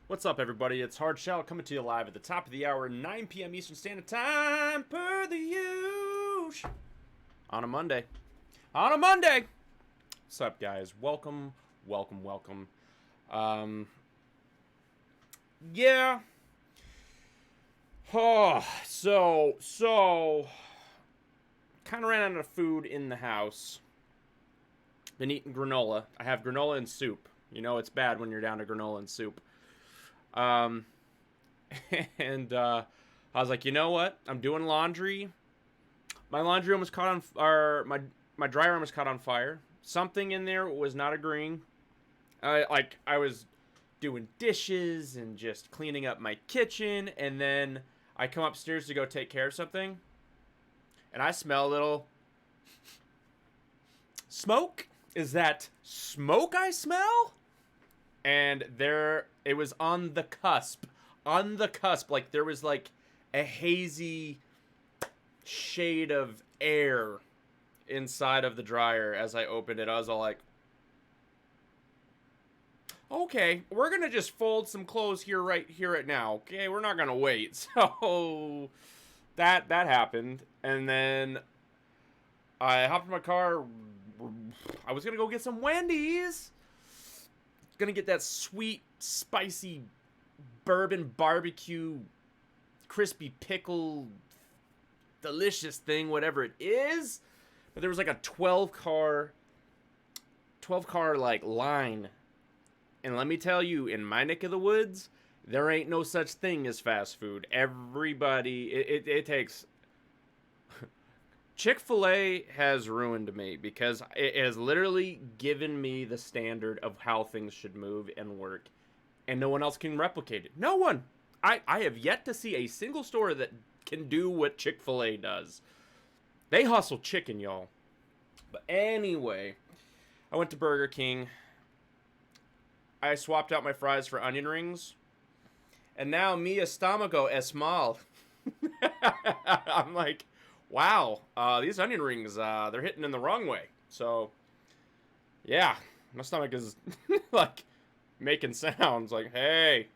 What's up, everybody? It's Hard Shell coming to you live at the top of the hour, 9 p.m. Eastern Standard Time, per the usual. On a Monday. On a Monday! What's up, guys? Welcome, welcome, welcome. Yeah. Oh, so, kind of ran out of food in the house. Been eating granola. I have granola and soup. You know it's bad when you're down to granola and soup. Um, and I was like, you know what? I'm doing laundry. My laundry room was caught on, or my dryer room was caught on fire. Something in there was not agreeing. I was doing dishes and just cleaning up my kitchen, and then I come upstairs to go take care of something, and I smell a little smoke. Is that smoke I smell? And it was on the cusp, like there was like a hazy shade of air inside of the dryer. As I opened it, I was all like, okay, we're gonna just fold some clothes right now. Okay, we're not gonna wait. So that happened, and then I hopped in my car. I was gonna go get some Wendy's. Gonna get that sweet, spicy, bourbon barbecue, crispy pickle, delicious thing, whatever it is. But there was like a 12 car like line. And let me tell you, in my neck of the woods, there ain't no such thing as fast food. Everybody, it takes... Chick-fil-A has ruined me because it has literally given me the standard of how things should move and work, and no one else can replicate it. No one. I have yet to see a single store that can do what Chick-fil-A does. They hustle chicken, y'all. But anyway, I went to Burger King. I swapped out my fries for onion rings, and now mi estomago es mal. I'm like, wow, these onion rings, they're hitting in the wrong way. So, yeah, my stomach is, like, making sounds like, hey,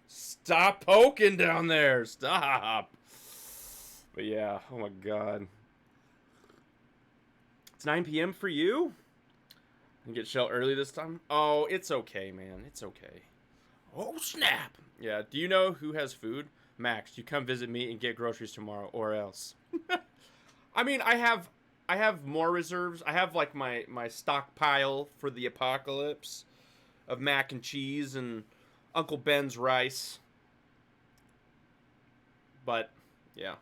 stop poking down there, stop. But yeah, oh my god. It's 9 p.m. for you? You get shell early this time? Oh, it's okay, man, it's okay. Oh, snap! Yeah, do you know who has food? Max, you come visit me and get groceries tomorrow, or else. I mean, I have more reserves. I have, like, my stockpile for the apocalypse of mac and cheese and Uncle Ben's rice. But, yeah.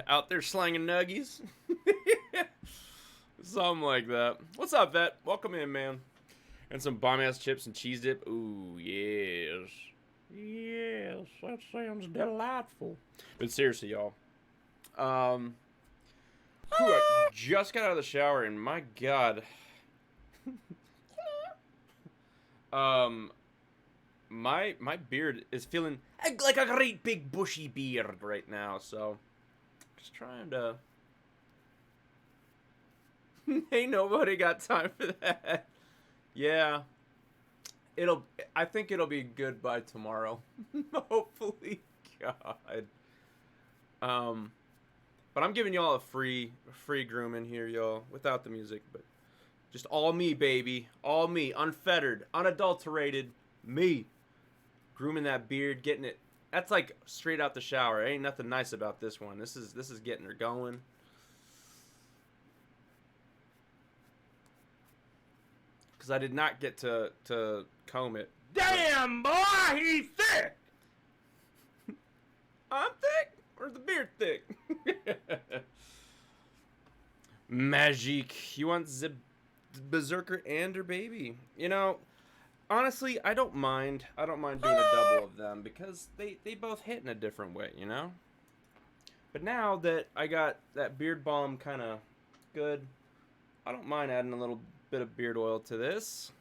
Out there slanging nuggies. Something like that. What's up, Vet? Welcome in, man. And some bomb-ass chips and cheese dip. Ooh, yes. Yes, that sounds delightful. But seriously, y'all. I just got out of the shower, and my god. My beard is feeling like a great big bushy beard right now, so just trying to... Ain't nobody got time for that. Yeah. I think it'll be good by tomorrow. Hopefully. God. But I'm giving y'all a free grooming here, y'all, without the music, but just all me, baby. All me, unfettered, unadulterated me. Grooming that beard, getting it. That's like straight out the shower. Ain't nothing nice about this one. This is getting her going. Because I did not get to comb it. Damn, boy, he's thick! I'm thick? Or the beard thick? Magic. You want the Berserker and her baby? You know, honestly, I don't mind. I don't mind doing a double of them because they both hit in a different way, you know? But now that I got that beard balm kind of good, I don't mind adding a little bit of beard oil to this.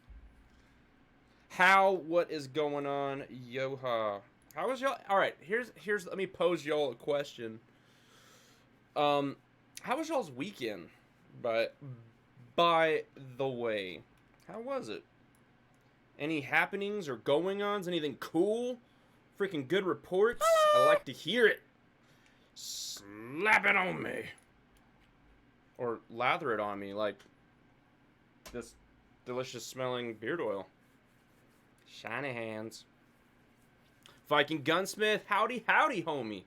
What is going on, Yoha? How was y'all? All right, here's. Let me pose y'all a question. How was y'all's weekend? By by the way, how was it? Any happenings or going-ons? Anything cool? Freaking good reports? I like to hear it. Slap it on me. Or lather it on me like this delicious smelling beard oil. Shiny hands. Viking Gunsmith, howdy, howdy, homie.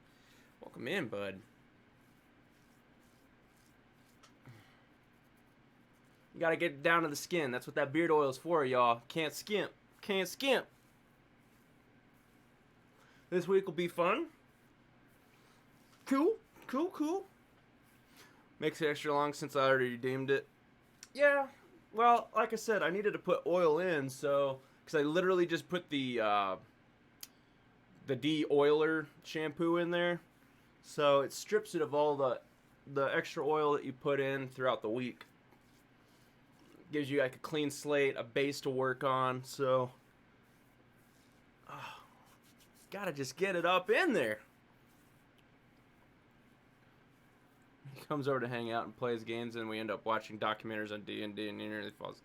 Welcome in, bud. You gotta get down to the skin. That's what that beard oil is for, y'all. Can't skimp. Can't skimp. This week will be fun. Cool. Cool, cool. Makes it extra long since I already redeemed it. Yeah. Well, like I said, I needed to put oil in, so... Because I literally just put the de-oiler shampoo in there. So it strips it of all the extra oil that you put in throughout the week. Gives you like a clean slate, a base to work on, so gotta just get it up in there. He comes over to hang out and plays games, and we end up watching documentaries on D&D, and he nearly falls.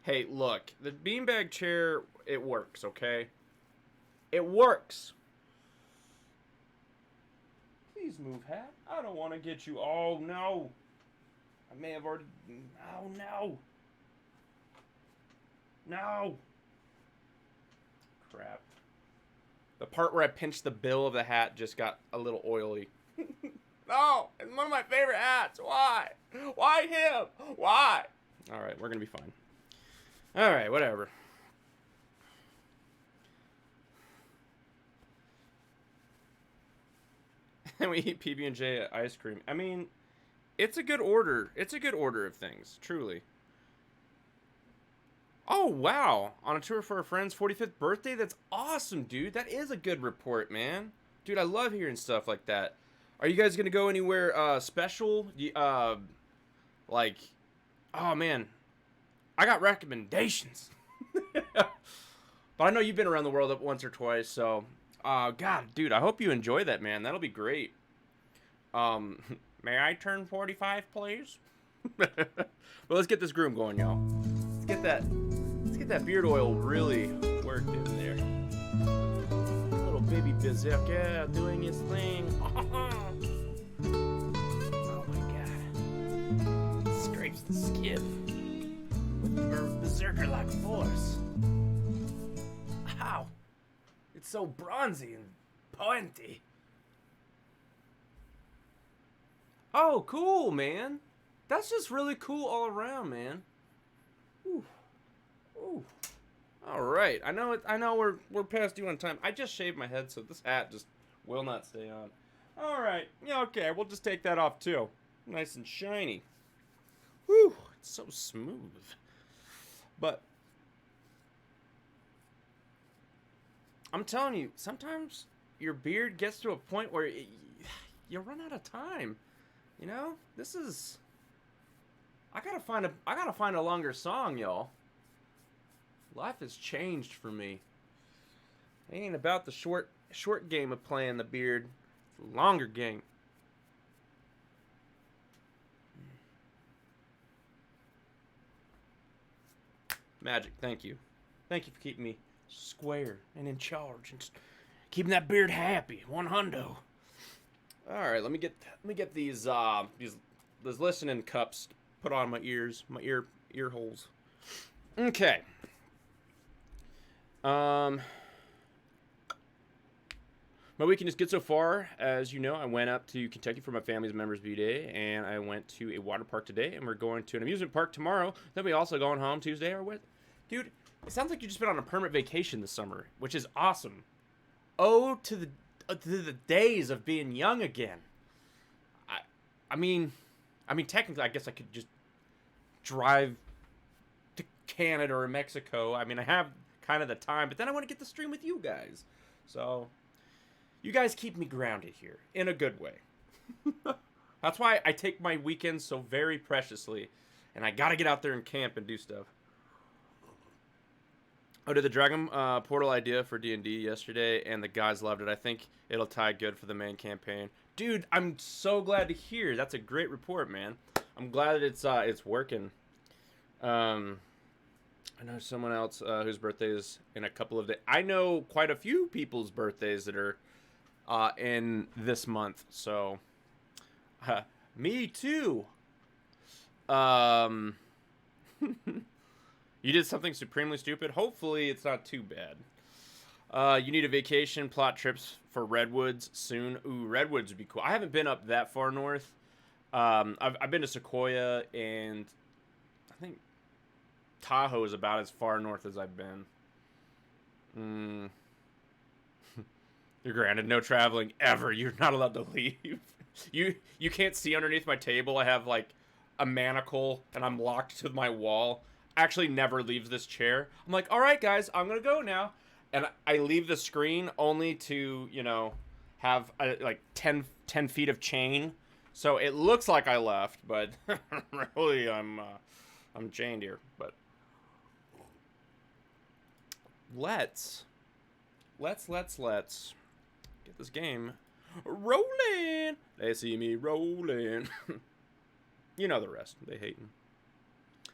Hey, look, the beanbag chair, it works, okay? It works. Please move, hat. I don't want to get you. Oh, no. I may have already... Oh, no. No. Crap. The part where I pinched the bill of the hat just got a little oily. No, it's one of my favorite hats. Why? Why him? Why? All right, we're going to be fine. All right, whatever. And we eat PB&J ice cream. I mean, it's a good order. It's a good order of things, truly. Oh, wow. On a tour for a friend's 45th birthday? That's awesome, dude. That is a good report, man. Dude, I love hearing stuff like that. Are you guys going to go anywhere special? Like, oh, man. I got recommendations. But I know you've been around the world once or twice, so... God, dude, I hope you enjoy that, man. That'll be great. May I turn 45, please? Well, let's get this groom going, y'all. Let's get that beard oil really worked in there. Little baby berserker doing his thing. Oh my god. Scrapes the skin with berserker-like force. Ow. It's so bronzy and pointy. Oh, cool, man. That's just really cool all around, man. Ooh. Ooh. All right. I know we're past due on time. I just shaved my head, so this hat just will not stay on. All right. Yeah, okay. We'll just take that off too. Nice and shiny. Whew. It's so smooth. But I'm telling you, sometimes your beard gets to a point where you run out of time. You know, this is. I gotta find a longer song, y'all. Life has changed for me. It ain't about the short game of playing the beard. It's a longer game. Magic, thank you. Thank you for keeping me square and in charge and keeping that beard happy. 100. All right, let me get these listening cups put on my ears, my ear holes. Okay. My weekend is good so far. As you know, I went up to Kentucky for my family's members' B-Day, and I went to a water park today, and we're going to an amusement park tomorrow. Then we also going home Tuesday or what? Dude, it sounds like you've just been on a permanent vacation this summer, which is awesome. Oh, to the days of being young again. I mean, technically, I guess I could just drive to Canada or Mexico. I mean, I have kind of the time, but then I want to get the stream with you guys. So, you guys keep me grounded here in a good way. That's why I take my weekends so very preciously, and I got to get out there and camp and do stuff. I did the Dragon Portal idea for D&D yesterday, and the guys loved it. I think it'll tie good for the main campaign. Dude, I'm so glad to hear. That's a great report, man. I'm glad that it's working. Um, I know someone else whose birthday is in a couple of days. I know quite a few people's birthdays that are in this month. So, me too. Um, you did something supremely stupid. Hopefully, it's not too bad. You need a vacation, plot trips for Redwoods soon. Ooh, Redwoods would be cool. I haven't been up that far north. I've been to Sequoia, and I think Tahoe is about as far north as I've been. You're granted no traveling ever. You're not allowed to leave. You can't see underneath my table. I have like a manacle, and I'm locked to my wall. Actually, never leaves this chair. I'm like, all right, guys, I'm gonna go now, and I leave the screen only to have like 10 feet of chain, so it looks like I left, but really I'm chained here. But let's get this game rolling. They see me rolling. You know the rest. They hate me.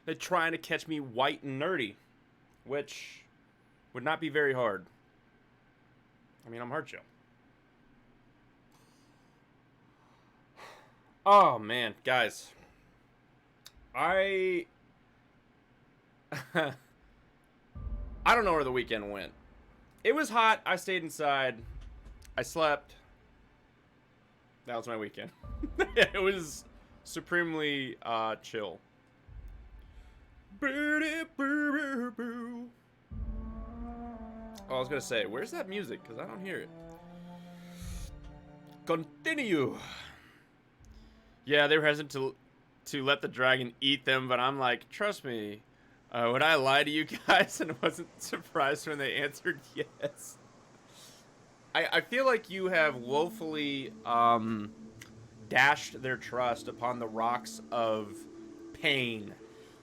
They're trying to catch me white and nerdy, which would not be very hard. I mean, I'm hard chill. Oh man, guys, I I don't know where the weekend went. It was hot. I stayed inside. I slept. That was my weekend. It was supremely chill. Oh, I was gonna say, where's that music? Because I don't hear it. Continue. Yeah, they were hesitant to let the dragon eat them, but I'm like, trust me. Would I lie to you guys? And wasn't surprised when they answered yes. I feel like you have woefully dashed their trust upon the rocks of pain.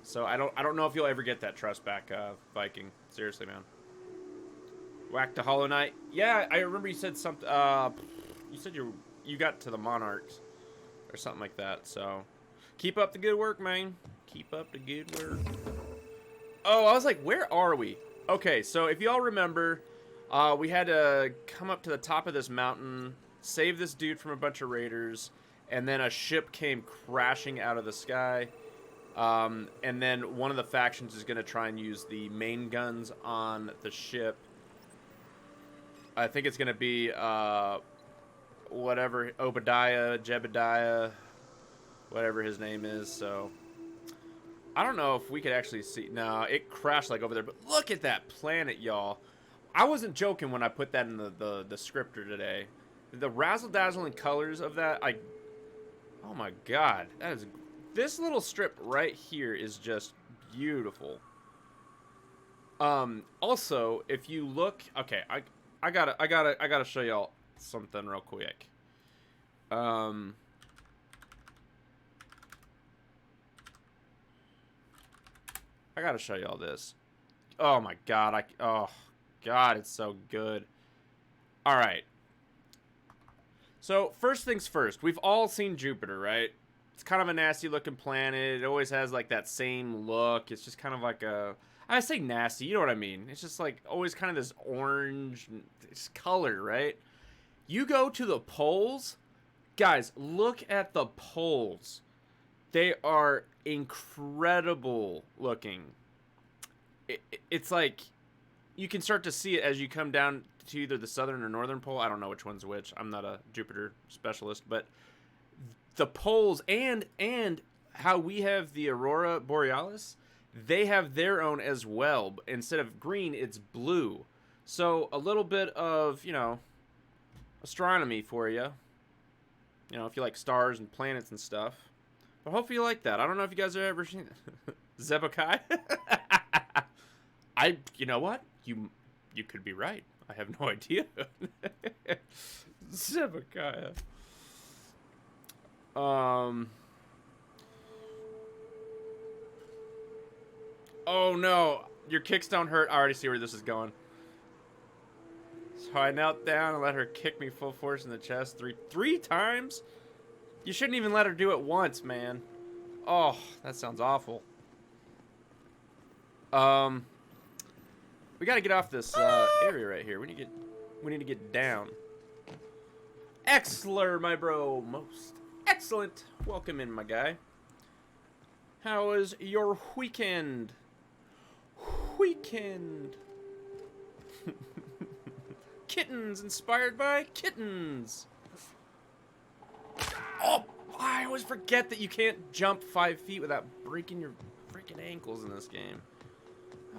So I don't know if you'll ever get that trust back, Viking. Seriously, man. Whack to Hollow Knight. Yeah, I remember you said something. You said you got to the Monarchs or something like that. So keep up the good work, man. Keep up the good work. Oh, I was like, where are we? Okay, so if y'all remember, we had to come up to the top of this mountain, save this dude from a bunch of raiders, and then a ship came crashing out of the sky. And then one of the factions is going to try and use the main guns on the ship. I think it's going to be, whatever, Obadiah, Jebediah, whatever his name is, so I don't know if we could actually see. No, it crashed like over there, but look at that planet, y'all. I wasn't joking when I put that in the descriptor today. The razzle-dazzling colors of that, oh my god, this little strip right here is just beautiful. Also, if you look, okay, I gotta show y'all something real quick. I gotta show y'all this. Oh my god, oh god, it's so good. Alright. So, first things first, we've all seen Jupiter, right? It's kind of a nasty looking planet. It always has like that same look. It's just kind of like I say nasty, you know what I mean? It's just like always kind of this orange color, right? You go to the poles, guys, look at the poles. They are incredible looking. It's like you can start to see it as you come down to either the southern or northern pole. I don't know which one's which. I'm not a Jupiter specialist, but the poles and how we have the Aurora Borealis, they have their own as well. Instead of green, it's blue. So a little bit of, astronomy for you. If you like stars and planets and stuff. But hopefully you like that. I don't know if you guys have ever seen Zebekai. You know what? You could be right. I have no idea. Zebekai. Oh no, your kicks don't hurt. I already see where this is going. So I knelt down and let her kick me full force in the chest three times? You shouldn't even let her do it once, man. Oh, that sounds awful. We gotta get off this area right here. We need to get down. Exler, my bro, most excellent. Welcome in, my guy. How was your weekend? Kittens, inspired by kittens. Oh, I always forget that you can't jump 5 feet without breaking your freaking ankles in this game.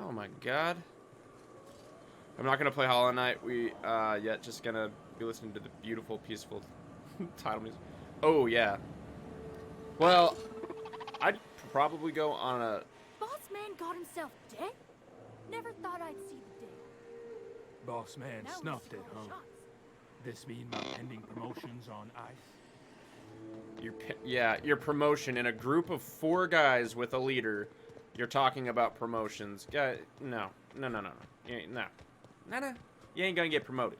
Oh my god. I'm not gonna play Hollow Knight. We yet just gonna be listening to the beautiful, peaceful title music. Oh yeah. Well, I'd probably go on a. Boss man got himself dead? Never thought I'd see the day. Boss man Now we snuffed see it, all the huh? shots. This mean my pending promotions on ice? Your promotion in a group of 4 guys with a leader. You're talking about promotions. Guy, no. You ain't gonna get promoted.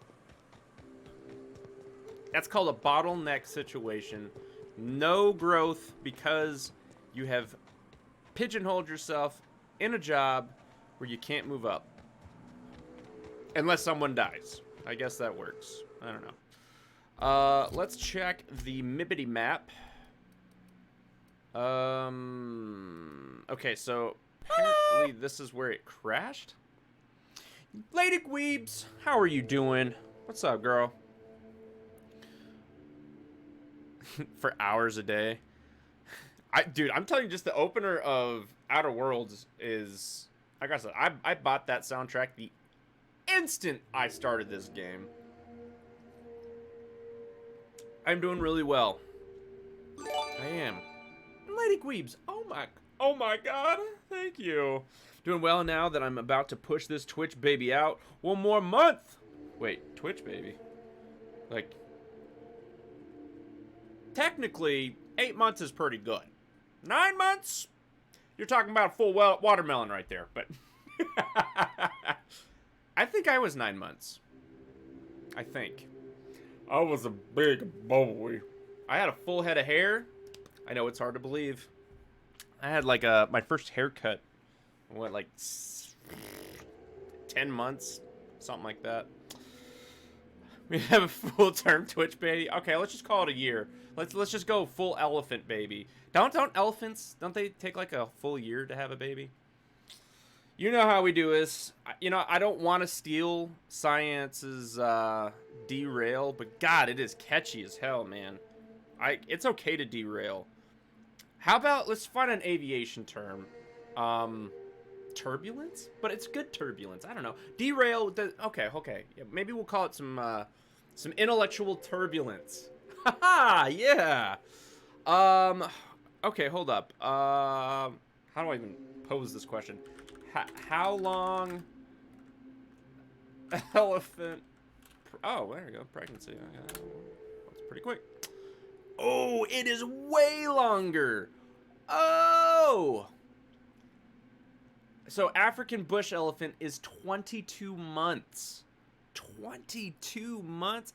That's called a bottleneck situation. No growth because you have pigeonholed yourself in a job where you can't move up. Unless someone dies. I guess that works. I don't know. Let's check the Mibbity map. Okay, so apparently this is where it crashed. Lady Gweebs, how are you doing? What's up, girl? For hours a day. Dude, I'm telling you, just the opener of Outer Worlds is, like I said, I bought that soundtrack the instant I started this game. I'm doing really well. I am. Lady Gweebs, oh my god, thank you. Doing well now that I'm about to push this Twitch baby out. 1 more month. Wait, Twitch baby? Like, technically, 8 months is pretty good. 9 months? You're talking about a full watermelon right there, but I think I was 9 months. I think. I was a big boy. I had a full head of hair. I know it's hard to believe. I had like my first haircut, what, like 10 months? Something like that. We have a full-term Twitch baby. Okay, let's just call it a year. Let's just go full elephant baby. Don't elephants, don't they take like a full year to have a baby? You know how we do this. You know, I don't want to steal Science's derail, but God, it is catchy as hell, man. It's okay to derail. How about, let's find an aviation term. Turbulence? But it's good turbulence. I don't know. Derail, okay. Yeah, maybe we'll call it some intellectual turbulence. Haha, yeah. Okay, hold up. How do I even pose this question? How long elephant? Oh, there we go. Pregnancy. That's pretty quick. Oh, it is way longer. Oh. So African bush elephant is 22 months. 22 months?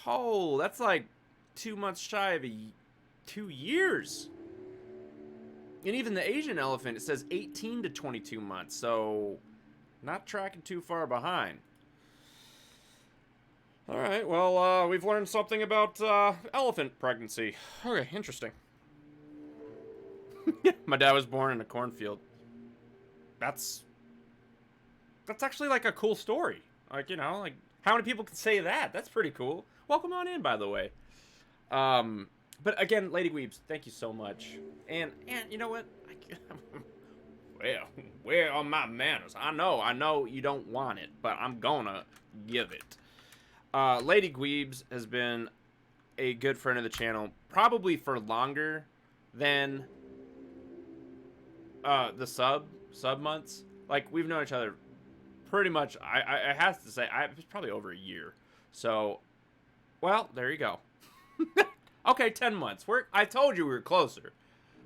Oh, that's like 2 months shy of 2 years. And even the Asian elephant, it says 18 to 22 months. So not tracking too far behind. All right, well, we've learned something about elephant pregnancy. Okay, interesting. My dad was born in a cornfield. That's actually like a cool story. Like, you know, like how many people can say that? That's pretty cool. Welcome on in, by the way. But again, Lady Gweebs, thank you so much. And you know what? Well, where are my manners? I know you don't want it, but I'm gonna give it. Lady Gweebs has been a good friend of the channel, probably for longer than the sub months. Like, we've known each other pretty much, I have to say, it's probably over a year. So, well, there you go. Okay, 10 months. I told you we were closer.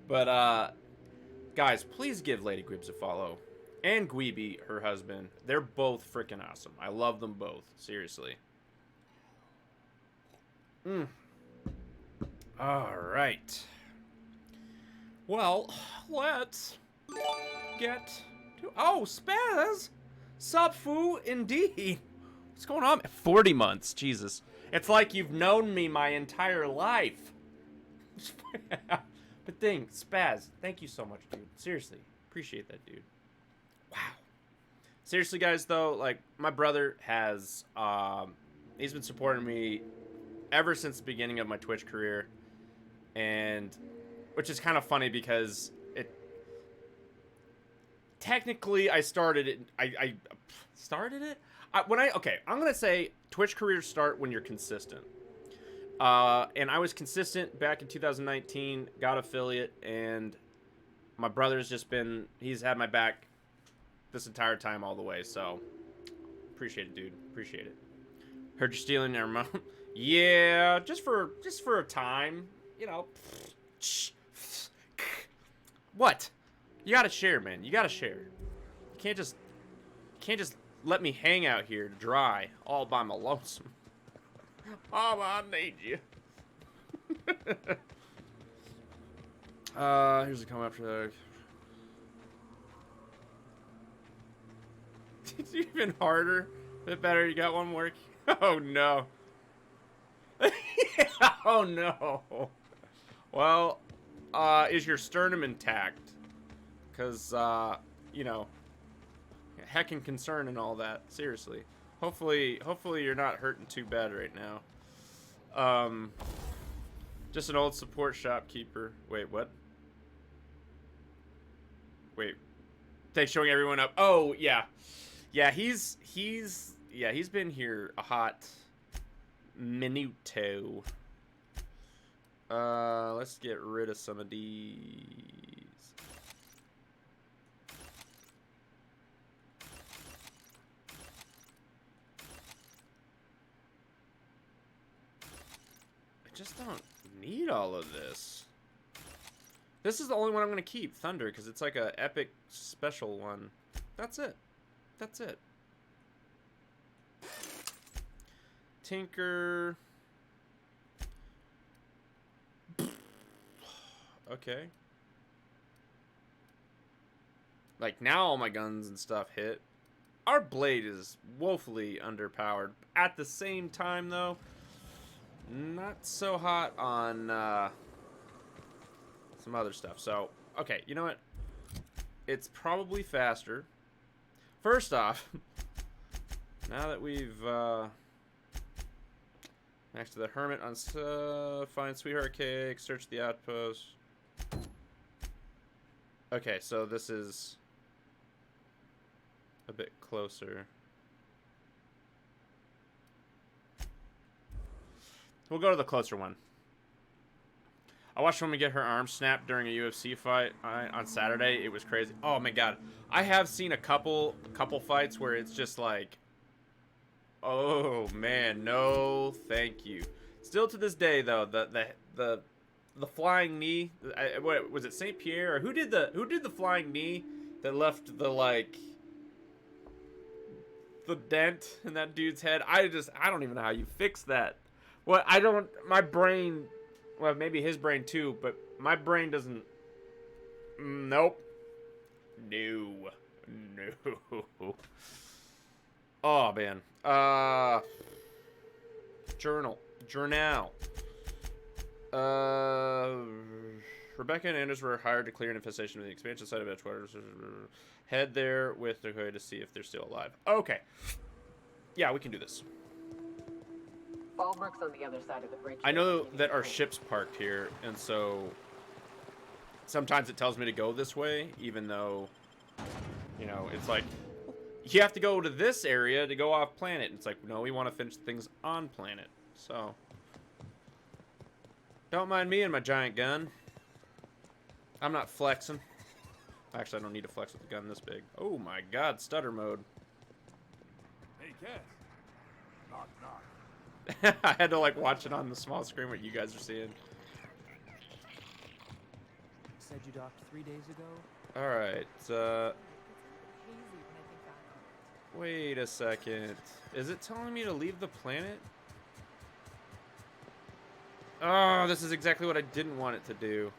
But, guys, please give Lady Gweebs a follow. And Gweeby, her husband. They're both freaking awesome. I love them both. Seriously. Alright. Well, let's get Oh, Spaz! Sup, foo? Indeed. What's going on? 40 months. Jesus. It's like you've known me my entire life. But Spaz, thank you so much, dude. Seriously. Appreciate that, dude. Wow. Seriously, guys, though, like, my brother has, he's been supporting me ever since the beginning of my Twitch career. And, which is kind of funny because technically I started it, I started it? Okay, I'm going to say Twitch careers start when you're consistent. And I was consistent back in 2019, got affiliate, and my brother's just been, he's had my back this entire time all the way, so appreciate it, dude. Appreciate it. Heard you're stealing our mom. Yeah, just for a time, you know. What? You gotta share, man. You gotta share. You can't just let me hang out here to dry all by my lonesome. Oh, I need you. Here's a comment after that. It's even harder. A bit better. You got one more. Oh no. Oh no. Well, is your sternum intact? Because, you know, heckin' concern and all that. Seriously. Hopefully you're not hurting too bad right now. Just an old support shopkeeper. Wait, what? Wait. Thanks showing everyone up. Oh, yeah. Yeah, he's been here a hot minuto. Let's get rid of some of these. I just don't need all of this. This is the only one I'm going to keep, Thunder, because it's like a epic special one. That's it. That's it. Tinker. Okay. Like, now all my guns and stuff hit. Our blade is woefully underpowered. At the same time, though, not so hot on some other stuff. So, okay, you know what? It's probably faster. First off, now that we've next to the hermit on find sweetheart cake, search the outpost. Okay, so this is a bit closer. We'll go to the closer one. I watched a woman get her arm snapped during a UFC fight on Saturday. It was crazy. Oh my god. I have seen a couple fights where it's just like, oh man, no thank you. Still to this day though, the flying knee, what was it, St. Pierre, or who did the flying knee that left the the dent in that dude's head? I don't even know how you fix that. Well, my brain, well, maybe his brain too, but my brain doesn't. Nope. No. Oh man. Journal. Rebecca and Anders were hired to clear an infestation of the expansion site of Edgewater. Head there with Dakota to see if they're still alive. Okay. Yeah, we can do this. Ballbrook's on the other side of the bridge. I know that our ship's parked here, and so sometimes it tells me to go this way, even though, you know, it's like, you have to go to this area to go off planet. It's like, no, we want to finish things on planet. So, don't mind me and my giant gun. I'm not flexing. Actually, I don't need to flex with a gun this big. Oh my god, stutter mode. Hey, Cass. Knock, knock. I had to like watch it on the small screen what you guys are seeing. Said you docked 3 days ago? Alright, wait a second. Is it telling me to leave the planet? Oh, this is exactly what I didn't want it to do.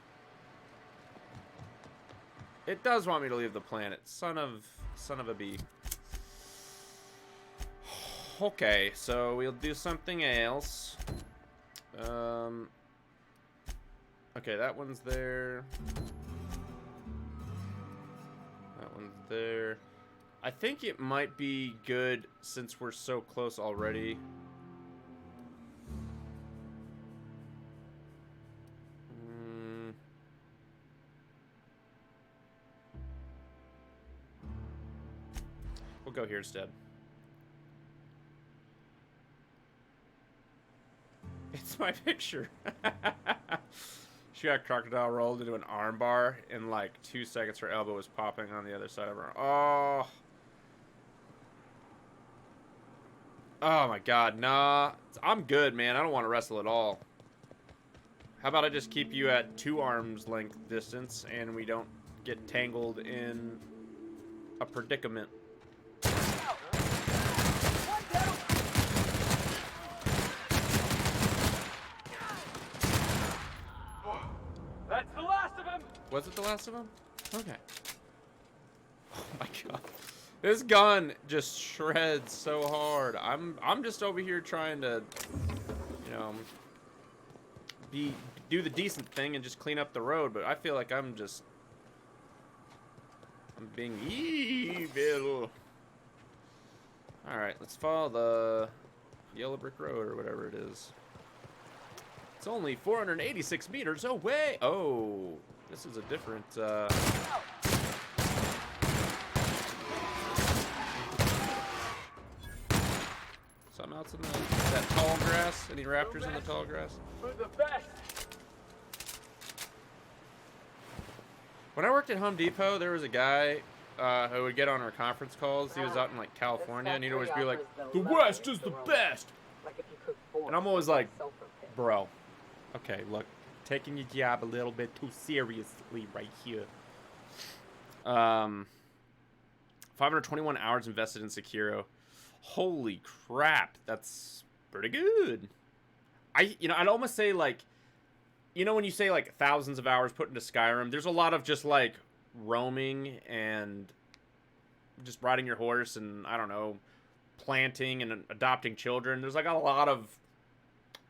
It does want me to leave the planet. Son of a bee. Okay, so we'll do something else. Okay, that one's there. That one's there. I think it might be good since we're so close already. We'll go here instead. It's my picture. She got crocodile rolled into an armbar. In like 2 seconds, her elbow was popping on the other side of her. Oh. Oh my god, nah. I'm good, man. I don't want to wrestle at all. How about I just keep you at 2 arms length distance and we don't get tangled in a predicament. That's the last of him. Was it the last of them? Okay. Oh my god. This gun just shreds so hard. I'm just over here trying to, you know, do the decent thing and just clean up the road, but I feel like I'm being evil. Alright, let's follow the yellow brick road or whatever it is. It's only 486 meters away. Oh, this is a different something else in that tall grass? Any raptors in the tall grass? For the best. When I worked at Home Depot, there was a guy who would get on our conference calls. He was out in like California, and he'd always be like, "The West is the best." And I'm always like, "Bro, okay, look, taking your job a little bit too seriously right here." 521 hours invested in Sekiro. Holy crap, that's pretty good. I'd almost say like, when you say like thousands of hours put into Skyrim, there's a lot of just like roaming and just riding your horse and, I don't know, planting and adopting children. There's like a lot of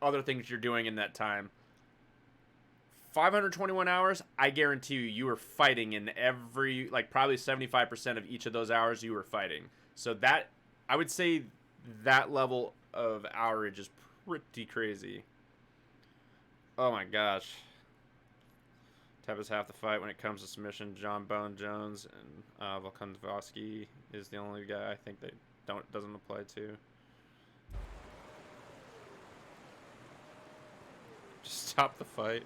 other things you're doing in that time. 521 hours, I guarantee you were fighting in every, like probably 75% of each of those hours you were fighting. So that, I would say that level of hourage is pretty crazy. Oh my gosh. Tep is half the fight when it comes to submission. John Bone Jones and Volkanovski is the only guy I think that doesn't apply to. Just stop the fight.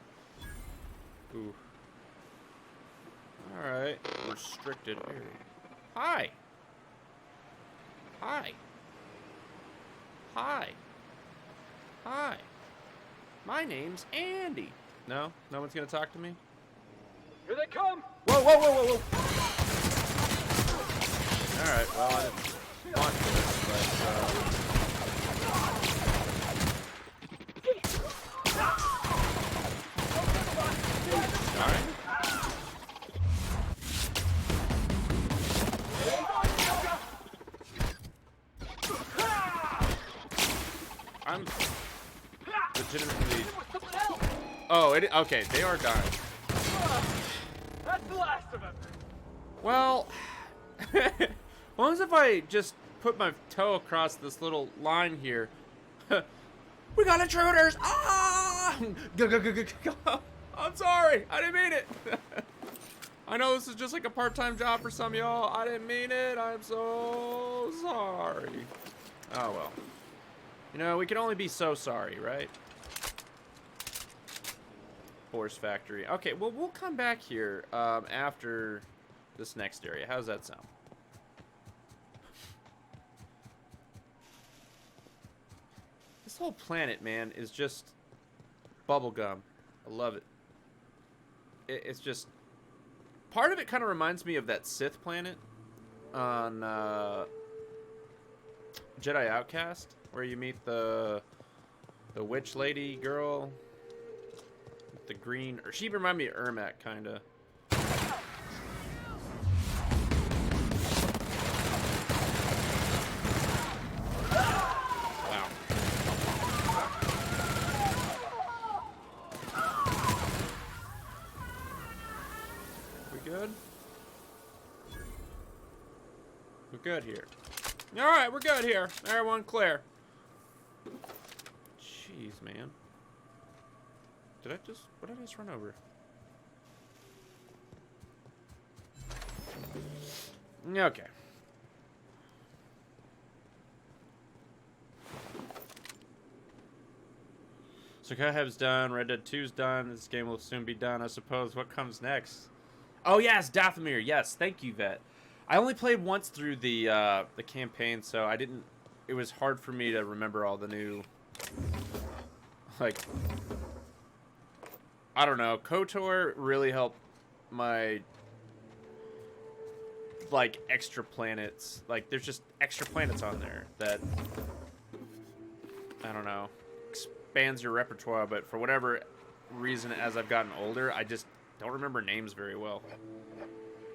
Ooh. Alright. Restricted area. Hi. Hi. Hi. Hi. My name's Andy. No? No one's gonna talk to me? Here they come. Whoa, whoa, whoa, whoa, whoa. Alright, well, I didn't want this, but, Alright. I'm legitimately... Oh, okay, they are dying. That's the last of him. Well, as long as if I just put my toe across this little line here. We got intruders! Ah! I'm sorry, I didn't mean it. I know this is just like a part-time job for some of y'all. I didn't mean it. I'm so sorry. Oh well. We can only be so sorry, right? Horse factory. Okay, well, we'll come back here after this next area. How does that sound? This whole planet, man, is just bubblegum. I love it. It's just... Part of it kind of reminds me of that Sith planet on Jedi Outcast, where you meet the witch lady girl with the green... Or she reminded me of Ermac, kind of. We good? We're good here. Alright, we're good here. Everyone clear. Jeez, man. What did I just run over? Okay. So Cohab's done, Red Dead 2's done, this game will soon be done, I suppose. What comes next? Oh yes, Dathomir, yes, thank you, Vet. I only played once through the campaign, so I didn't, it was hard for me to remember all the new, like, I don't know, KOTOR really helped my, like, extra planets, like, there's just extra planets on there that, I don't know, expands your repertoire, but for whatever reason, as I've gotten older, I just don't remember names very well.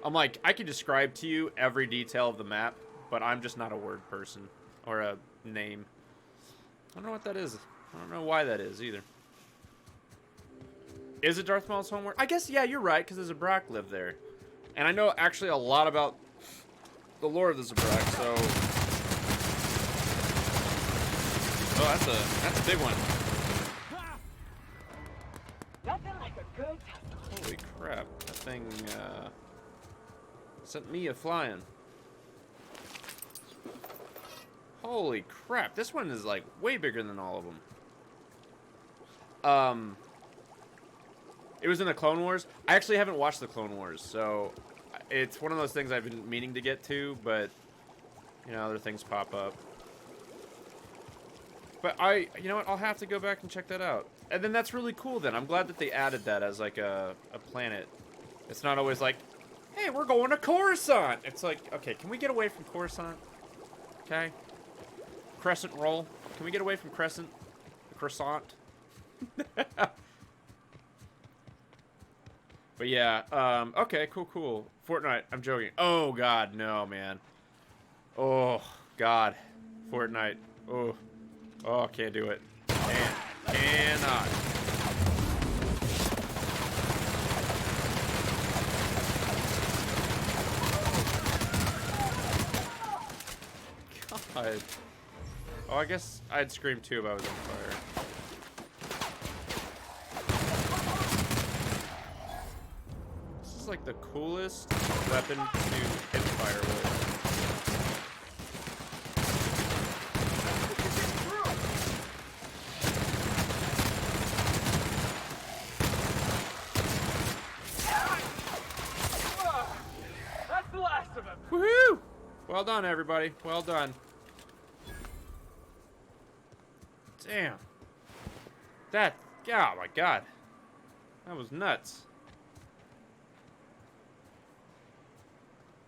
I'm like, I can describe to you every detail of the map, but I'm just not a word person, or a name. I don't know what that is. I don't know why that is, either. Is it Darth Maul's homeworld? I guess, yeah, you're right, because the Zabrak lived there. And I know actually a lot about the lore of the Zabrak, so... Oh, that's a big one. Nothing like a good tussle. Holy crap, that thing, sent me a-flying. Holy crap, this one is, like, way bigger than all of them. It was in the Clone Wars. I actually haven't watched the Clone Wars, so it's one of those things I've been meaning to get to, but, you know, other things pop up. But you know what, I'll have to go back and check that out. And then that's really cool then. I'm glad that they added that as, like, a planet. It's not always like, hey, we're going to Coruscant. It's like, okay, can we get away from Coruscant? Okay. Crescent roll. Can we get away from Crescent? Croissant? But yeah, okay, cool. Fortnite, I'm joking. Oh, God, no, man. Oh, God. Fortnite. Oh, can't do it. Cannot. God. Oh, I guess I'd scream too if I was on fire. This is like the coolest weapon to hit fire with. That's the last of them. Woohoo! Well done, everybody. Well done. Damn. Oh my God. That was nuts.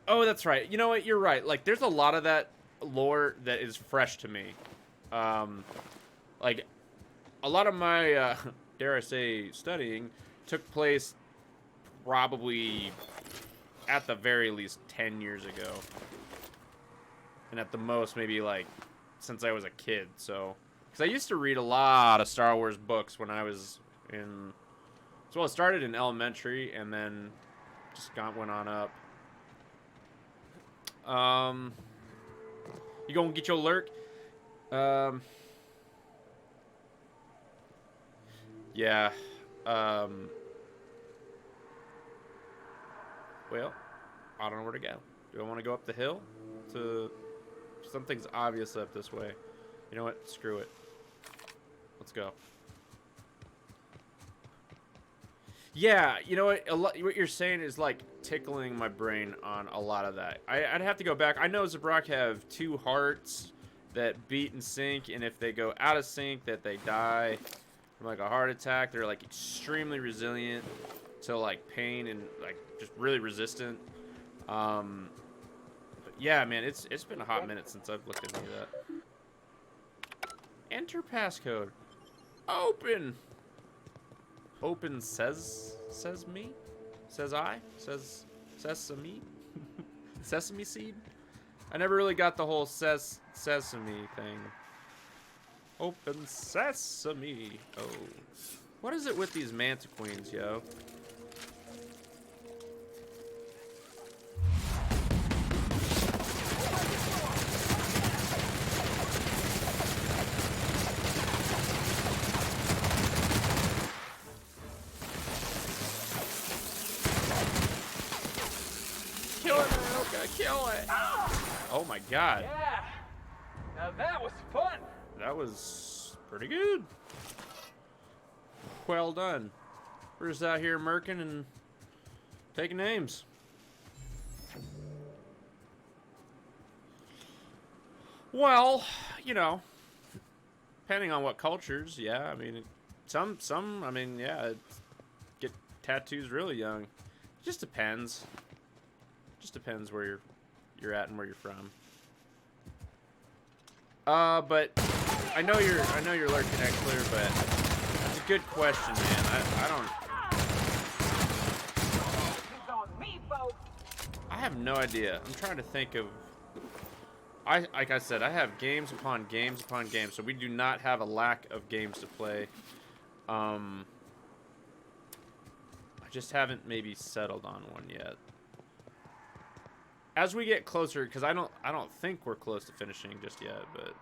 Oh, that's right. You know what? You're right. Like, there's a lot of that lore that is fresh to me. Like, a lot of my, dare I say, studying took place probably at the very least 10 years ago. And at the most, maybe, like, since I was a kid, so... Because I used to read a lot of Star Wars books when I was in... So it started in elementary, and then just went on up. You gonna get your lurk? Yeah. Well, I don't know where to go. Do I want to go up the hill? Something's obvious up this way. You know what? Screw it. Let's go. Yeah, you know what? What you're saying is like tickling my brain on a lot of that. I'd have to go back. I know Zabrak have 2 hearts that beat and sync, and if they go out of sync, that they die from like a heart attack. They're like extremely resilient to like pain and like just really resistant. But yeah, man, it's been a hot minute since I've looked into that. Enter passcode. Open. Open says me? Says I? Says sesame? Sesame seed? I never really got the whole sesame thing. Open sesame. Oh. What is it with these Manta Queens, yo? gonna kill it. Oh my god. Yeah. Now that was fun. That was pretty good. Well done. We're just out here murking and taking names. Well, you know, depending on what cultures, yeah, I mean, some, I mean, yeah, get tattoos really young. It just depends. Just depends where you're at and where you're from. But I know you're lurking that clear, but that's a good question, man. I don't. It's on me, folks. I have no idea. I'm trying to think of. Like I said, I have games upon games upon games, so we do not have a lack of games to play. I just haven't maybe settled on one yet. As we get closer, because I don't think we're close to finishing just yet, but.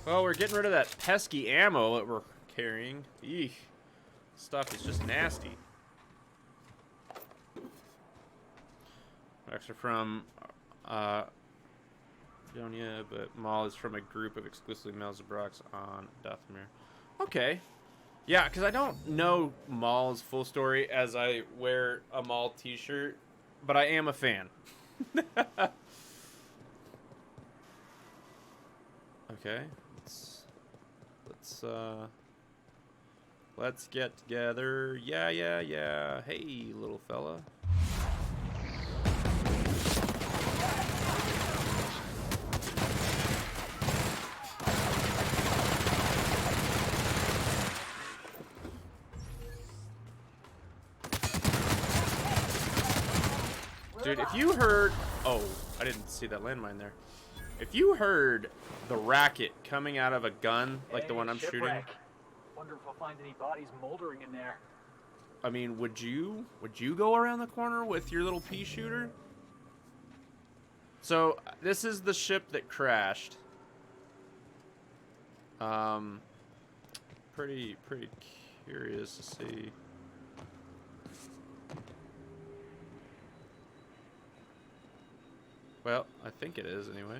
Well, we're getting rid of that pesky ammo that we're carrying. Eek. Stuff is just nasty. Extra from Jonia, but Maul is from a group of exclusively males of Brox on Dathomir. Okay. Yeah, because I don't know Maul's full story as I wear a Maul t-shirt, but I am a fan. Okay. Let's get together. Yeah. Hey, little fella. Dude, if you heard... Oh, I didn't see that landmine there. If you heard the racket coming out of a gun, like the one I'm shooting... Wonder if we'll find any bodies moldering in there. I mean, would you go around the corner with your little pea shooter? So, this is the ship that crashed. Pretty curious to see... Well, I think it is anyway.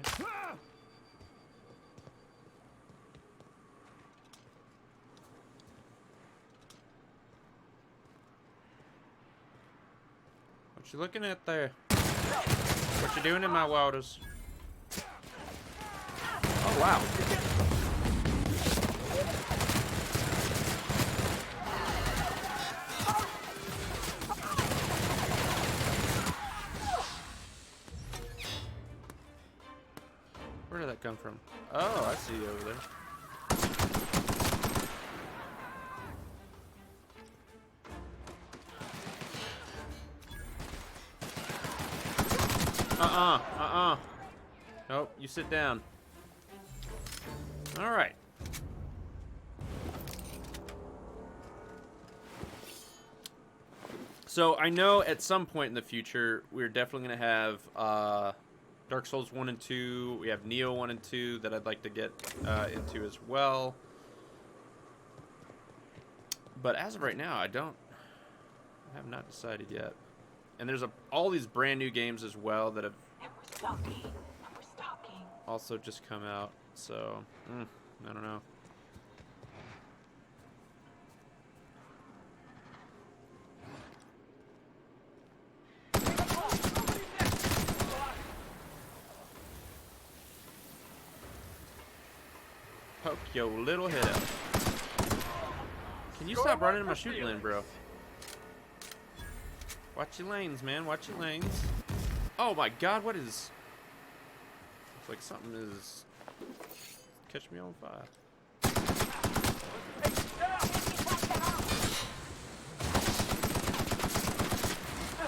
What you looking at there? What you doing in my waters? Oh wow. Where did that come from? Oh, I see you over there. Nope, you sit down. All right. So I know at some point in the future we're definitely gonna have Dark Souls 1 and 2. We have Neo 1 and 2 that I'd like to get into as well. But as of right now, I have not decided yet. And there's all these brand new games as well that have also just come out. So, I don't know. Poke your little head out. Can you stop running in my shooting lane, bro? Watch your lanes, man. Watch your lanes. Oh my god, what is... It's like something is... Catch me on fire.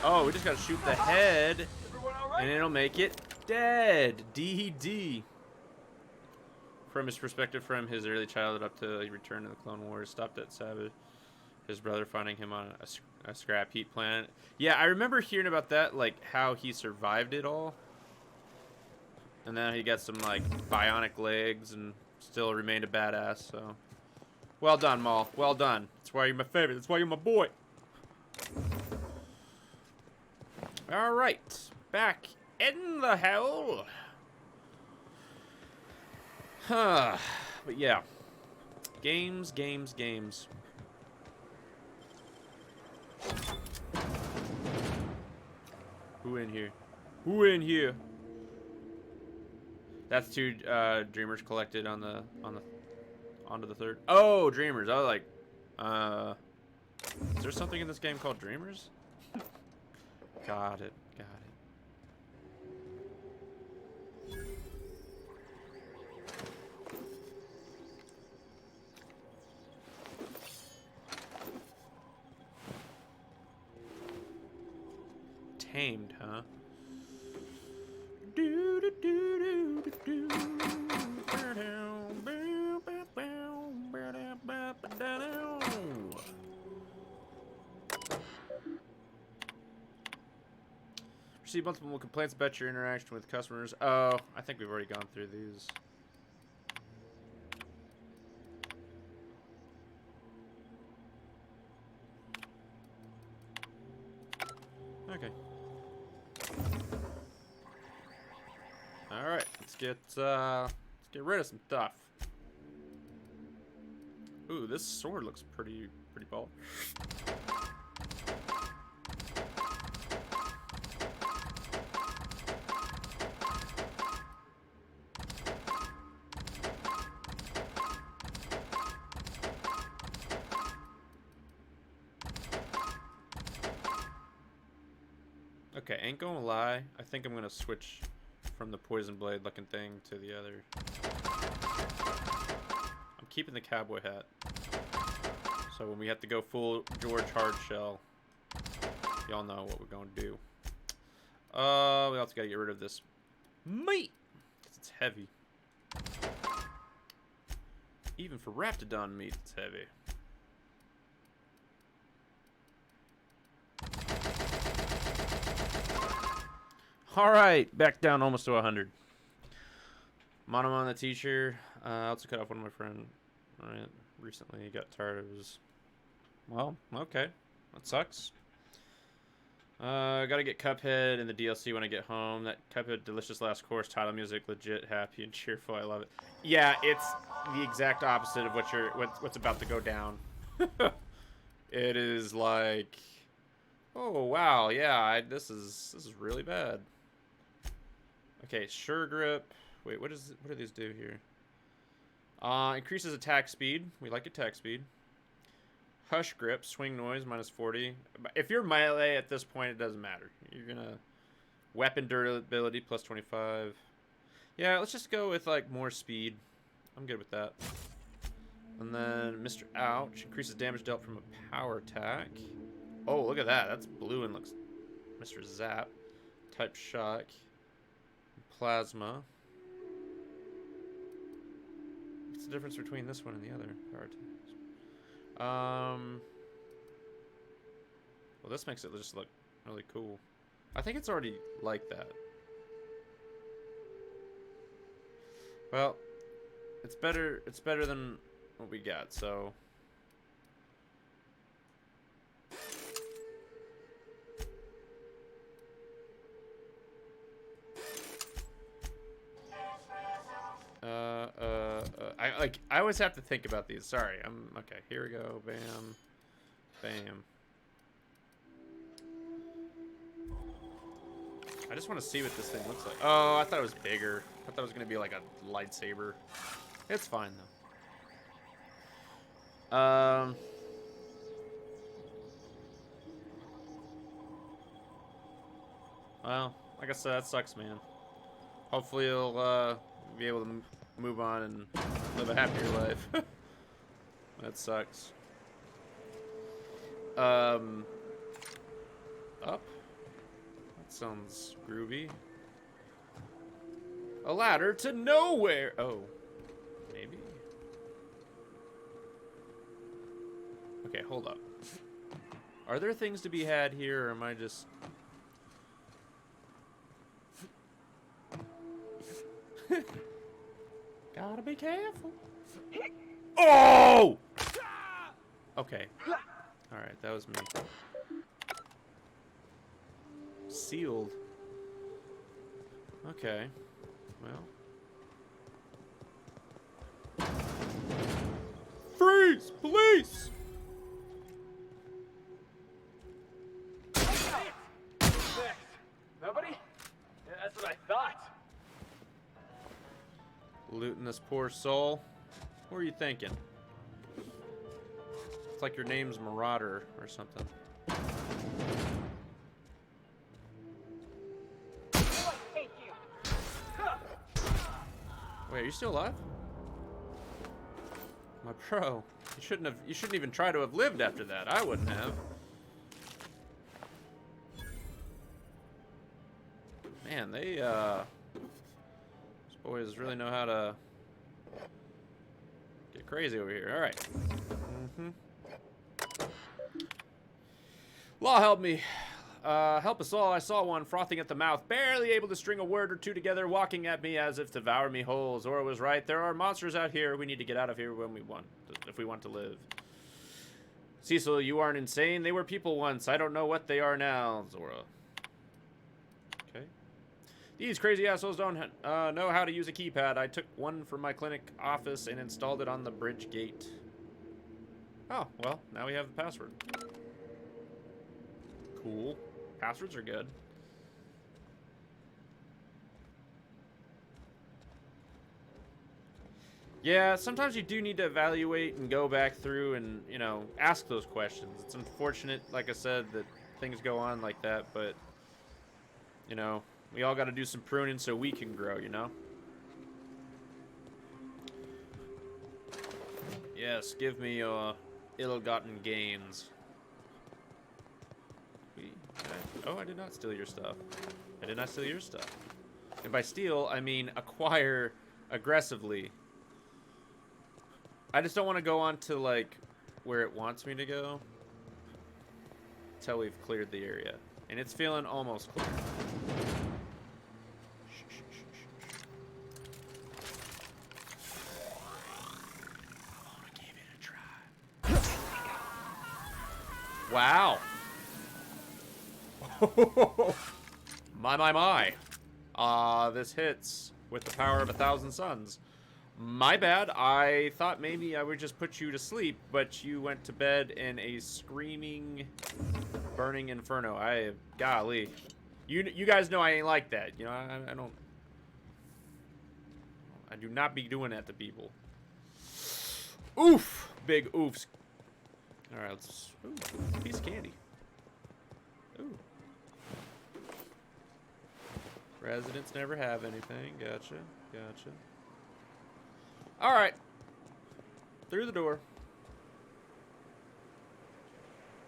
Oh, we just gotta shoot the head. And it'll make it dead. DD. From his perspective, from his early childhood up to he returned to the Clone Wars, stopped at Savage, His brother finding him on a scrap heap planet. Yeah, I remember hearing about that, like how he survived it all. And then he got some like bionic legs and still remained a badass. So, well done, Maul. Well done. That's why you're my favorite. That's why you're my boy. All right, back in the hell. Huh. But yeah, games. Who in here? Who in here? That's two dreamers collected onto the third. Oh, dreamers. I was like, is there something in this game called dreamers? Got it. Tamed, huh? Receive multiple complaints about your interaction with customers. Oh, I think we've already gone through these. Okay. All right, let's get rid of some stuff. Ooh, this sword looks pretty ball. Okay, ain't gonna lie. I think I'm gonna switch from the poison blade looking thing to the other. I'm keeping the cowboy hat. So when we have to go full George Hardshell, y'all know what we're gonna do. We also gotta get rid of this meat, 'cause it's heavy. Even for Raptidon meat, it's heavy. All right, back down almost to 100. Monomon the teacher. I also cut off one of my friends. Right, recently he got tired of his. Well, okay, that sucks. Gotta get Cuphead in the DLC when I get home. That Cuphead Delicious Last Course title music, legit happy and cheerful. I love it. Yeah, it's the exact opposite of what's about to go down. It is like, oh wow, yeah, this is really bad. Okay, sure grip. Wait, what do these do here? Increases attack speed. We like attack speed. Hush grip, swing noise, minus 40. If you're melee at this point, it doesn't matter. You're gonna weapon durability plus 25. Yeah, let's just go with like more speed. I'm good with that. And then Mr. Ouch increases damage dealt from a power attack. Oh, look at that. That's blue and looks. Mr. Zap, type shock, plasma. What's the difference between this one and the other power attacks? Well, this makes it just look really cool. I think it's already like that. Well, it's better than what we got, so. I always have to think about these. Sorry, okay. Here we go. Bam, bam. I just want to see what this thing looks like. Oh, I thought it was bigger. I thought it was gonna be like a lightsaber. It's fine though. Well, like I said, that sucks, man. Hopefully you'll be able to move on and live a happier life. That sucks. Up. That sounds groovy. A ladder to nowhere. Oh, maybe. Okay, hold up. Are there things to be had here, or am I just... Gotta be careful. Oh! Okay. Alright, that was me. Sealed. Okay. Well. Freeze! Police! Next. Nobody? Yeah, that's what I thought. Looting this poor soul. What were you thinking? It's like your name's Marauder or something. Thank you. Wait, are you still alive? My bro, you shouldn't even try to have lived after that. I wouldn't have. Man, these boys really know how to get crazy over here. All right. Law help me. Help us all. I saw one frothing at the mouth, barely able to string a word or two together, walking at me as if to devour me whole. Zora was right. There are monsters out here. We need to get out of here when we want, if we want to live. Cecil, you aren't insane. They were people once. I don't know what they are now, Zora. Okay. These crazy assholes don't know how to use a keypad. I took one from my clinic office and installed it on the bridge gate. Oh, well, now we have the password. Cool. Passwords are good. Yeah, sometimes you do need to evaluate and go back through and, you know, ask those questions. It's unfortunate, like I said, that things go on like that, but, you know, we all got to do some pruning so we can grow, you know? Yes, give me your ill-gotten gains. Oh, I did not steal your stuff. I did not steal your stuff. And by steal, I mean acquire aggressively. I just don't want to go on to, like, where it wants me to go until we've cleared the area. And it's feeling almost clear. I gave it a try. Wow. My. This hits with the power of 1,000 suns. My bad. I thought maybe I would just put you to sleep, but you went to bed in a screaming, burning inferno. Golly. You guys know I ain't like that. You know, I do not be doing that to people. Oof. Big oofs. All right, let's... Ooh, piece of candy. Ooh. Residents never have anything. Gotcha. Alright. Through the door.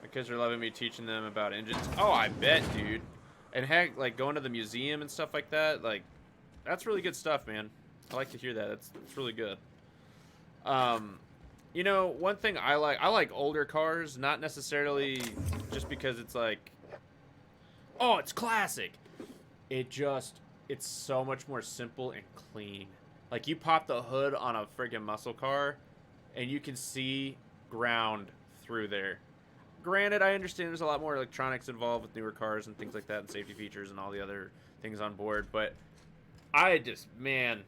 My kids are loving me teaching them about engines. Oh, I bet, dude. And heck, like, going to the museum and stuff like that, like, that's really good stuff, man. I like to hear that. It's really good. You know, one thing I like older cars, not necessarily just because it's like, oh, it's classic. It's so much more simple and clean. Like, you pop the hood on a friggin' muscle car, and you can see ground through there. Granted, I understand there's a lot more electronics involved with newer cars and things like that, and safety features and all the other things on board, but man,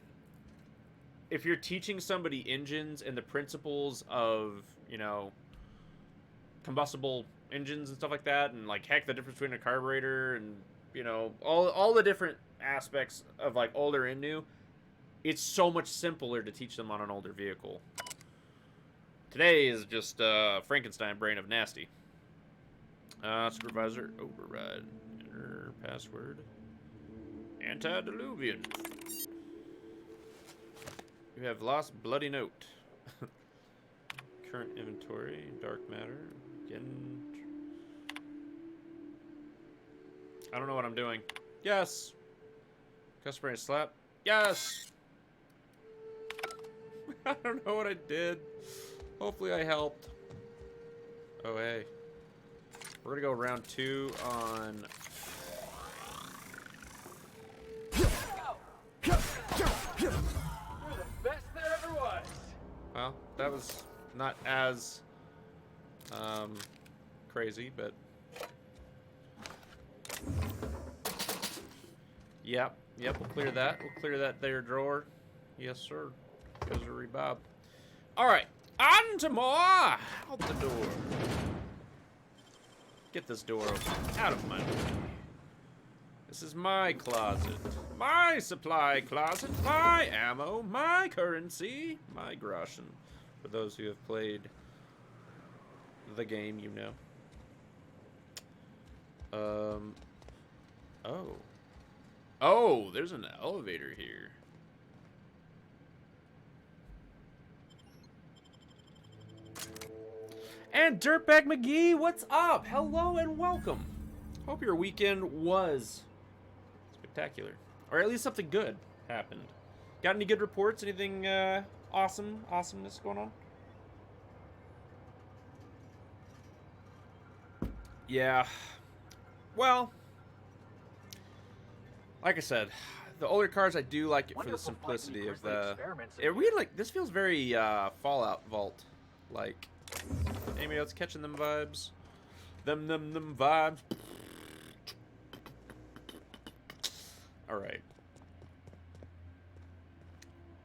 if you're teaching somebody engines and the principles of, you know, combustible engines and stuff like that, and, like, heck, the difference between a carburetor and, you know, all the different aspects of, like, older and new, it's so much simpler to teach them on an older vehicle. Today is just Frankenstein brain of nasty. Supervisor override. Enter password. Antediluvian. You have lost bloody note. Current inventory. Dark matter. Again. I don't know what I'm doing. Yes. Customer slap. Yes. I don't know what I did. Hopefully I helped. Oh, hey. We're gonna go round 2 on. You're the best there ever was. Well, that was not as crazy, but yep, we'll clear that. We'll clear that there drawer. Yes, sir. Because of Rebob. All right, on to more. Out the door. Get this door open. Out of my way. This is my closet. My supply closet. My ammo. My currency. My groschen. For those who have played the game, you know. Oh. Oh, there's an elevator here. And Dirtbag McGee, what's up? Hello and welcome. Hope your weekend was spectacular. Or at least something good happened. Got any good reports? Anything awesomeness going on? Yeah. Well, like I said, the older cars, I do like it for the simplicity of the... It really, like, this feels very Fallout Vault. Like, anybody else catching them vibes? Them vibes. Alright.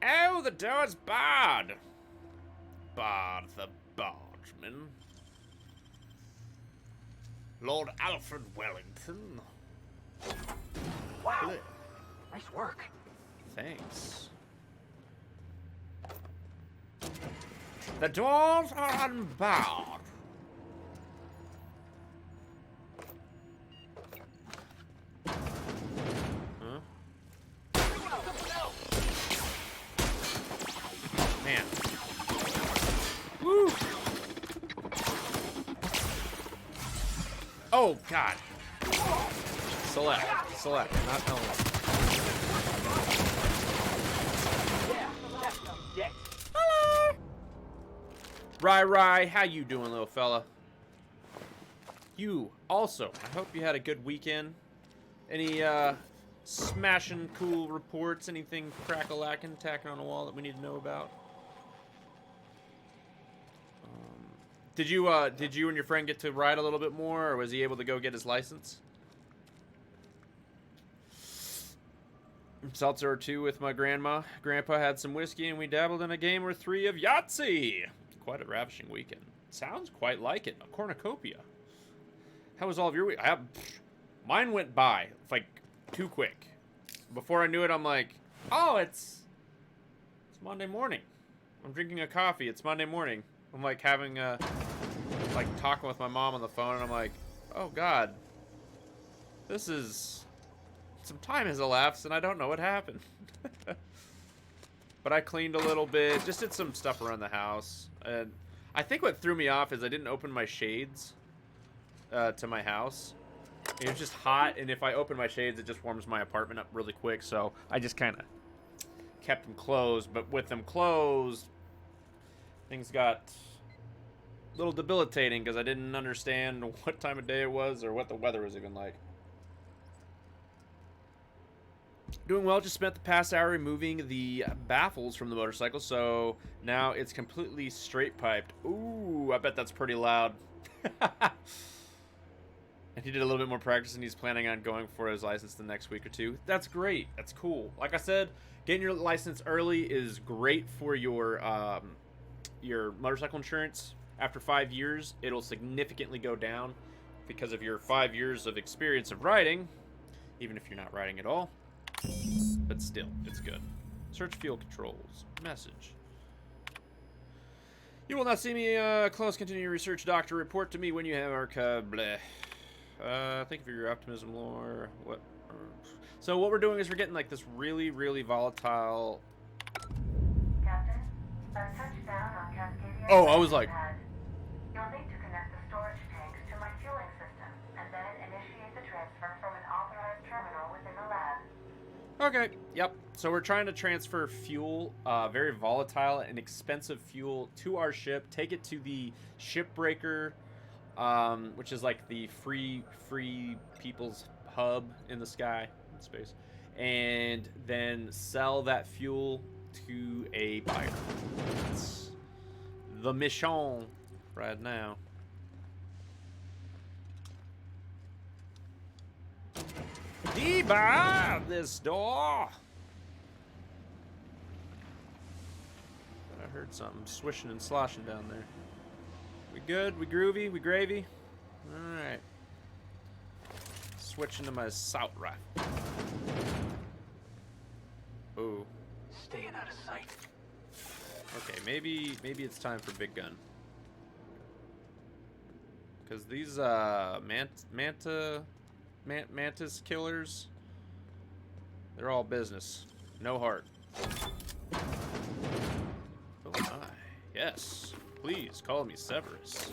Oh, the door's barred. Barred the bargeman. Lord Alfred Wellington. Wow. Nice work. Thanks. The doors are unbarred. Huh? Man. Woo! Oh, God. Select, not element. Hello! Rai, how you doing, little fella? You also, I hope you had a good weekend. Any smashing cool reports, anything crack-a-lackin', tacking on the wall that we need to know about? Did you and your friend get to ride a little bit more, or was he able to go get his license? Seltzer or 2 with my grandma. Grandpa had some whiskey, and we dabbled in a game or 3 of Yahtzee. Quite a ravishing weekend. Sounds quite like it. A cornucopia. How was all of your week? Mine went by like too quick. Before I knew it, I'm like, oh, it's Monday morning. I'm drinking a coffee. It's Monday morning. I'm like having a talking with my mom on the phone, and I'm like, oh God, this is some time has elapsed, and I don't know what happened. But I cleaned a little bit, just did some stuff around the house, and I think what threw me off is I didn't open my shades to my house. It was just hot, and if I open my shades, it just warms my apartment up really quick, so I just kind of kept them closed. But with them closed, things got a little debilitating because I didn't understand what time of day it was or what the weather was even like. Doing well, just spent the past hour removing the baffles from the motorcycle, so now it's completely straight piped. Ooh, I bet that's pretty loud. And he did a little bit more practice, and he's planning on going for his license the next week or 2. That's great. That's cool. Like I said, getting your license early is great for your motorcycle insurance. After 5 years, it'll significantly go down because of your 5 years of experience of riding, even if you're not riding at all. But still, it's good. Search fuel controls. Message. You will not see me close. Continue your research, doctor. Report to me when you have archived. Bleh. Thank you for your optimism, lore. What? So what we're doing is we're getting like this really, really volatile. Captain, a touchdown on Cascadia. Oh, I was like. You'll need to connect the storage tanks to my fueling system, and then initiate the transfer from an authorized terminal within the lab. Okay. Yep. So we're trying to transfer fuel, very volatile and expensive fuel, to our ship. Take it to the shipbreaker which is like the free people's hub in the sky, in space, and then sell that fuel to a buyer. That's the mission right now. Debar this door. I heard something swishing and sloshing down there. We good? We groovy? We gravy? Alright. Switching to my assault rifle. Oh. Staying out of sight. Okay, maybe it's time for big gun. Cause these mantis killers, they're all business. No heart. Oh my. Yes. Please call me Severus.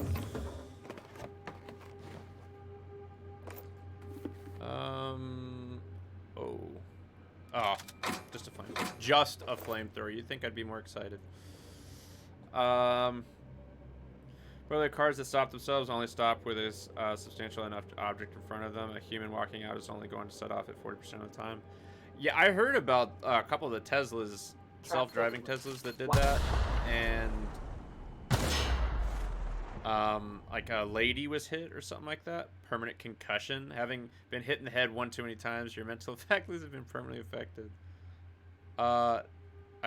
Oh, just a flamethrower. You'd think I'd be more excited. Whether cars that stop themselves only stop with a substantial enough object in front of them. A human walking out is only going to set off at 40% of the time. Yeah, I heard about a couple of the Teslas, self-driving Teslas that did that, and like a lady was hit or something like that. Permanent concussion. Having been hit in the head one too many times, your mental faculties have been permanently affected. I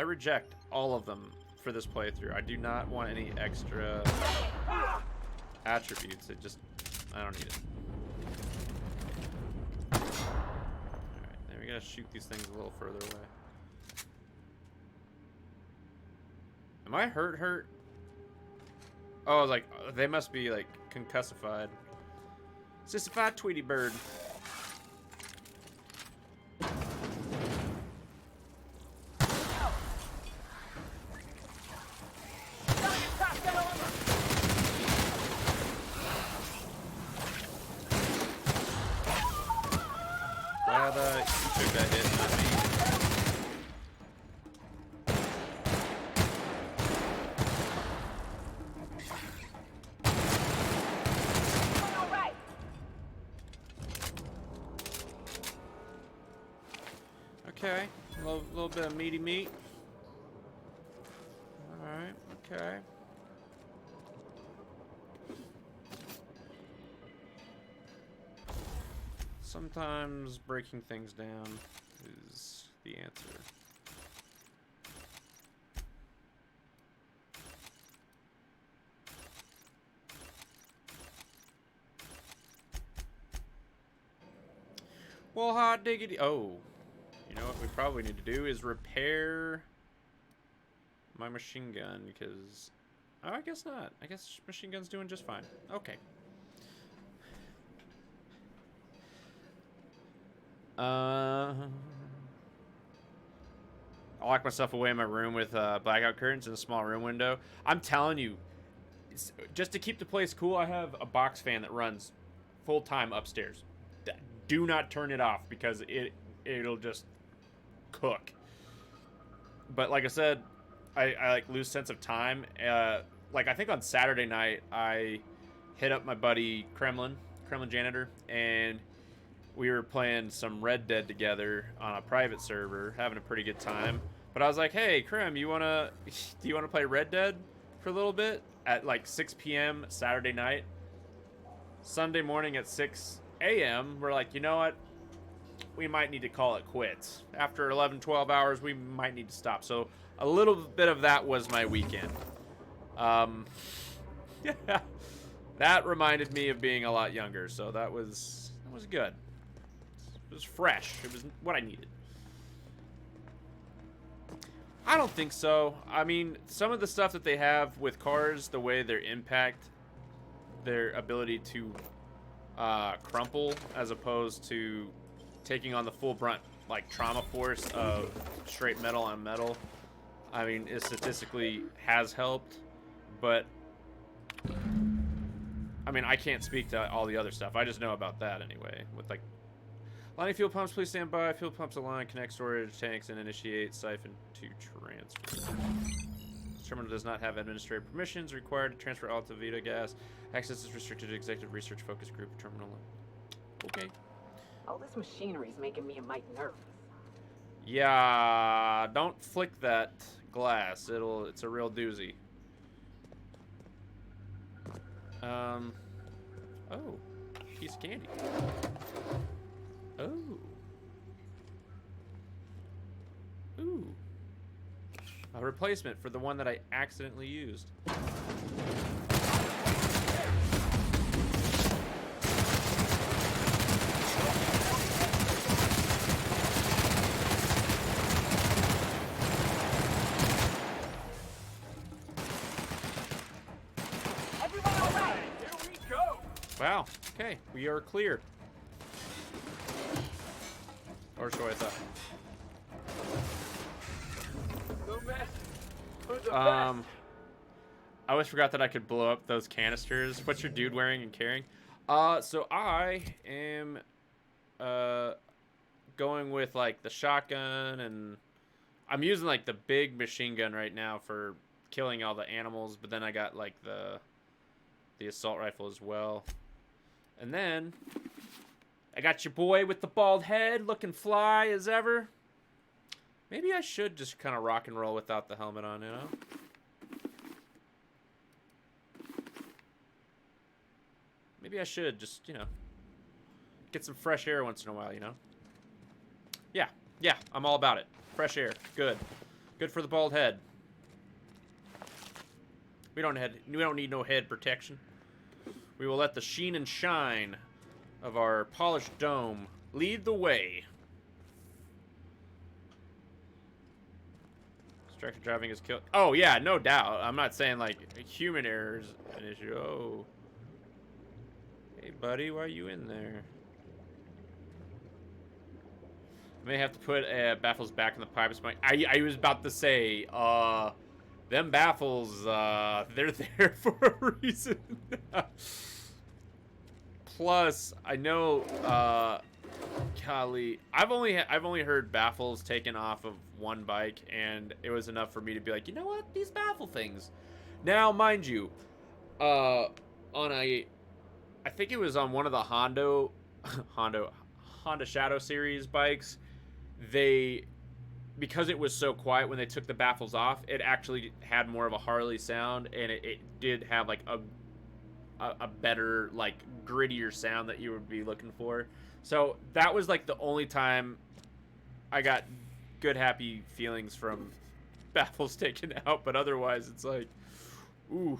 reject all of them for this playthrough. I do not want any extra attributes. I don't need it. Alright, now we gotta shoot these things a little further away. Am I hurt? Oh, I was like, they must be like concussified. Sissified Tweety Bird. Glad you took that hit, not me. Okay, a little bit of meaty meat. Alright, okay. Sometimes breaking things down is the answer. Well, hot diggity. Oh. You know what we probably need to do is repair my machine gun, because... Oh, I guess not. I guess machine gun's doing just fine. Okay. I'll lock myself away in my room with blackout curtains and a small room window. I'm telling you, just to keep the place cool, I have a box fan that runs full-time upstairs. Do not turn it off, because it'll just cook. But like I said, I like lose sense of time. Like I think on Saturday night I hit up my buddy Kremlin Janitor, and we were playing some Red Dead together on a private server, having a pretty good time. But I was like, hey Krem, do you wanna play Red Dead for a little bit at like 6 p.m. Saturday night? Sunday morning at 6 a.m. we're like, you know what? We might need to call it quits. After 11, 12 hours, we might need to stop. So a little bit of that was my weekend. Yeah, that reminded me of being a lot younger. So that was good. It was fresh. It was what I needed. I don't think so. I mean, some of the stuff that they have with cars, the way their impact, their ability to crumple as opposed to taking on the full brunt, like trauma force of straight metal on metal, I mean, it statistically has helped, but I mean, I can't speak to all the other stuff. I just know about that anyway. With like lining fuel pumps, please stand by. Fuel pumps align, connect storage tanks, and initiate siphon to transfer. terminal does not have administrative permissions required to transfer Alta Vita gas. Access is restricted to Executive Research Focus Group terminal. Okay. All this machinery is making me a mite nervous. Yeah, don't flick that glass. It's a real doozy. Oh, piece of candy. Oh. Ooh. A replacement for the one that I accidentally used. Wow. Okay, we are clear. Or so I thought. I always forgot that I could blow up those canisters. What's your dude wearing and carrying? So I am going with like the shotgun, and I'm using like the big machine gun right now for killing all the animals, but then I got like the assault rifle as well. And then I got your boy with the bald head looking fly as ever. Maybe I should just kind of rock and roll without the helmet on, you know? Maybe I should just, you know, get some fresh air once in a while, you know? Yeah, I'm all about it. Fresh air, good. Good for the bald head. We don't need no head protection. We will let the sheen and shine of our polished dome lead the way. Distracted driving is killed. Oh, yeah, no doubt. I'm not saying, like, human error is an issue. Oh. Hey, buddy, why are you in there? I may have to put baffles back in the pipes. I was about to say, them baffles, they're there for a reason. Plus, I know, golly, I've only heard baffles taken off of one bike, and it was enough for me to be like, you know what, these baffle things. Now, mind you, I think it was on one of the Honda Shadow Series bikes. Because it was so quiet when they took the baffles off, it actually had more of a Harley sound, and it did have like a better, like, grittier sound that you would be looking for. So that was like the only time I got good, happy feelings from baffles taken out, but otherwise it's like, ooh.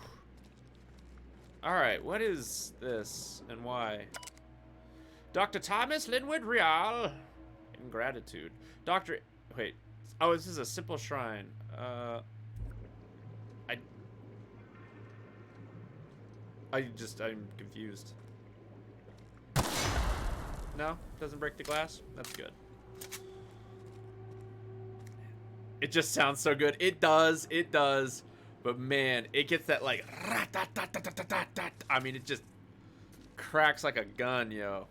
Alright, what is this and why? Dr. Thomas Linwood Real. Ingratitude. Wait. Oh, this is a simple shrine. I'm confused. No? Doesn't break the glass? That's good. It just sounds so good. It does. But man, it gets that like... I mean, it just cracks like a gun, yo.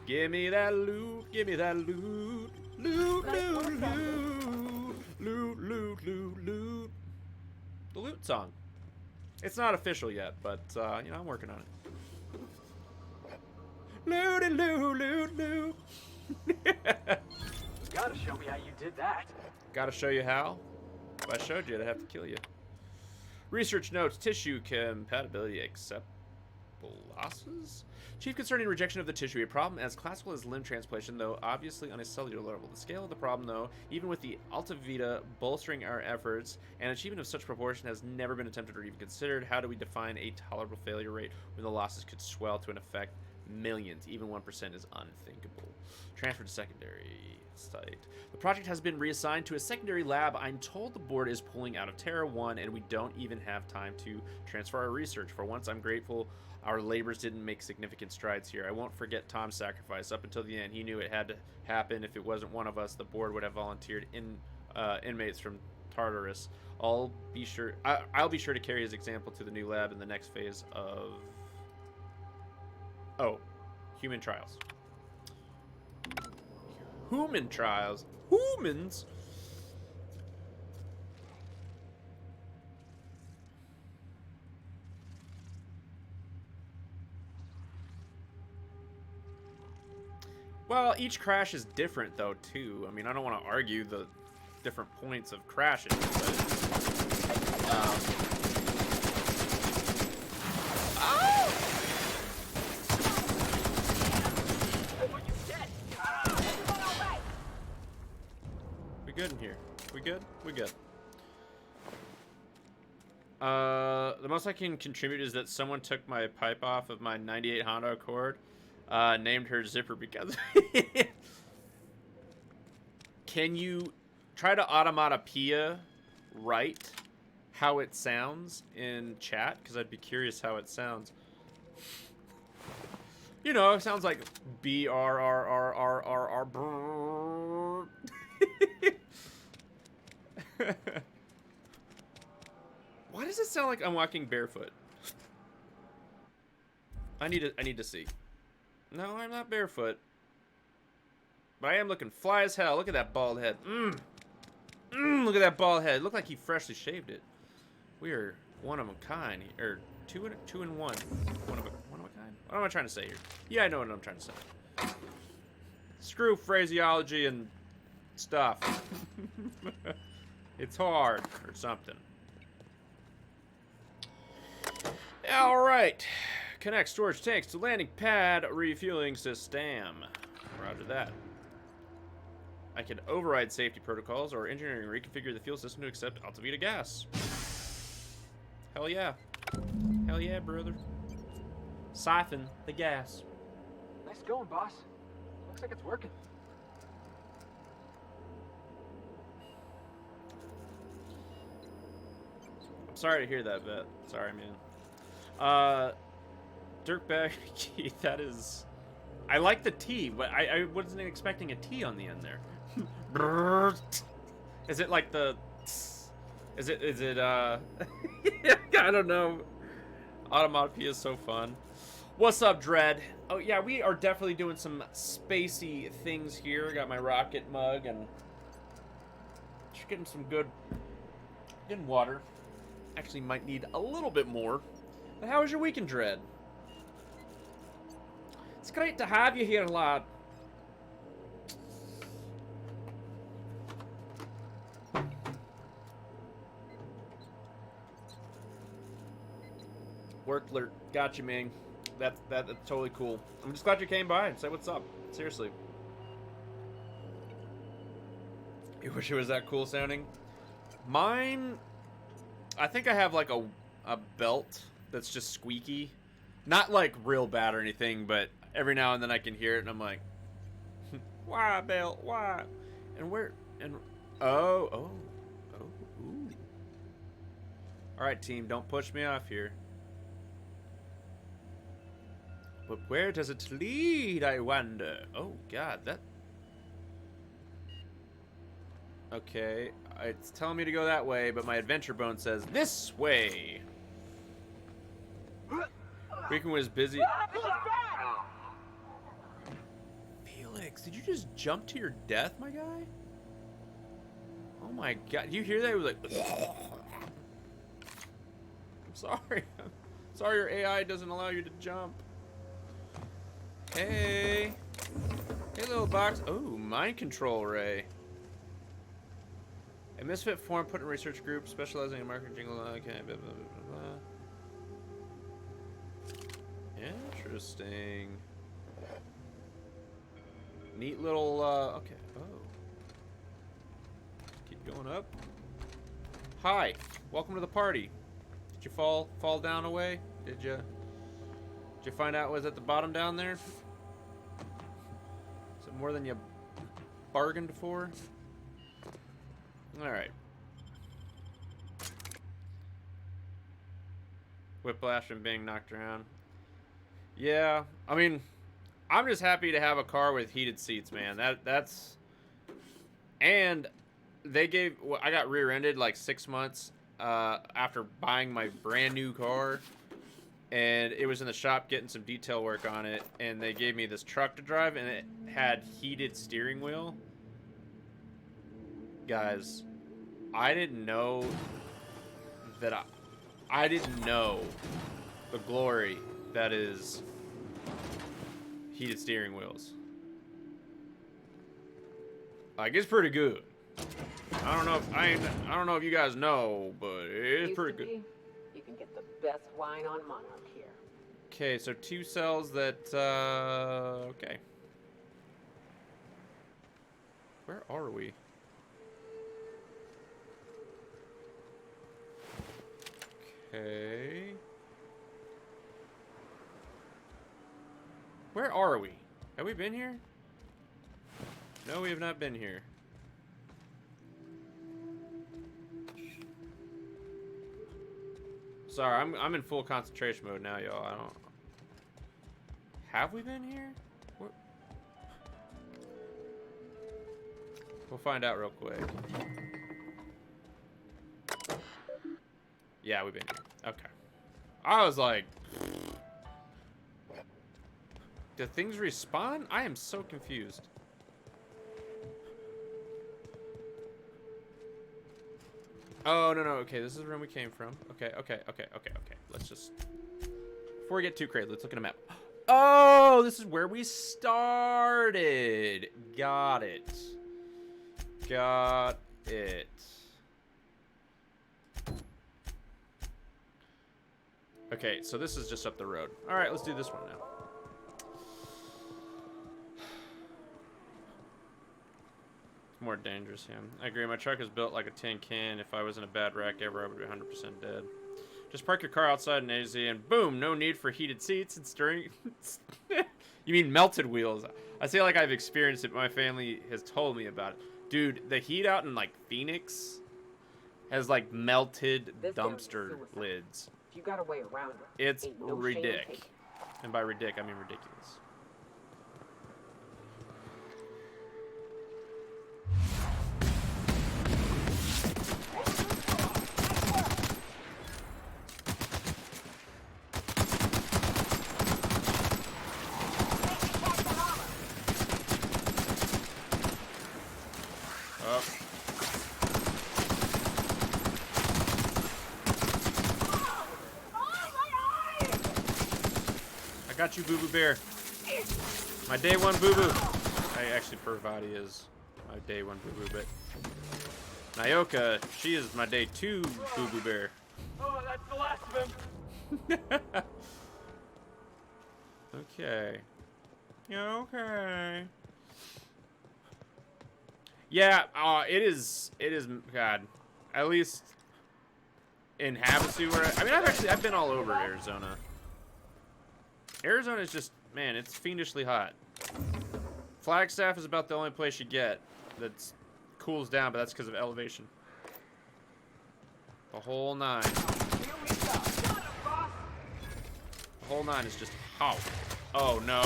Give me that loot. Give me that loot. Loot. The loot song. It's not official yet, but, you know, I'm working on it. Loot. Gotta show me how you did that. Gotta show you how? If I showed you, I'd have to kill you. Research notes, tissue compatibility accept losses? Chief concern in rejection of the tissue, a problem as classical as limb transplantation, though obviously on a cellular level. The scale of the problem, though, even with the Alta Vita bolstering our efforts, and achievement of such proportion has never been attempted or even considered. How do we define a tolerable failure rate when the losses could swell to an effect millions? Even 1% is unthinkable. Transfer to secondary site. The project has been reassigned to a secondary lab. I'm told the board is pulling out of Terra 1, and we don't even have time to transfer our research. For once, I'm grateful our labors didn't make significant strides here. I won't forget Tom's sacrifice. Up until the end, he knew it had to happen. If it wasn't one of us, the board would have volunteered inmates from Tartarus. I'll be sure to carry his example to the new lab in the next phase of human trials. Human trials. Humans? Well, each crash is different, though, too. I mean, I don't want to argue the different points of crashes, but... We good in here? We good? We good. The most I can contribute is that someone took my pipe off of my 98 Honda Accord, named her Zipper because... Can you try to automatopoeia write how it sounds in chat? Because I'd be curious how it sounds. You know, it sounds like B-R-R-R-R-R-R. Why does it sound like I'm walking barefoot? I need to see. No, I'm not barefoot. But I am looking fly as hell. Look at that bald head. Look at that bald head. Look like he freshly shaved it. We are one of a kind. Or two in one. One of a kind? What am I trying to say here? Yeah, I know what I'm trying to say. Screw phraseology and stuff. It's hard or something. Alright. Connect storage tanks to landing pad refueling system. Roger that. I can override safety protocols or engineering reconfigure the fuel system to accept Altavita gas. Hell yeah. Hell yeah, brother. Siphon the gas. Nice going, boss. Looks like it's working. I'm sorry to hear that, Vet. Sorry, man. Dirtbag, that is... I like the T, but I wasn't expecting a T on the end there. Is it like the... Is it, I don't know. Automatopoeia is so fun. What's up, Dread? Oh, yeah, we are definitely doing some spacey things here. Got my rocket mug and... Just getting some good water. Actually, might need a little bit more. But how was your weekend, Dread? It's great to have you here, lad. Work alert. Got you, man. That's totally cool. I'm just glad you came by and said what's up. Seriously. You wish it was that cool sounding? Mine... I think I have like a belt that's just squeaky. Not like real bad or anything, but every now and then I can hear it and I'm like, why, belt? Why? And where? And ooh. All right, team, don't push me off here. But where does it lead, I wonder? Oh, God, that... Okay, it's telling me to go that way, but my adventure bone says this way. Freaking was busy. Felix, did you just jump to your death, my guy? Oh my God, you hear that? It was like... I'm sorry. I'm sorry your AI doesn't allow you to jump. Hey. Hey, little box. Oh, mind control ray. A misfit form put in a research group specializing in marketing jingle. Okay, blah, blah, blah, blah. Interesting. Neat little, okay. Oh. Keep going up. Hi. Welcome to the party. Did you fall down away? Did you find out was at the bottom down there? Is it more than you bargained for? Alright. Whiplash and being knocked around. Yeah, I mean, I'm just happy to have a car with heated seats, man. That's... And they gave... Well, I got rear-ended like 6 months after buying my brand new car. and it was in the shop getting some detail work on it, and they gave me this truck to drive, and it had heated steering wheel. Guys, I didn't know that I didn't know the glory that is heated steering wheels. Like, it's pretty good. I don't know if you guys know, but it's pretty good. You can get the best wine on Monarch here. Okay, so 2 cells that okay. Where are we? Okay. Where are we? Have we been here? No, we have not been here. Sorry, I'm in full concentration mode now, y'all. I don't. Have we been here? What? We'll find out real quick. Yeah, we've been here. Okay. I was like, do things respawn? I am so confused. Oh, no. Okay, this is the room we came from. Okay. Let's just... Before we get too crazy, let's look at a map. Oh, this is where we started. Got it. Okay, so this is just up the road. All right, let's do this one now. More dangerous, yeah. I agree. My truck is built like a tin can. If I was in a bad wreck ever, I would be 100% dead. Just park your car outside in AZ and boom, no need for heated seats and steering. You mean melted wheels? I feel like I've experienced it. My family has told me about it. Dude, the heat out in like Phoenix has like melted dumpster lids. If you got a way around it, It's ain't no shame in ridiculous. taking it. And by ridic, I mean ridiculous. Got you, Boo Boo Bear. My day one Boo Boo. Actually, Parvati is my day one Boo Boo, but Nyoka, she is my day 2 Boo Boo Bear. Oh, that's the last of him. Okay. Okay. Yeah, it is, God, at least in Havasu, where, I mean, I've been all over Arizona. Arizona is just, man, it's fiendishly hot. Flagstaff is about the only place you get that's cools down, but that's because of elevation. The whole 9. The whole 9 is just hot. Oh, no.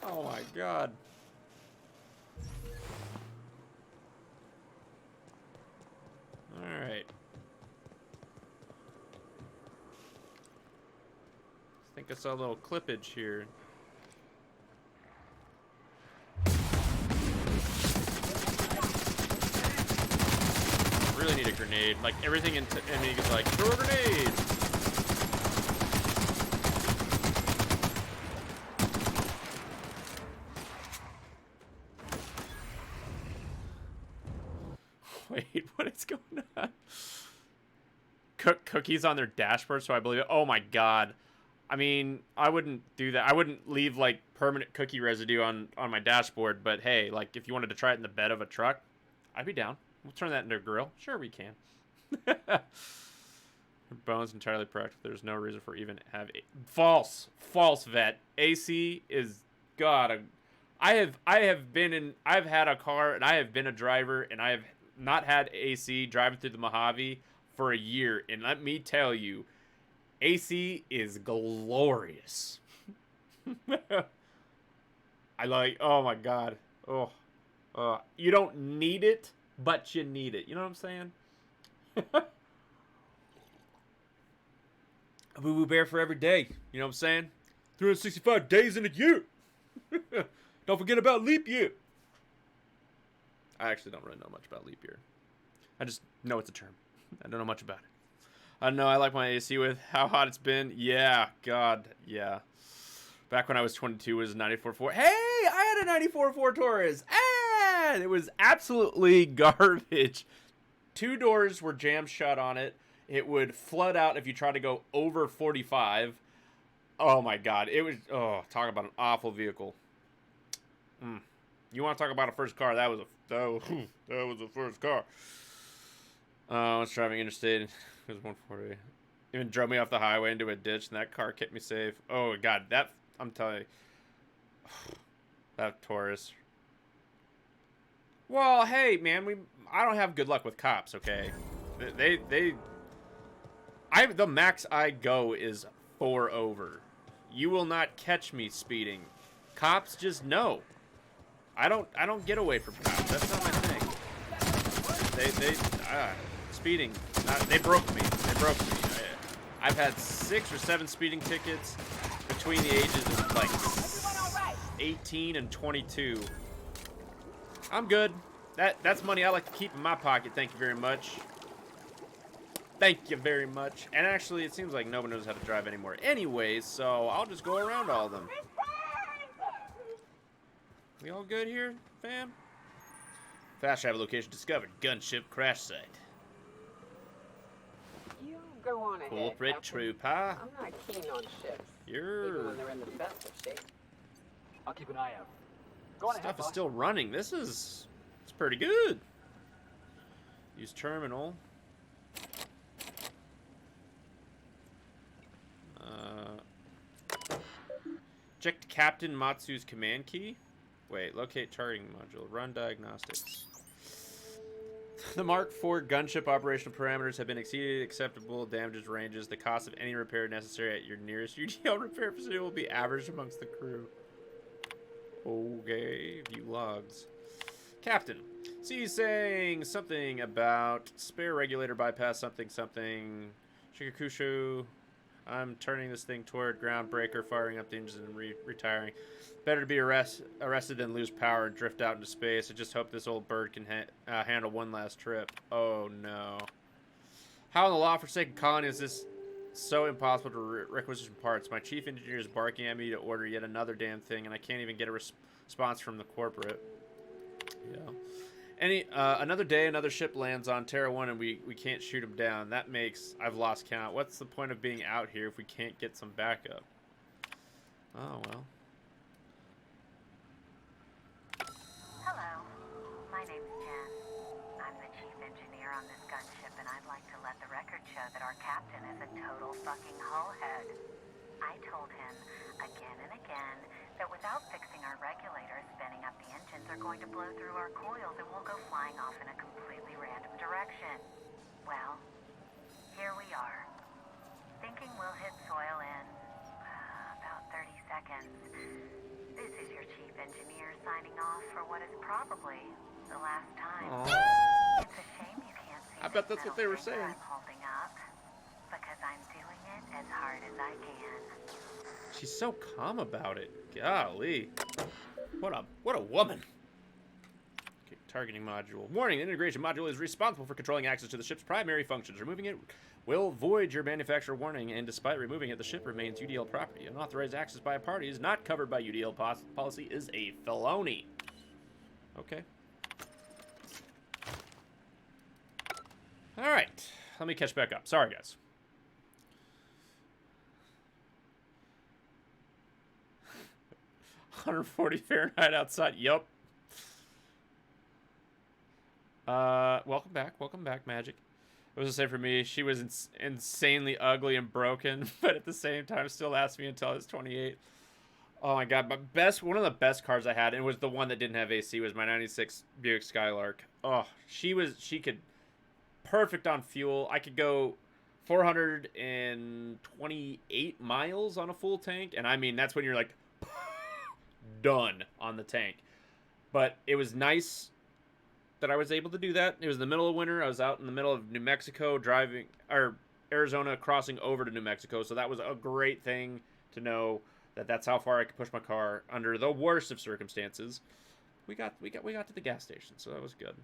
Oh, my God. Alright. I think I saw a little clippage here. Really need a grenade. Like, everything in me is like, throw a grenade! Wait, what is going on? Cookies on their dashboard, so I believe it. Oh my God. I mean, I wouldn't do that. I wouldn't leave like permanent cookie residue on my dashboard, but hey, like if you wanted to try it in the bed of a truck, I'd be down. We'll turn that into a grill. Sure we can. Her bones entirely practical. There's no reason for even have false vet. AC is God. I've had a car and I have been a driver and I have not had AC driving through the Mojave for a year, and let me tell you, AC is glorious. I like, oh my God. Oh, you don't need it, but you need it. You know what I'm saying? A boo-boo bear for every day. You know what I'm saying? 365 days in a year. Don't forget about leap year. I actually don't really know much about leap year. I just know it's a term. I don't know much about it. I know I like my AC with how hot it's been. Yeah, God, yeah. Back when I was 22, it was 94.4. Hey, I had a 94.4 Taurus. And it was absolutely garbage. 2 doors were jammed shut on it. It would flood out if you tried to go over 45. Oh my God, it was, talk about an awful vehicle. You want to talk about a first car? That was a first car. I was driving interstate. It was 140. Even drove me off the highway into a ditch, and that car kept me safe. Oh God, I'm telling you, that Taurus. Well, hey man, I don't have good luck with cops. Okay, the max I go is 4 over. You will not catch me speeding. Cops just know. I don't get away from cops. That's not my thing. Speeding. They broke me. I've had 6 or 7 speeding tickets between the ages of like 18 and 22. I'm good. That's money I like to keep in my pocket. Thank you very much. Thank you very much. And actually, it seems like nobody knows how to drive anymore anyways, so I'll just go around all of them. We all good here, fam? Fast travel location discovered. Gunship crash site. You go on ahead. Corporate Captain. trooper. I'm not keen on ships. Even when Your they're in the best of shape. I'll keep an eye out. Go on ahead, stuff is boss. still running. It's pretty good. Use terminal. Check Captain Matsu's command key. Wait, locate targeting module. Run diagnostics. The Mark IV gunship operational parameters have been exceeded. Acceptable damages ranges. The cost of any repair necessary at your nearest UDL repair facility will be averaged amongst the crew. Okay, view logs. Captain, see saying something about spare regulator bypass something. Shikakushu. I'm turning this thing toward ground breaker, firing up the engines and retiring. Better to be arrested than lose power and drift out into space. I just hope this old bird can handle one last trip. Oh no. How in the law-forsaken colony is this so impossible to requisition parts? My chief engineer is barking at me to order yet another damn thing, and I can't even get a response from the corporate. Yeah. Another day, another ship lands on Terra 1 and we can't shoot him down. That makes... I've lost count. What's the point of being out here if we can't get some backup? Oh, well. Hello, my name's Jen. I'm the chief engineer on this gunship, and I'd like to let the record show that our captain is a total fucking hullhead. I told him again and again that without fixing our regulators, spinning up the engines are going to blow through our coils and we'll go flying off in a completely random direction. Well, here we are. Thinking we'll hit soil in about 30 seconds. This is your chief engineer signing off for what is probably the last time. It's a shame you can't see I bet that's what they were this middle saying. finger I'm holding up, because I'm doing it as hard as I can. She's so calm about it. Golly. What a woman. Okay, targeting module. Warning, the integration module is responsible for controlling access to the ship's primary functions. Removing it will void your manufacturer warning, and despite removing it, the ship remains UDL property. Unauthorized access by a party is not covered by UDL policy is a felony. Okay. All right. Let me catch back up. Sorry, guys. 140 Fahrenheit outside. Yup. Welcome back, Magic. It was the same for me. She was insanely ugly and broken, but at the same time still lasted me until I was 28. Oh my god, one of the best cars I had, and it was the one that didn't have AC, was my 96 Buick Skylark. Oh, she could perfect on fuel. I could go 428 miles on a full tank, and I mean that's when you're like done on the tank. But it was nice that I was able to do that. It was in the middle of winter. I was out in the middle of New Mexico driving, or Arizona crossing over to New Mexico. So that was a great thing to know that that's how far I could push my car under the worst of circumstances. We got to the gas station, so that was good.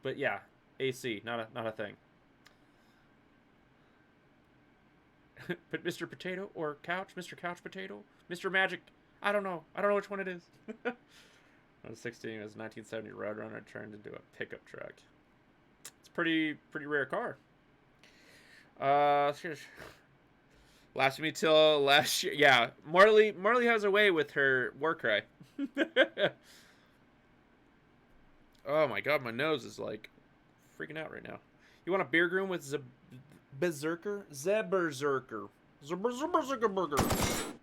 But yeah, AC, not a thing. But Mr. Potato or Couch, Mr. Couch Potato, Mr. Magic, I don't know which one it is. When I was 16, it was a 1970 Roadrunner turned into a pickup truck. It's a pretty rare car. Lasted me till last year. Yeah, Marley has a way with her war cry. Oh my god, my nose is like freaking out right now. You want a beer groom with Berserker? Zeberserker. Zeberserker burger.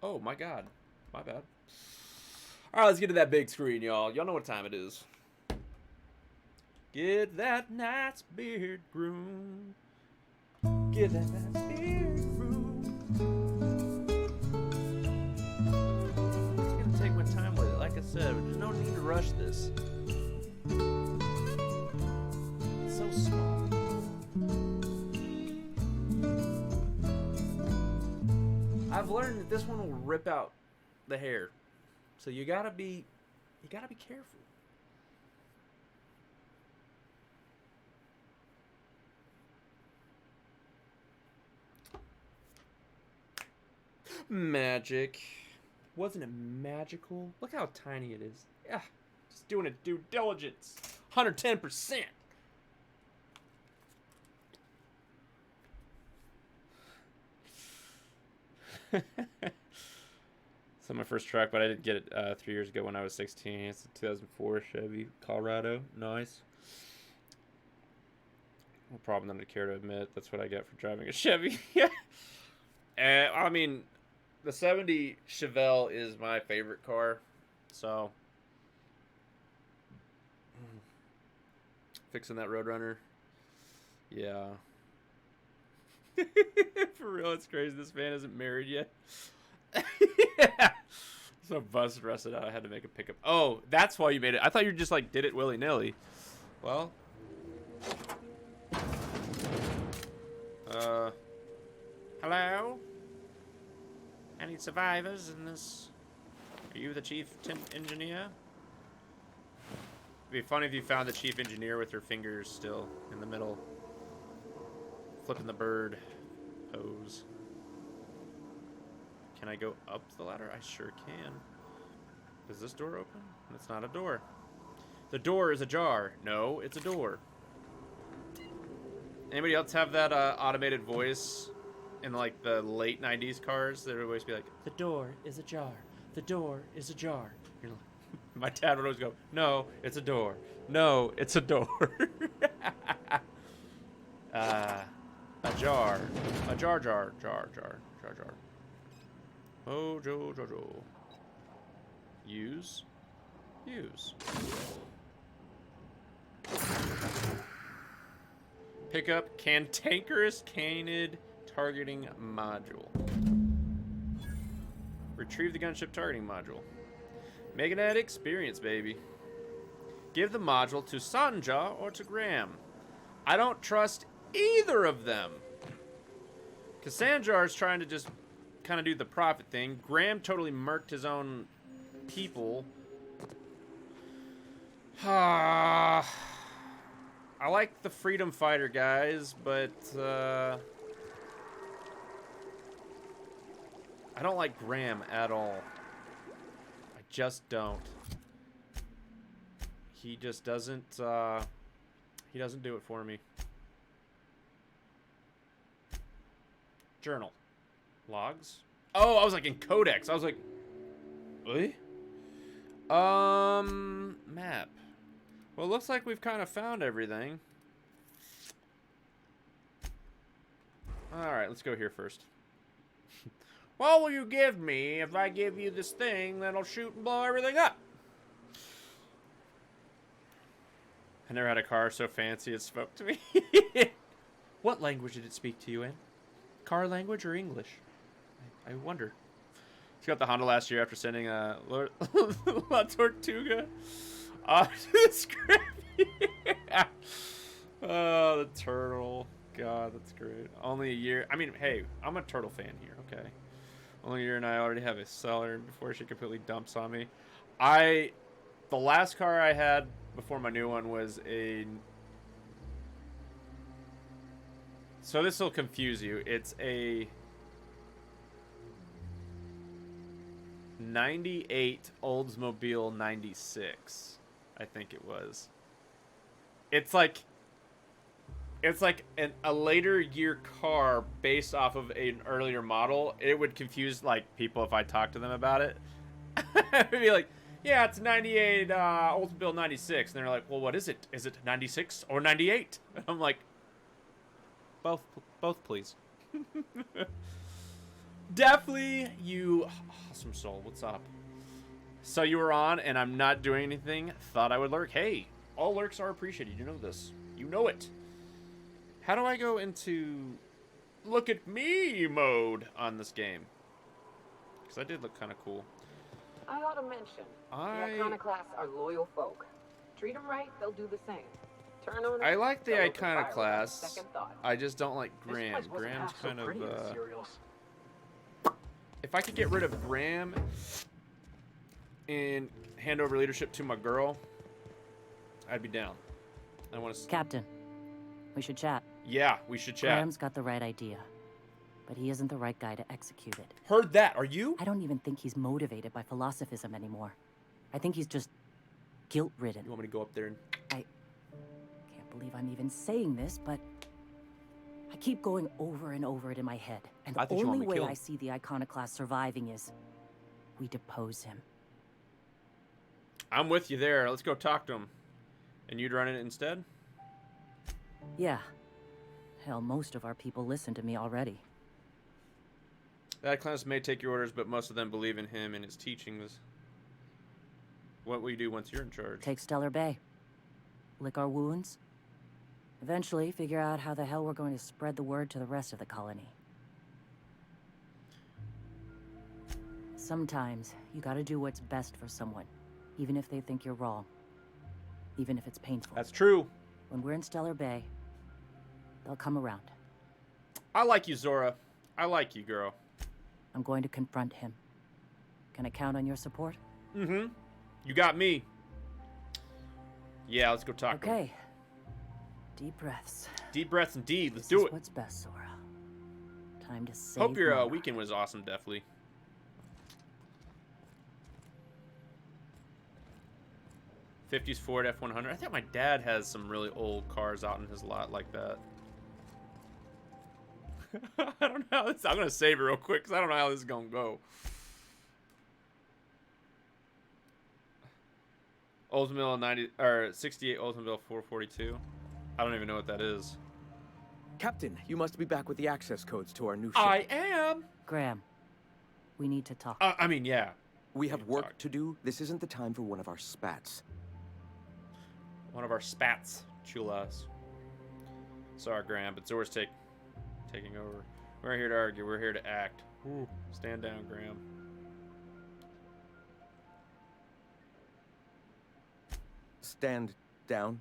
Oh my god. My bad. Alright, let's get to that big screen, y'all. Y'all know what time it is. Get that nice beard groom. Get that nice beard groom. I'm gonna take my time with it. Like I said, there's no need to rush this. It's so small. I've learned that this one will rip out the hair, so you gotta be careful. Magic. Wasn't it magical? Look how tiny it is. Yeah, just doing a due diligence. 110%. So my first truck, but I did get it 3 years ago when I was 16. It's a 2004 Chevy Colorado. Nice. No problem that I care to admit. That's what I get for driving a Chevy. Yeah. I mean, the 70 Chevelle is my favorite car. So, fixing that Roadrunner. Yeah. For real, it's crazy. This man isn't married yet. Yeah. So bus rusted out. I had to make a pickup. Oh, that's why you made it. I thought you just like did it willy nilly. Well. Hello? Any survivors in this? Are you the chief engineer? It'd be funny if you found the chief engineer with her fingers still in the middle. Flipping the bird pose. Can I go up the ladder? I sure can. Is this door open? It's not a door. The door is ajar. No, it's a door. Anybody else have that automated voice in like the late 90s cars? That would always be like, the door is ajar. The door is ajar. You're like, my dad would always go, no, it's a door. No, it's a door. Ajar. A jar. Oh, jo. Use. Pick up cantankerous canid targeting module. Retrieve the gunship targeting module. Make an ad experience, baby. Give the module to Sanja or to Graham. I don't trust either of them. Because Sanjar is trying to just kind of do the profit thing. Graham totally murked his own people. I like the Freedom Fighter guys, but I don't like Graham at all. I just don't. He just doesn't he doesn't do it for me. Journal. Logs? Oh, I was like in Codex. I was like, what? Map. Well, it looks like we've kind of found everything. Alright, let's go here first. What will you give me if I give you this thing that'll shoot and blow everything up? I never had a car so fancy it spoke to me. What language did it speak to you in? Car language or English? I wonder. She got the Honda last year after sending La Tortuga. Scrappy. Oh, the turtle. God, that's great. Only a year. I mean, hey, I'm a turtle fan here, okay? Only a year and I already have a seller before she completely dumps on me. The last car I had before my new one was a... So this will confuse you. It's a 98 Oldsmobile 96, I think it was. It's like a later year car based off of an earlier model. It would confuse like people if I talked to them about it. I'd be like, yeah, it's 98 Oldsmobile 96. And they're like, well, what is it? Is it 96 or 98? And I'm like, both please. Definitely, you awesome soul. What's up? So you were on, and I'm not doing anything. Thought I would lurk. Hey, all lurks are appreciated. You know this. You know it. How do I go into look at me mode on this game? Because I did look kind of cool. I ought to mention, the Iconoclasts are loyal folk. Treat them right, they'll do the same. Turn on I like the they'll open fire without Iconoclasts. second thought. I just don't like Graham. This place wasn't Graham's half so kind pretty in the of... serials. If I could get rid of Graham and hand over leadership to my girl, I'd be down. I want to... Captain, we should chat. Yeah, we should chat. Graham's got the right idea, but he isn't the right guy to execute it. Heard that. Are you? I don't even think he's motivated by philosophism anymore. I think he's just guilt-ridden. You want me to go up there and... I can't believe I'm even saying this, but I keep going over and over it in my head. And the only way I see the Iconoclast surviving is we depose him. I'm with you there. Let's go talk to him. And you'd run it instead? Yeah. Hell, most of our people listen to me already. That class may take your orders, but most of them believe in him and his teachings. What will you do once you're in charge? Take Stellar Bay. Lick our wounds. Eventually, figure out how the hell we're going to spread the word to the rest of the colony. Sometimes, you gotta do what's best for someone, even if they think you're wrong. Even if it's painful. That's true. When we're in Stellar Bay, they'll come around. I like you, Zora. I like you, girl. I'm going to confront him. Can I count on your support? Mm-hmm. You got me. Yeah, let's go talk to him. Okay. Deep breaths. Deep breaths indeed. Let's This do is it. what's best, Zora. Time to save Hope your Mara. weekend was awesome, definitely. '50s Ford F100. I think my dad has some really old cars out in his lot like that. I don't know how this. I'm gonna save it real quick because I don't know how this is gonna go. Oldsmobile 90 or 68 Oldsmobile 442. I don't even know what that is. Captain, you must be back with the access codes to our new ship. I am. Graham, we need to talk. I mean, yeah. We have work to do. This isn't the time for one of our spats. One of our spats, chulas. Sorry, Graham, but Zora's taking over. We're here to argue. We're here to act. Ooh, stand down, Graham. Stand down?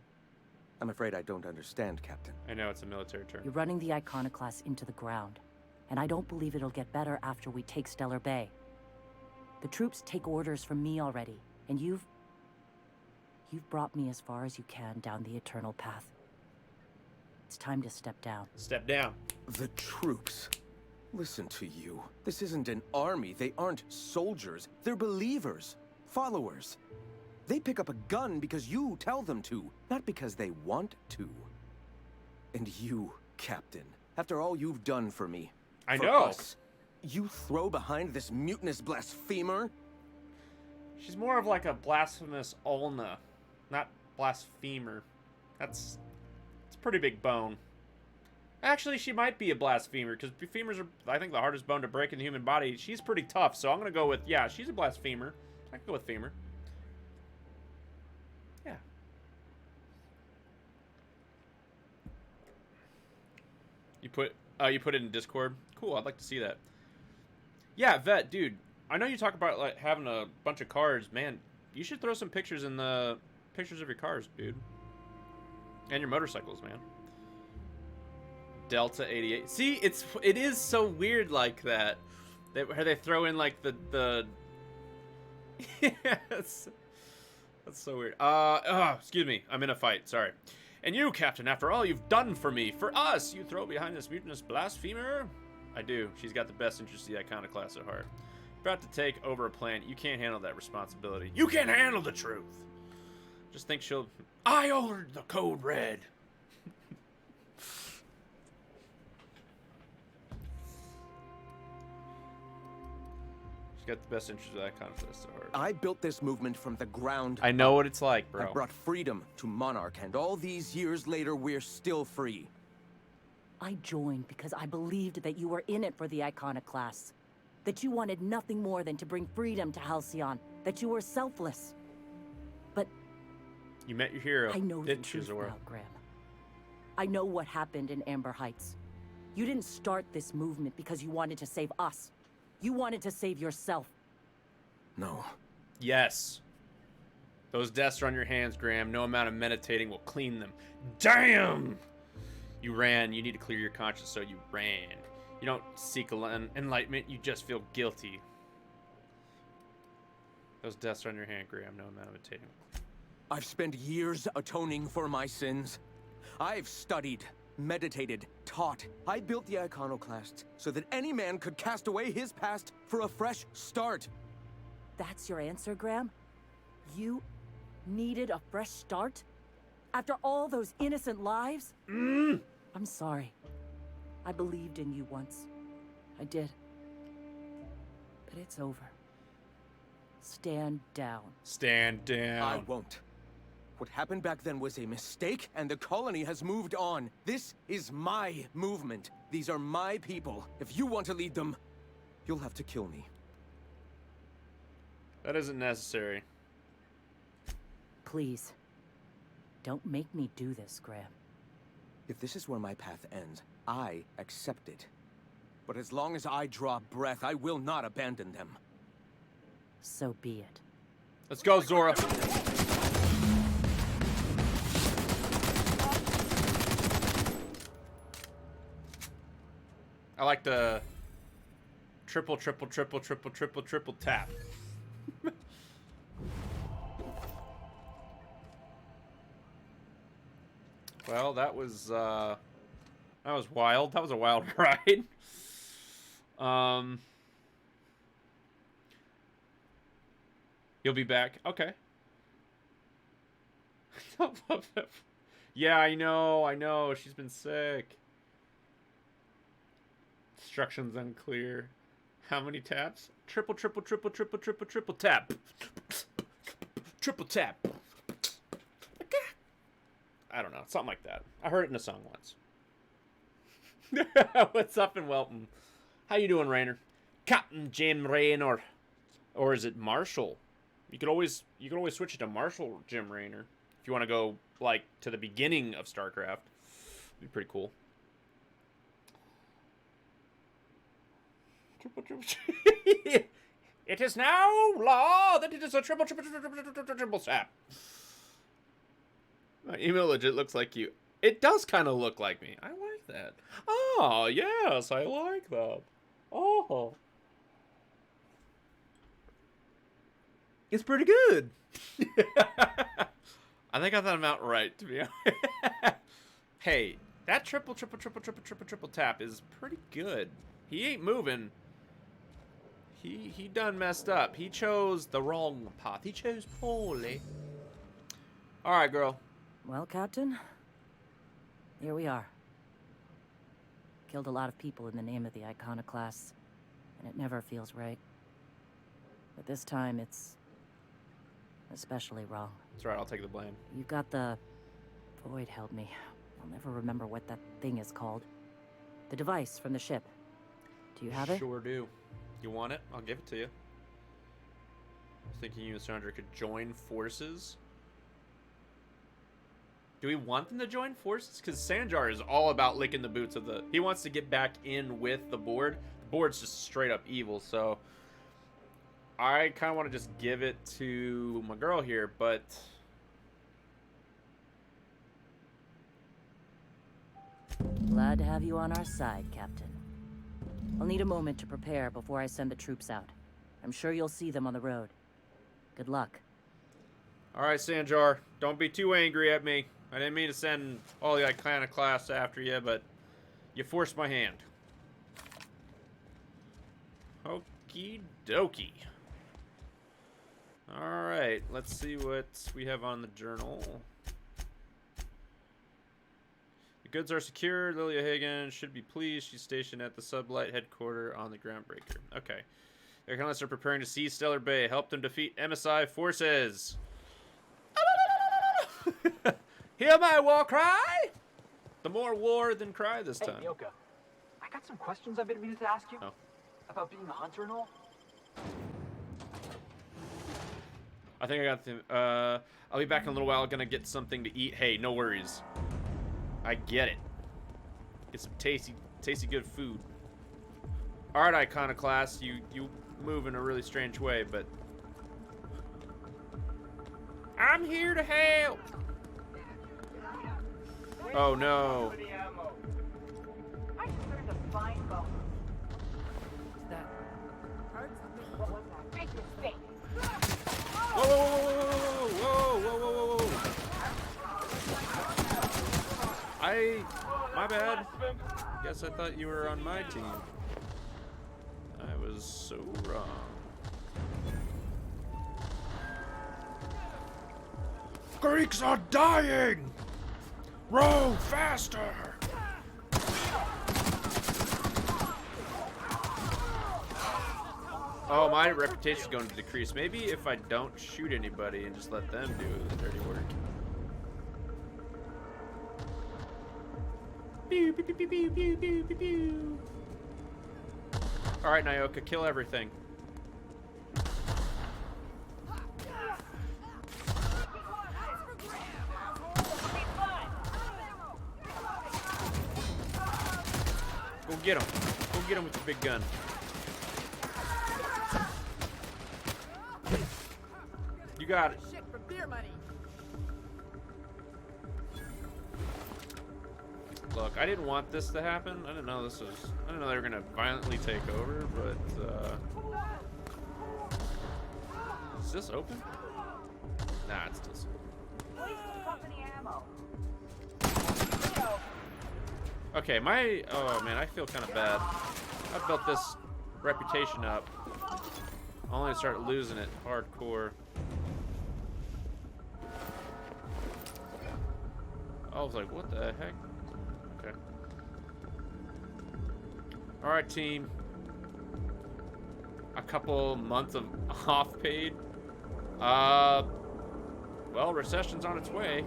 I'm afraid I don't understand, Captain. I know it's a military term. You're running the Iconoclast into the ground, and I don't believe it'll get better after we take Stellar Bay. The troops take orders from me already, and you've brought me as far as you can down the eternal path. It's time to step down. Step down. The troops. Listen to you. This isn't an army. They aren't soldiers. They're believers. Followers. They pick up a gun because you tell them to, not because they want to. And you, Captain, after all you've done for me, I for know. us, you throw behind this mutinous blasphemer? She's more of like a blasphemous ulna, not blasphemer. It's a pretty big bone. Actually, she might be a blasphemer, because femurs are, I think, the hardest bone to break in the human body. She's pretty tough, so I'm going to go with, yeah, she's a blasphemer. I can go with femur. Yeah. You put it in Discord? Cool, I'd like to see that. Yeah, Vet, dude, I know you talk about like having a bunch of cards. Man, you should throw some pictures in the pictures of your cars, dude. And your motorcycles, man. Delta 88. See, it is so weird like that. Where they throw in like the yes. That's so weird. Excuse me. I'm in a fight. Sorry. And you, Captain, after all you've done for me, for us, you throw behind this mutinous blasphemer? I do. She's got the best interest of the Iconoclast at heart. About to take over a planet. You can't handle that responsibility. You can't handle the truth. Just think she'll... I ordered the code red. Got the best interest of that Iconoclast at heart. I built this movement from the ground I know up. what it's like, bro. I brought freedom to Monarch, and all these years later, we're still free. I joined because I believed that you were in it for the Iconoclasts. That you wanted nothing more than to bring freedom to Halcyon. That you were selfless. But... You met your hero, I know the didn't you, truth Zora? now, Graham. I know what happened in Amber Heights. You didn't start this movement because you wanted to save us. You wanted to save yourself. No. Yes. Those deaths are on your hands, Graham. No amount of meditating will clean them. Damn! You ran. You need to clear your conscience, so you ran. You don't seek enlightenment. You just feel guilty. Those deaths are on your hand, Graham. No amount of meditating. I've spent years atoning for my sins. I've studied, meditated, taught. I built the Iconoclasts so that any man could cast away his past for a fresh start. That's your answer, Graham? You needed a fresh start? After all those innocent lives? I'm sorry. I believed in you once. I did. But it's over. Stand down. Stand down. I won't. What happened back then was a mistake, and the colony has moved on. This is my movement. These are my people. If you want to lead them, you'll have to kill me. That isn't necessary. Please. Don't make me do this, Graham. If this is where my path ends, I accept it. But as long as I draw breath, I will not abandon them. So be it. Let's go, Zora. I like the triple tap. Well, that was wild. That was a wild ride. You'll be back. Okay. Yeah, I know. She's been sick. Instructions unclear. How many taps? Triple tap. Triple tap. I don't know. Something like that. I heard it in a song once. What's up in Welton? How you doing, Raynor? Captain Jim Raynor. Or is it Marshall? You could always switch it to Marshall Jim Raynor. If you want to go, like, to the beginning of StarCraft. It'd be pretty cool. It is now law that it is a triple tap. My email legit looks like you. It does kind of look like me. I like that. Oh, yes, I like that. Oh. It's pretty good. I think I thought I'm out right, to be honest. Hey, that triple tap is pretty good. He ain't moving. He done messed up. He chose the wrong path. He chose poorly. All right, girl. Well, Captain, here we are. Killed a lot of people in the name of the Iconoclasts, and it never feels right. But this time, it's especially wrong. That's right, I'll take the blame. You got the... Void held me. I'll never remember what that thing is called. The device from the ship. Do you have it? Sure do. You want it? I'll give it to you. I was thinking you and Sandra could join forces. Do we want them to join forces? Because Sanjar is all about licking the boots of the... He wants to get back in with the board. The board's just straight up evil, so... I kind of want to just give it to my girl here, but... Glad to have you on our side, Captain. I'll need a moment to prepare before I send the troops out. I'm sure you'll see them on the road. Good luck. All right, Sanjar, don't be too angry at me. I didn't mean to send all the Iconoclasts after you, but you forced my hand. Okie dokie. All right, let's see what we have on the journal. The goods are secured. Lilia Hagen should be pleased. She's stationed at the sublight headquarters on the Groundbreaker. Okay. The Iconoclasts are preparing to seize Stellar Bay. Help them defeat MSI forces. Hear my war cry? The more war than cry this time. Hey, Yoka. I got some questions I've been meaning to ask you. Oh. About being a hunter and all. I think I got them. I'll be back in a little while. Gonna get something to eat. Hey, no worries. I get it. Get some tasty good food. Alright, Iconoclast, you move in a really strange way, but I'm here to help. Oh no. I just learned a fine bone. What was that? Make mistake. Whoa, whoa, whoa, whoa, whoa, whoa, whoa. My bad. Guess I thought you were on my team. I was so wrong. Greeks are dying! Row faster! Oh, my reputation's going to decrease. Maybe if I don't shoot anybody and just let them do the dirty work. Pew, pew, pew, pew, pew, pew, pew, pew, pew. All right, Nyoka, kill everything. Go get him. Go get him with the big gun. You got it. Look, I didn't want this to happen. I didn't know they were gonna violently take over, but is this open? Nah, it's still sealed. Okay, oh man, I feel kind of bad. I built this reputation up, only to start losing it hardcore. I was like, what the heck? Okay. All right, team. A couple months of off paid. Well, recession's on its way.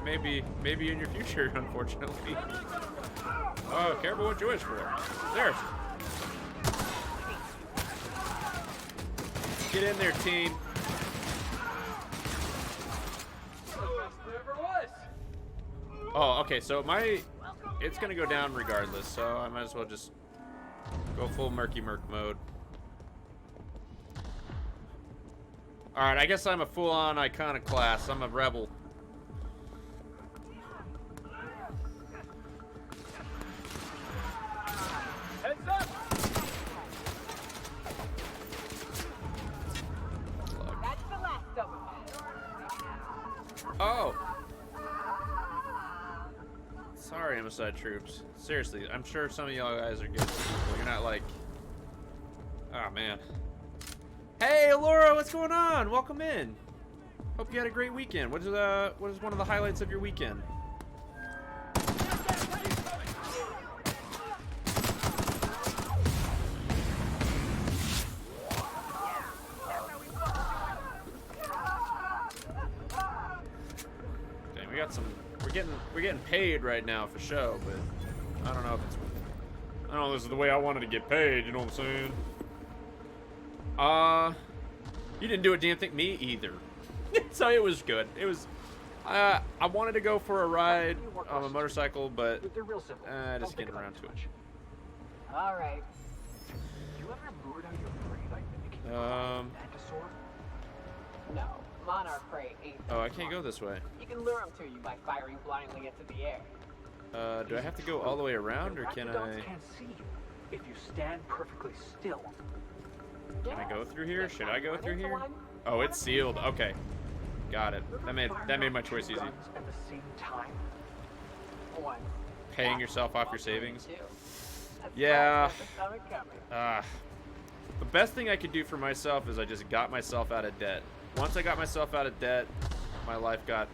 Maybe in your future, unfortunately. Oh, careful what you wish for. There. Get in there, team. Oh, okay, so it's gonna go down regardless, so I might as well just go full murky murk mode. Alright, I guess I'm a full-on Iconoclast. I'm a rebel. Heads up! That's the last of them. Oh! Sorry, MSI troops. Seriously, I'm sure some of y'all guys are good people. You're not like... Oh, man. Hey, Laura, what's going on? Welcome in. Hope you had a great weekend. What is one of the highlights of your weekend? Okay, we got some. We're getting paid right now for show, but I don't know if this is the way I wanted to get paid. You know what I'm saying? You didn't do a damn thing. Me either. So it was good. It was. I wanted to go for a ride on a motorcycle, but They're real simple. just getting around to it. All right. You ever lured out your prey by mimicking Mantisaur? No, monarch prey ain't. Oh, I can't go this way. You can lure them to you by firing blindly into the air. Do I have to go all the way around, or can I... Can't see you if you stand perfectly still. Can I go through here? Should I go through here? Oh, it's sealed. Okay. Got it. That made my choice easy. At the same time. One. Paying yourself off your savings. Yeah. The best thing I could do for myself is I just got myself out of debt. Once I got myself out of debt, my life got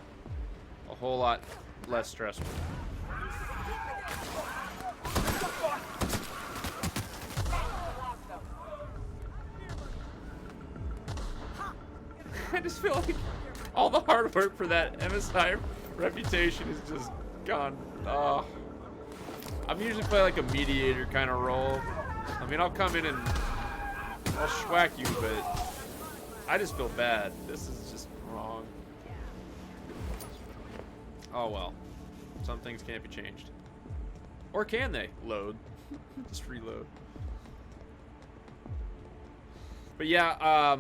a whole lot less stressful. I just feel like all the hard work for that MSI reputation is just gone. I'm usually playing like a mediator kind of role. I mean, I'll come in and I'll schwack you, but I just feel bad. This is just wrong. Oh well. Some things can't be changed. Or can they? Load. Just reload. But yeah,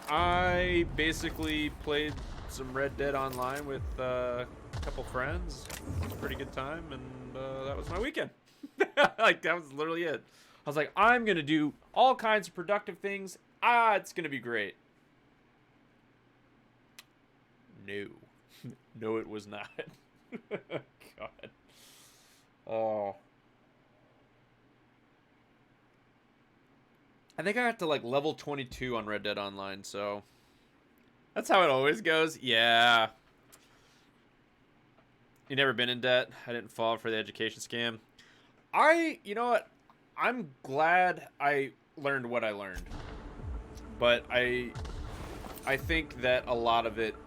I basically played some Red Dead Online with a couple friends. It was a pretty good time, and that was my weekend. Like, that was literally it. I was like, I'm going to do all kinds of productive things. It's going to be great. No. No, it was not. God. Oh. I think I got to like level 22 on Red Dead Online, so that's how it always goes. Yeah. You never been in debt? I didn't fall for the education scam. You know what? I'm glad I learned what I learned. But I think that a lot of it's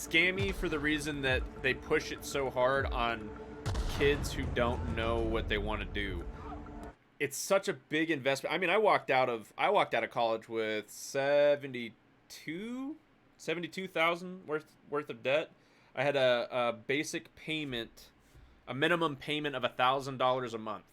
scammy for the reason that they push it so hard on kids who don't know what they want to do. It's such a big investment. I mean, I walked out of college with $72,000 worth of debt. I had a basic payment, a minimum payment of $1,000 a month.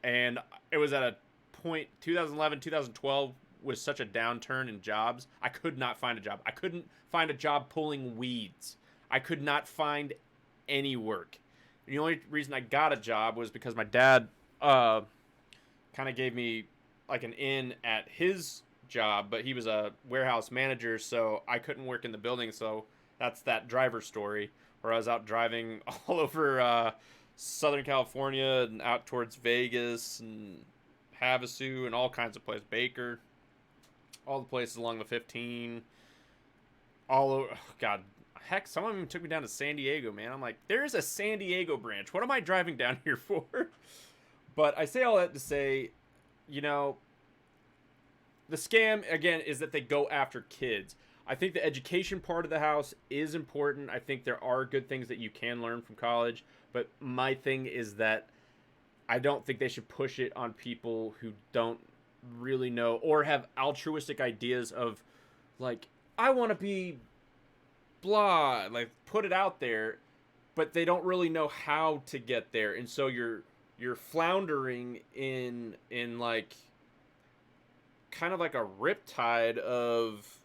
And it was at a point 2011, 2012 was such a downturn in jobs. I could not find a job. I couldn't find a job pulling weeds. I could not find any work. And the only reason I got a job was because my dad kind of gave me like an in at his job, but he was a warehouse manager, so I couldn't work in the building. So that's that driver story where I was out driving all over Southern California and out towards Vegas and Havasu and all kinds of places, Baker, all the places along the 15, all over. Oh, God. Heck, some of them took me down to San Diego, man. I'm like, there's a San Diego branch. What am I driving down here for? But I say all that to say, you know, the scam, again, is that they go after kids. I think the education part of the house is important. I think there are good things that you can learn from college. But my thing is that I don't think they should push it on people who don't really know or have altruistic ideas of, like, I want to be blah, like put it out there, but they don't really know how to get there, and so you're floundering in like kind of like a riptide of,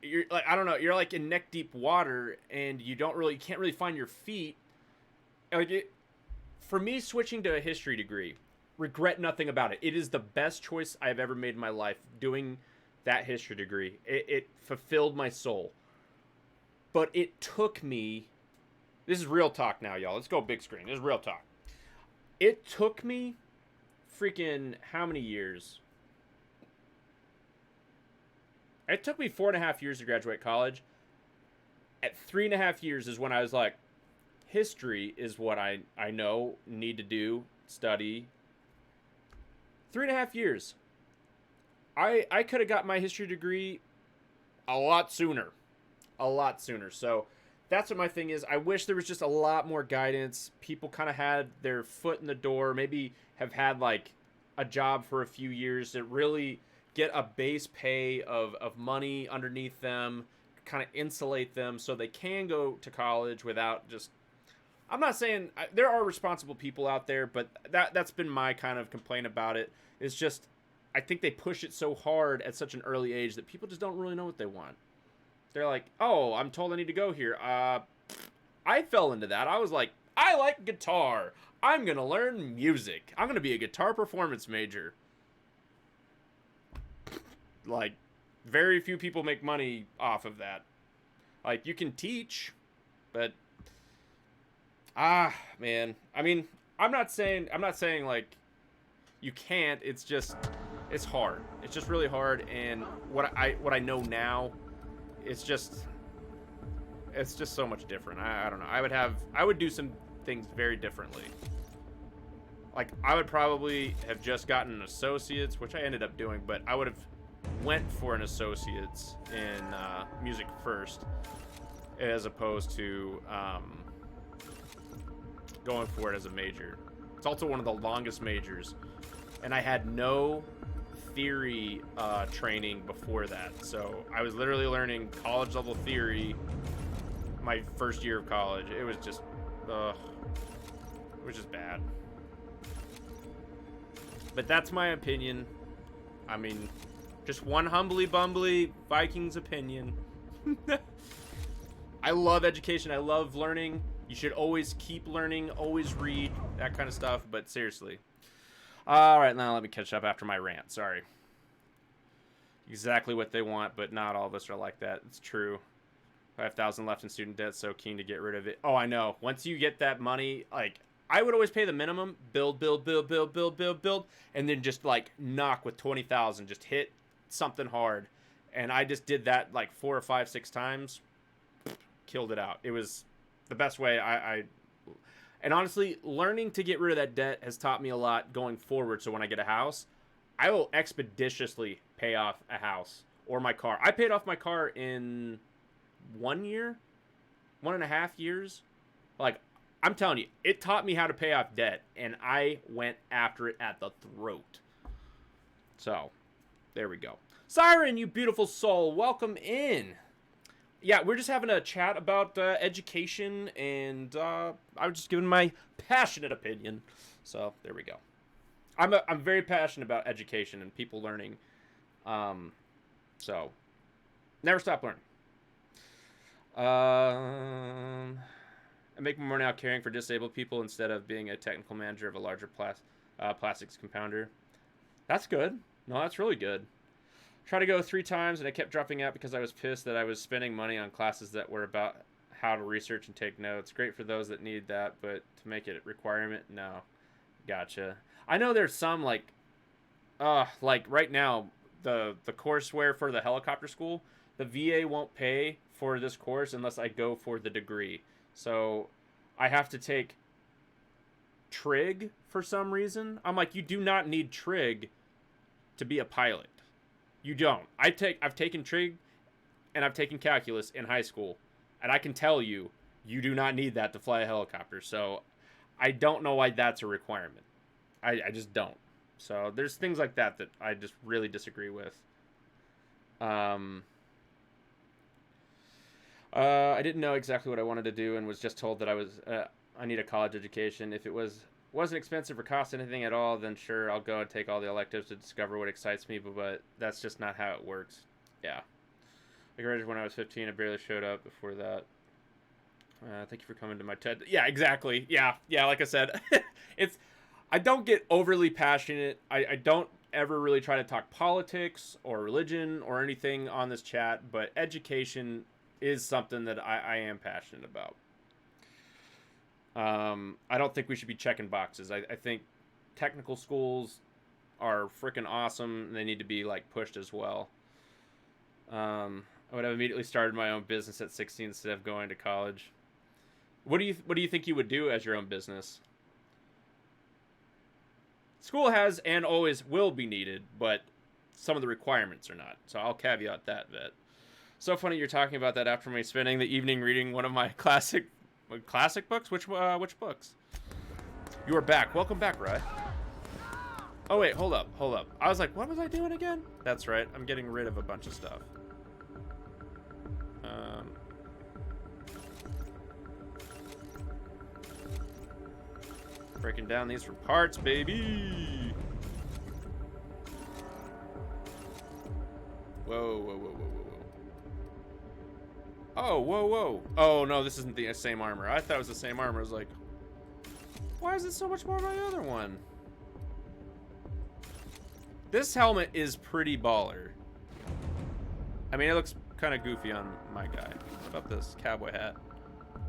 you're like, I don't know, you're like in neck deep water and you can't really find your feet. Like, for me, switching to a history degree, regret nothing about it. It is the best choice I've ever made in my life, doing that history degree. It fulfilled my soul. But it took me, this is real talk now, y'all. Let's go big screen. This is real talk. It took me freaking how many years? It took me 4.5 years to graduate college. At 3.5 years is when I was like, history is what I know, need to do, study. 3.5 years. I could have got my history degree a lot sooner. So that's what my thing is. I wish there was just a lot more guidance. People kind of had their foot in the door, maybe have had like a job for a few years to really get a base pay of money underneath them, kind of insulate them so they can go to college without just, I'm not saying there are responsible people out there, but that's been my kind of complaint about it. It's just, I think they push it so hard at such an early age that people just don't really know what they want. They're like, oh, I'm told I need to go here. I fell into that. I was like, I like guitar. I'm going to learn music. I'm going to be a guitar performance major. Like, very few people make money off of that. Like, you can teach, but man. I mean, I'm not saying like you can't. It's just it's hard. It's just really hard, and what I know now, it's just so much different. I don't know. I would do some things very differently. Like, I would probably have just gotten an associate's, which I ended up doing, but I would have went for an associate's in music first, as opposed to going for it as a major. It's also one of the longest majors, and I had no theory training before that, so I was literally learning college level theory my first year of college. It was just bad. But that's my opinion. I mean, just one humbly bumbly Vikings opinion. I love education. I love learning. You should always keep learning, always read, that kind of stuff. But seriously. All right, now let me catch up after my rant. Sorry. Exactly what they want, but not all of us are like that. It's true. 5,000 left in student debt, so keen to get rid of it. Oh, I know. Once you get that money, like, I would always pay the minimum, build, and then just, like, knock with 20,000. Just hit something hard. And I just did that, like, 4 or 5, 6 times. Killed it out. It was the best way. And honestly, learning to get rid of that debt has taught me a lot going forward. So when I get a house, I will expeditiously pay off a house or my car. I paid off my car in 1 year, 1.5 years. Like, I'm telling you, it taught me how to pay off debt, and I went after it at the throat. So, there we go. Siren, you beautiful soul, welcome in. Yeah, we're just having a chat about education, and I was just giving my passionate opinion. So, there we go. I'm very passionate about education and people learning. So, never stop learning. I make more now caring for disabled people instead of being a technical manager of a larger plastics compounder. That's good. No, that's really good. Tried to go 3 times, and I kept dropping out because I was pissed that I was spending money on classes that were about how to research and take notes. Great for those that need that, but to make it a requirement, no. Gotcha. I know there's some, like right now, the courseware for the helicopter school, the VA won't pay for this course unless I go for the degree. So I have to take trig for some reason. I'm like, you do not need trig to be a pilot. You don't. I've taken trig and I've taken calculus in high school, and I can tell you, you do not need that to fly a helicopter. So I don't know why that's a requirement. I just don't. So there's things like that that I just really disagree with. I didn't know exactly what I wanted to do and was just told that I need a college education. If it wasn't expensive or cost anything at all, then sure, I'll go and take all the electives to discover what excites me, but that's just not how it works. Yeah. I graduated when I was 15. I barely showed up before that. Thank you for coming to my TED. Yeah, exactly. Yeah, like I said, I don't get overly passionate. I don't ever really try to talk politics or religion or anything on this chat, but education is something that I am passionate about. I don't think we should be checking boxes. I think technical schools are freaking awesome, and they need to be, like, pushed as well. I would have immediately started my own business at 16 instead of going to college. What do you think you would do as your own business? School has and always will be needed, but some of the requirements are not. So I'll caveat that bit. So funny you're talking about that after me spending the evening reading one of my classic books. Which books? You are back. Welcome back, Rye. Oh wait, hold up. I was like, what was I doing again? That's right. I'm getting rid of a bunch of stuff. Breaking down these for parts, baby. Whoa. Oh, whoa, whoa. Oh, no, this isn't the same armor. I thought it was the same armor. I was like, why is it so much more than my other one? This helmet is pretty baller. I mean, it looks kind of goofy on my guy. What about this cowboy hat?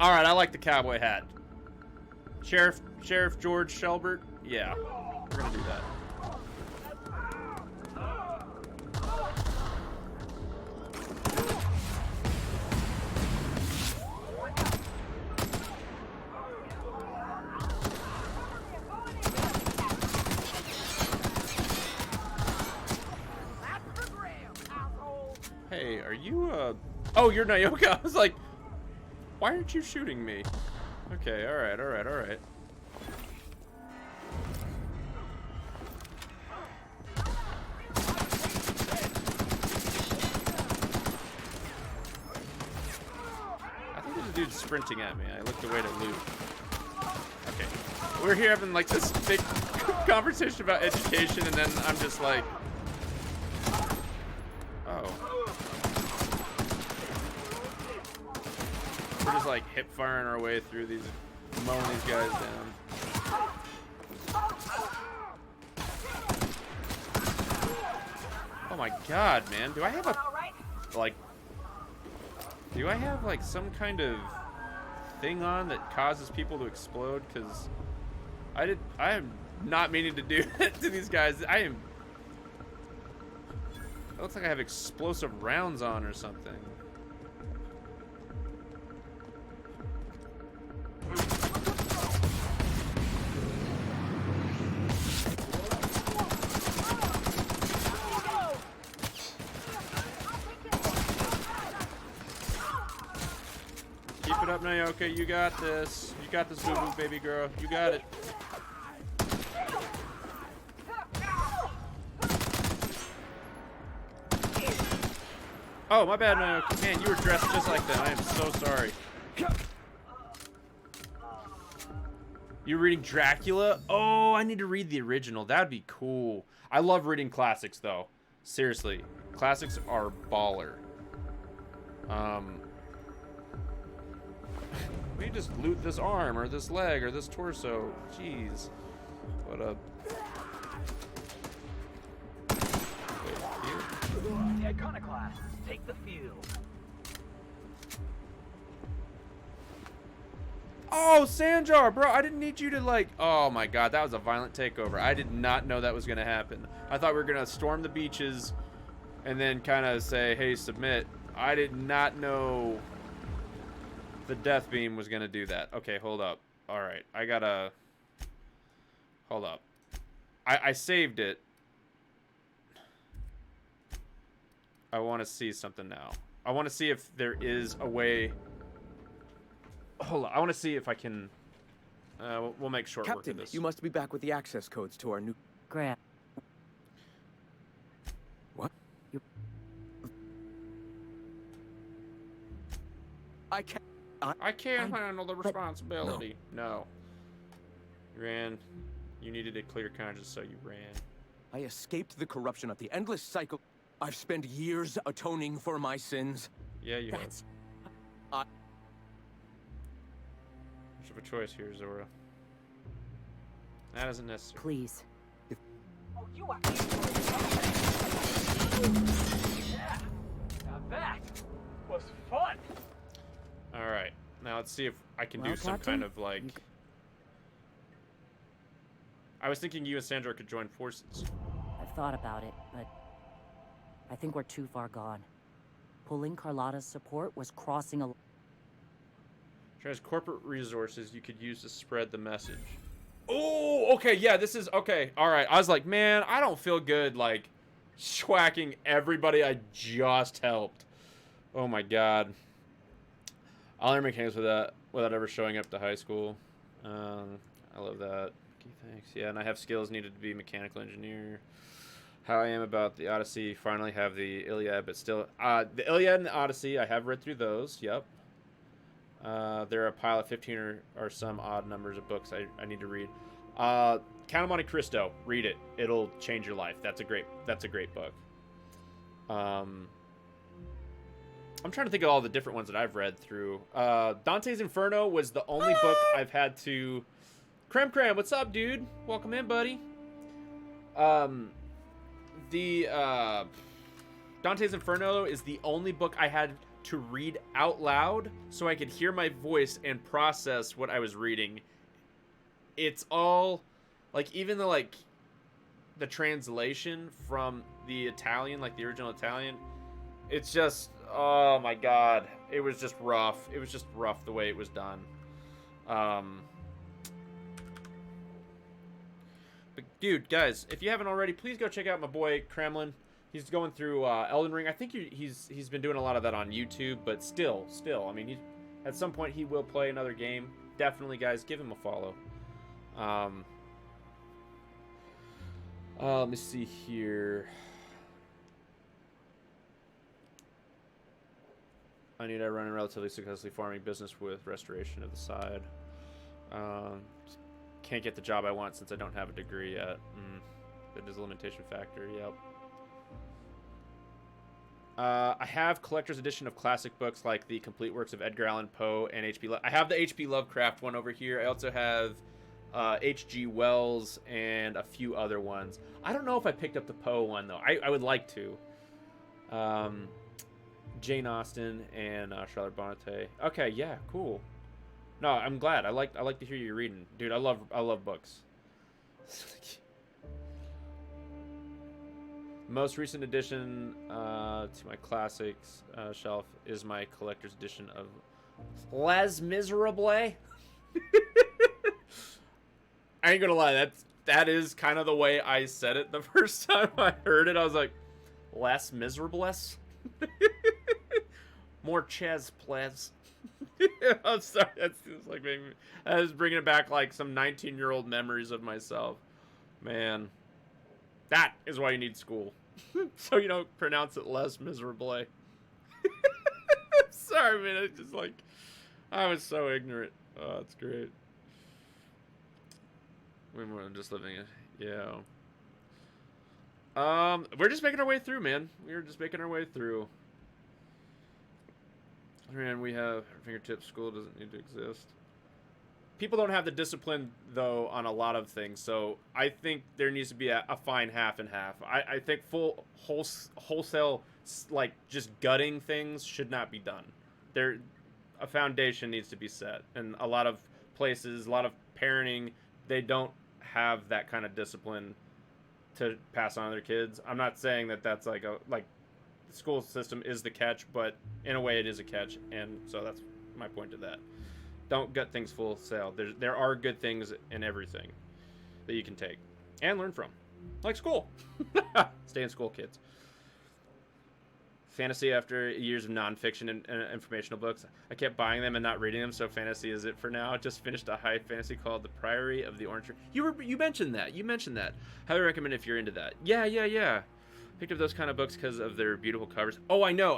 All right, I like the cowboy hat. Sheriff George Shelbert? Yeah, we're gonna do that. Hey, are you, oh, you're Nyoka. I was like, why aren't you shooting me? Okay, alright, alright, alright. I think there's a dude sprinting at me. I looked away to loot. Okay. We're here having, like, this big conversation about education, and then I'm just like... Oh. We're just like hip firing our way through these, mowing these guys down. Oh my god, man. Do I have a, like, do I have like some kind of thing on that causes people to explode? Because I am not meaning to do that to these guys. It looks like I have explosive rounds on or something. Keep it up, Nyoka. You got this. You got this, boo-boo, baby girl. You got it. Oh, my bad, Nyoka. Man, you were dressed just like that. I am so sorry. You reading Dracula? Oh, I need to read the original. That'd be cool. I love reading classics, though. Seriously. Classics are baller. We just loot this arm, or this leg, or this torso. Jeez. What up? Wait, here? The iconoclasts take the field. Oh, Sanjar, bro, I didn't need you to, like... Oh, my God, that was a violent takeover. I did not know that was going to happen. I thought we were going to storm the beaches and then kind of say, hey, submit. I did not know the death beam was going to do that. Okay, hold up. All right, I got to... Hold up. I saved it. I want to see something now. I want to see if there is a way... Hold on, I want to see if I can... we'll make short work of Captain, this. you must be back with the access codes to our new... Grant, What? You- I can't... I can't handle the responsibility. No. You ran. You needed a clear conscience, so you ran. I escaped the corruption of the endless cycle. I've spent years atoning for my sins. Yeah, you have. That's... Much of a choice here, Zora. That isn't necessary. please. Oh, you are. Yeah. Now that was fun. All right. Now let's see if I can Well, do some Captain, kind of like... you I was thinking you and Sandra could join forces. I've thought about it, but I think we're too far gone. Pulling Carlotta's support was crossing a... She has corporate resources you could use to spread the message. Oh, okay, yeah, this is... Okay, all right. I was like, man, I don't feel good, like, schwacking everybody I just helped. Oh, my God. I'll learn mechanics without ever showing up to high school. I love that. Okay, thanks. Yeah, and I have skills needed to be a mechanical engineer. How I am about the Odyssey. Finally have the Iliad, but still... the Iliad and the Odyssey, I have read through those. Yep. There are a pile of 15 or some odd numbers of books I need to read. Count of Monte Cristo. Read it. It'll change your life. That's a great book. I'm trying to think of all the different ones that I've read through. Dante's Inferno was the only book I've had to... Cram, what's up, dude? Welcome in, buddy. Dante's Inferno is the only book I had to read out loud so I could hear my voice and process what I was reading. It's all, like, even the, like, the translation from the Italian, like the original Italian, it's just, oh my god, it was just rough. It was just rough the way it was done. But dude, guys, if you haven't already, please go check out my boy Kremlin. He's going through Elden Ring. I think he's been doing a lot of that on YouTube, but still, I mean, at some point he will play another game. Definitely, guys, give him a follow. Let me see here. I run a relatively successfully farming business with restoration of the side. Can't get the job I want since I don't have a degree yet. That is a limitation factor, yep. I have collector's edition of classic books like the complete works of Edgar Allan Poe and H.P. I have the H.P. Lovecraft one over here. I also have H.G. Wells and a few other ones. I don't know if I picked up the Poe one, though. I would like to. Jane Austen and Charlotte Bronte. Okay, yeah, cool. No, I'm glad. I like to hear you reading, dude. I love books. Most recent addition to my classics shelf is my collector's edition of Les Miserables. I ain't gonna lie, that is kind of the way I said it the first time I heard it. I was like, Les Miserables? More Ches, please. I'm sorry, that's like making me, I was bringing it back like some 19-year-old memories of myself. Man, that is why you need school. So you don't pronounce it Les Miserables. Sorry, man. It's just like, I was so ignorant. Oh, that's great. Way more than just living it. Yeah. We're just making our way through, man. We're just making our way through. Man, we have our fingertips. School doesn't need to exist. People don't have the discipline, though, on a lot of things. So I think there needs to be a fine half and half. I think wholesale, like, just gutting things should not be done. A foundation needs to be set. And a lot of places, a lot of parenting, they don't have that kind of discipline to pass on to their kids. I'm not saying that that's like the school system is the catch, but in a way it is a catch, and so that's my point to that. Don't gut things full sail. There are good things in everything that you can take and learn from, like school. Stay in school, kids. Fantasy after years of nonfiction and informational books. I kept buying them and not reading them, so fantasy is it for now. Just finished a high fantasy called The Priory of the Orange Tree. You mentioned that. Highly recommend if you're into that. Yeah. Picked up those kind of books because of their beautiful covers. Oh, I know.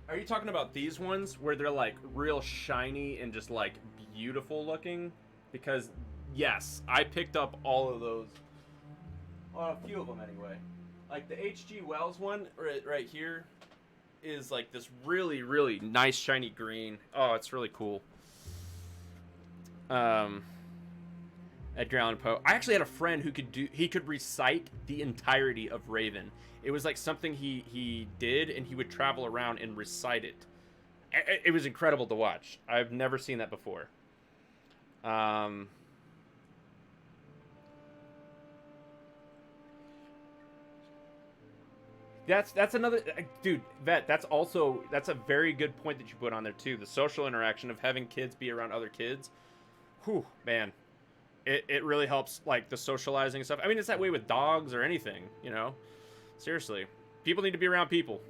Are you talking about these ones where they're like real shiny and just like beautiful looking? Because yes, I picked up all of those. Well, a few of them anyway. Like the H.G. Wells one right here is like this really, really nice shiny green. Oh, it's really cool. Edgar Allan Poe. I actually had a friend who could recite the entirety of Raven. It was like something he did, and he would travel around and recite it. It was incredible to watch. I've never seen that before. That's another, dude, Vet, that's a very good point that you put on there too. The social interaction of having kids be around other kids. Whew, man. It really helps, like, the socializing and stuff. I mean, it's that way with dogs or anything, you know? Seriously. People need to be around people.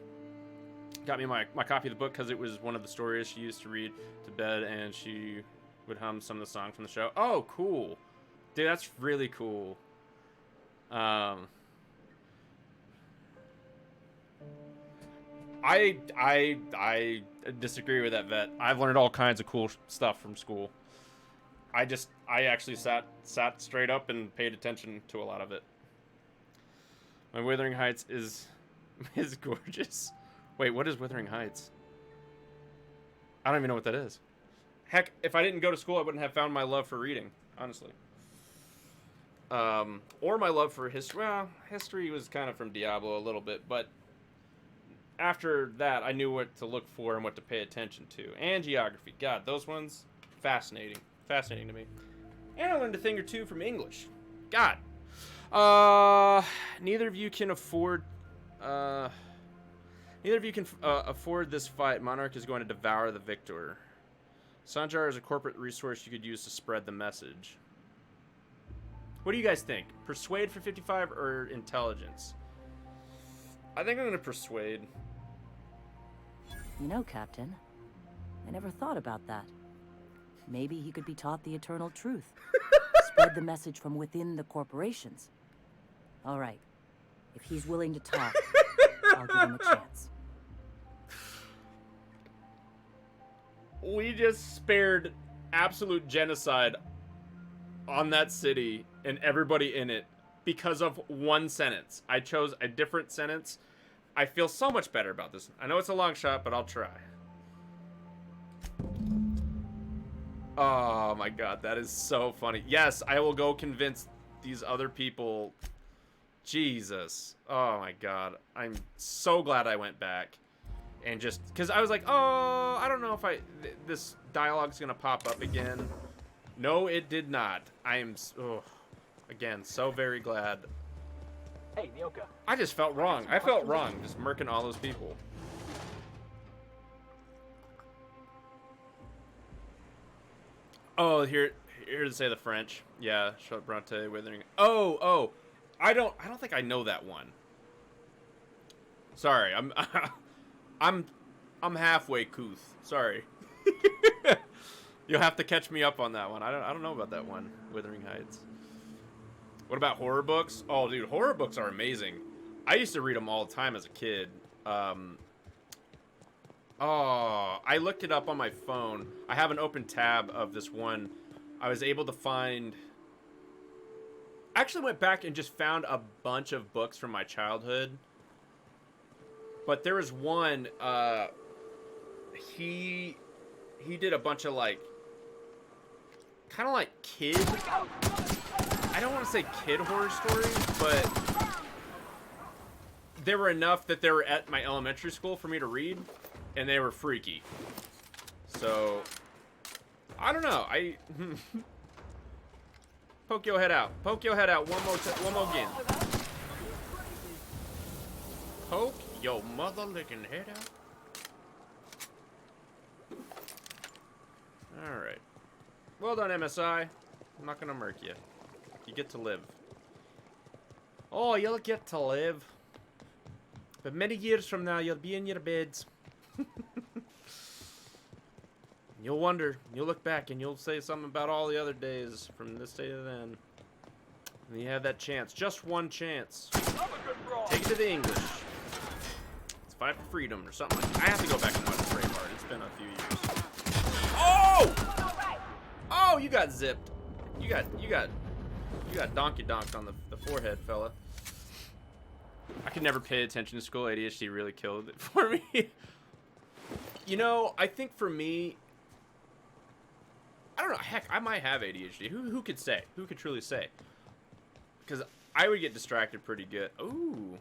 Got me my copy of the book because it was one of the stories she used to read to bed, and she would hum some of the songs from the show. Oh, cool. Dude, that's really cool. I disagree with that, Vet. I've learned all kinds of cool stuff from school. I actually sat straight up and paid attention to a lot of it. My Wuthering Heights is gorgeous. Wait, what is Wuthering Heights? I don't even know what that is. Heck, if I didn't go to school, I wouldn't have found my love for reading, honestly. Or my love for history. Well, history was kind of from Diablo a little bit, but after that, I knew what to look for and what to pay attention to. And geography. God, those ones, fascinating. Fascinating to me. And I learned a thing or two from English. God. Neither of you can afford... neither of you can afford this fight. Monarch is going to devour the victor. Sanjar is a corporate resource you could use to spread the message. What do you guys think? Persuade for 55 or intelligence? I think I'm going to persuade. You know, Captain, I never thought about that. Maybe he could be taught the eternal truth. Spread the message from within the corporations. All right. If he's willing to talk, I'll give him a chance. We just spared absolute genocide on that city and everybody in it because of one sentence. I chose a different sentence. I feel so much better about this. I know it's a long shot, but I'll try. Oh my god, that is so funny. Yes, I will go convince these other people. Jesus. Oh my god. I'm so glad I went back. And just, because I was like, oh, I don't know if this dialogue's going to pop up again. No, it did not. I am, again, so very glad. Hey, Nyoka. I just felt wrong. I felt wrong just murking all those people. Oh, here to say the French. Yeah, Bronte, Withering. Oh, I don't think I know that one. Sorry, I'm halfway couth. Sorry. You'll have to catch me up on that one. I don't know about that one, Wuthering Heights. What about horror books? Oh, dude, horror books are amazing. I used to read them all the time as a kid. I looked it up on my phone. I have an open tab of this one. I was able to find... I actually went back and just found a bunch of books from my childhood. But there was one, he did a bunch of, like, kind of like kid, I don't want to say kid horror stories, but there were enough that they were at my elementary school for me to read, and they were freaky. So, I don't know, poke your head out. Poke your head out one more again. Poke your mother-licking head out. Alright. Well done, MSI. I'm not gonna murk you. You get to live. Oh, you'll get to live. But many years from now, you'll be in your beds. You'll wonder. You'll look back and you'll say something about all the other days from this day to then. And you have that chance. Just one chance. Take it to the English. Fight for freedom or something like that. I have to go back and watch Braveheart. It's been a few years. Oh! Oh, you got zipped. You got donkey donked on the forehead, fella. I could never pay attention to school. ADHD really killed it for me. You know, I think for me, I don't know. Heck, I might have ADHD. Who could say? Who could truly say? Because I would get distracted pretty good. Ooh.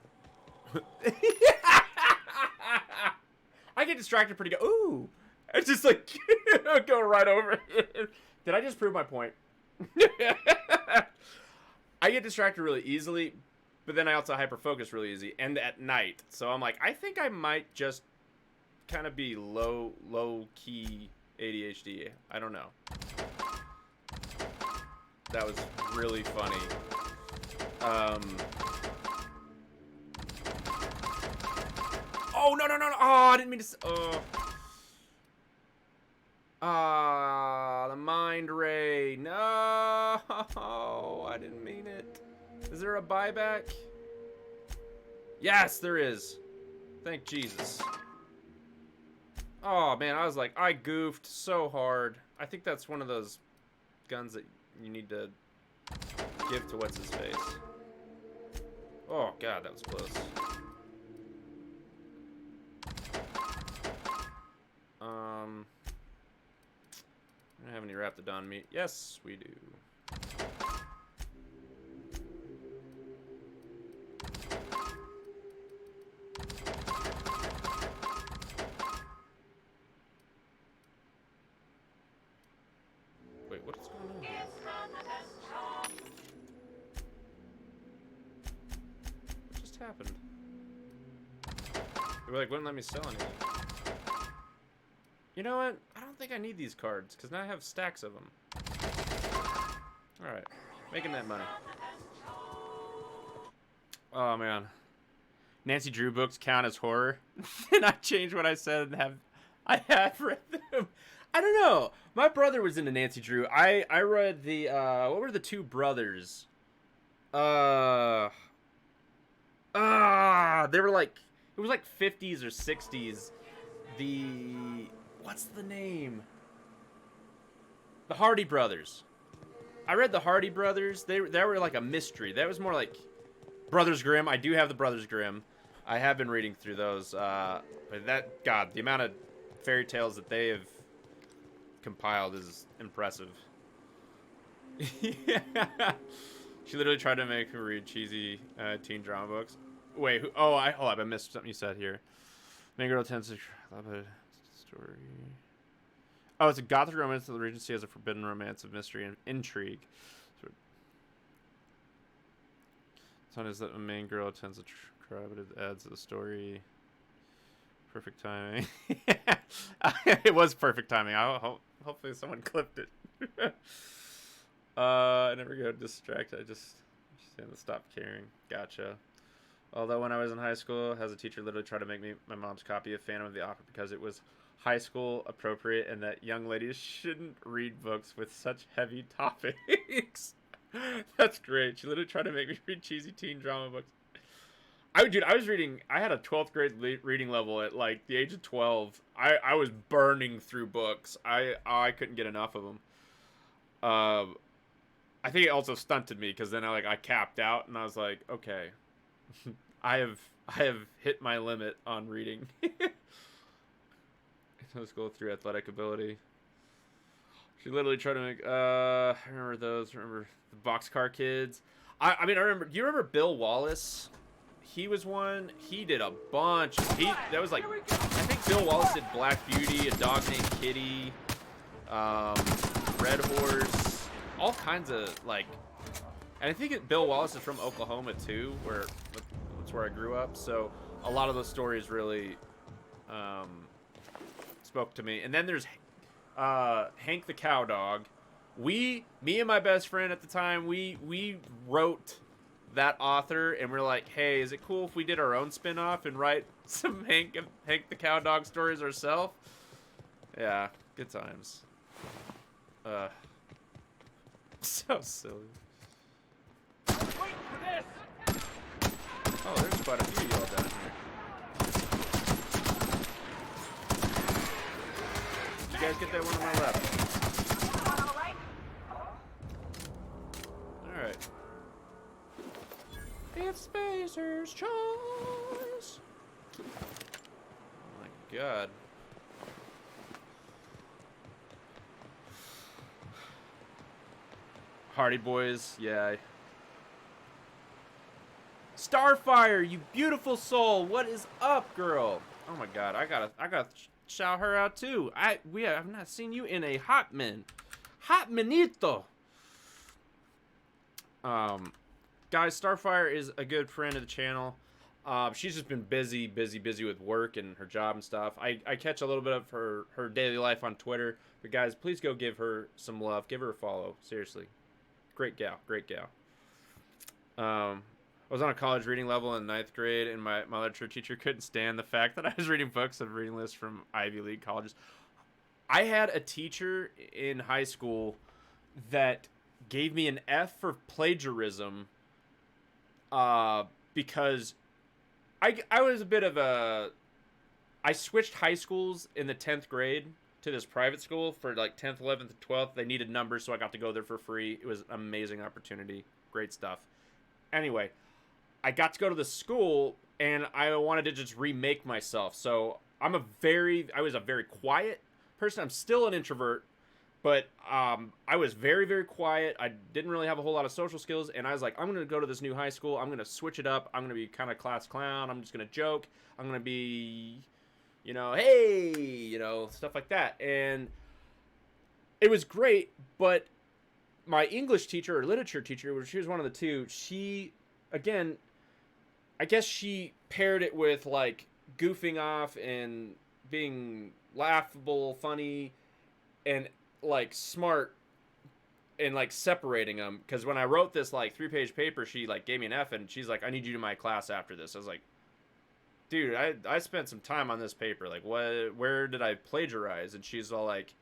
I get distracted pretty good. Ooh. It's just like, go right over it. Did I just prove my point? I get distracted really easily, but then I also hyper-focus really easy, and at night. So I'm like, I think I might just kind of be low-key ADHD. I don't know. That was really funny. Oh, no. Oh, I didn't mean to... the mind ray. No, I didn't mean it. Is there a buyback? Yes, there is. Thank Jesus. Oh, man, I was like, I goofed so hard. I think that's one of those guns that you need to give to what's his face. Oh god, that was close. I don't have any Raptidon meat. Yes, we do. Wait, what is going on here? What just happened? They were like, wouldn't let me sell anything. You know what? I don't think I need these cards, because now I have stacks of them. Alright. Making that money. Oh, man. Nancy Drew books count as horror? And I changed what I said and I have read them. I don't know. My brother was into Nancy Drew. I read the, what were the two brothers? They were like, it was like 50s or 60s. What's the name? The Hardy Brothers. I read the Hardy Brothers. They were like a mystery. That was more like Brothers Grimm. I do have the Brothers Grimm. I have been reading through those. But God, the amount of fairy tales that they have compiled is impressive. Yeah. She literally tried to make me read cheesy teen drama books. Wait, hold up, I missed something you said here. Main girl tends to love a story. Oh, it's a gothic romance that the Regency has a forbidden romance of mystery and intrigue. So, one is that a main girl tends to cry, but it adds to the story. Perfect timing. It was perfect timing. Hopefully someone clipped it. I never got distracted. I just had to stop caring. Gotcha. Although when I was in high school, as a teacher literally tried to make me my mom's copy of Phantom of the Opera because it was high school appropriate and that young ladies shouldn't read books with such heavy topics. That's great. She literally tried to make me read cheesy teen drama books. I was reading, I had a 12th grade reading level at like the age of 12. I was burning through books. I couldn't get enough of them. I think it also stunted me because then I capped out and I was like, okay, I have hit my limit on reading. Let's go through athletic ability. She literally tried to make. I remember those. Remember the Boxcar Kids. I mean, I remember. Do you remember Bill Wallace? He was one. He did a bunch. That was like. I think Bill Wallace did Black Beauty, A Dog Named Kitty, Red Horse, all kinds of like. And I think Bill Wallace is from Oklahoma too, that's where I grew up. So a lot of those stories really spoke to me. And then there's Hank the Cow Dog. Me and my best friend at the time, we wrote that author, and we're like, hey, is it cool if we did our own spin-off and write some Hank the Cow Dog stories ourselves? Yeah, good times. So silly. Wait for this! Oh, there's quite a few of y'all down here. Did you guys get that one on my left? Alright. It's Spacer's choice! Oh my god. Hardy Boys, yeah. Starfire, you beautiful soul. What is up, girl? Oh my god, I gotta shout her out too. I've not seen you in a hot minito. Guys, Starfire is a good friend of the channel. She's just been busy with work and her job and stuff. I catch a little bit of her daily life on Twitter. But guys, please go give her some love. Give her a follow. Seriously. Great gal. I was on a college reading level in 9th grade, and my literature teacher couldn't stand the fact that I was reading books of reading lists from Ivy League colleges. I had a teacher in high school that gave me an F for plagiarism because I was a bit of a... I switched high schools in the 10th grade to this private school for like 10th, 11th, and 12th. They needed numbers, so I got to go there for free. It was an amazing opportunity. Great stuff. Anyway, I got to go to the school, and I wanted to just remake myself. So I was a very quiet person. I'm still an introvert, but I was very, very quiet. I didn't really have a whole lot of social skills, and I was like, I'm going to go to this new high school. I'm going to switch it up. I'm going to be kind of class clown. I'm just going to joke. I'm going to be, hey, stuff like that. And it was great, but my English teacher or literature teacher, she was one of the two, she, again, I guess she paired it with, like, goofing off and being laughable, funny, and, like, smart, and, like, separating them. Because when I wrote this, like, 3-page paper, she, like, gave me an F, and she's like, I need you to my class after this. I was like, dude, I spent some time on this paper. Like, where did I plagiarize? And she's all like,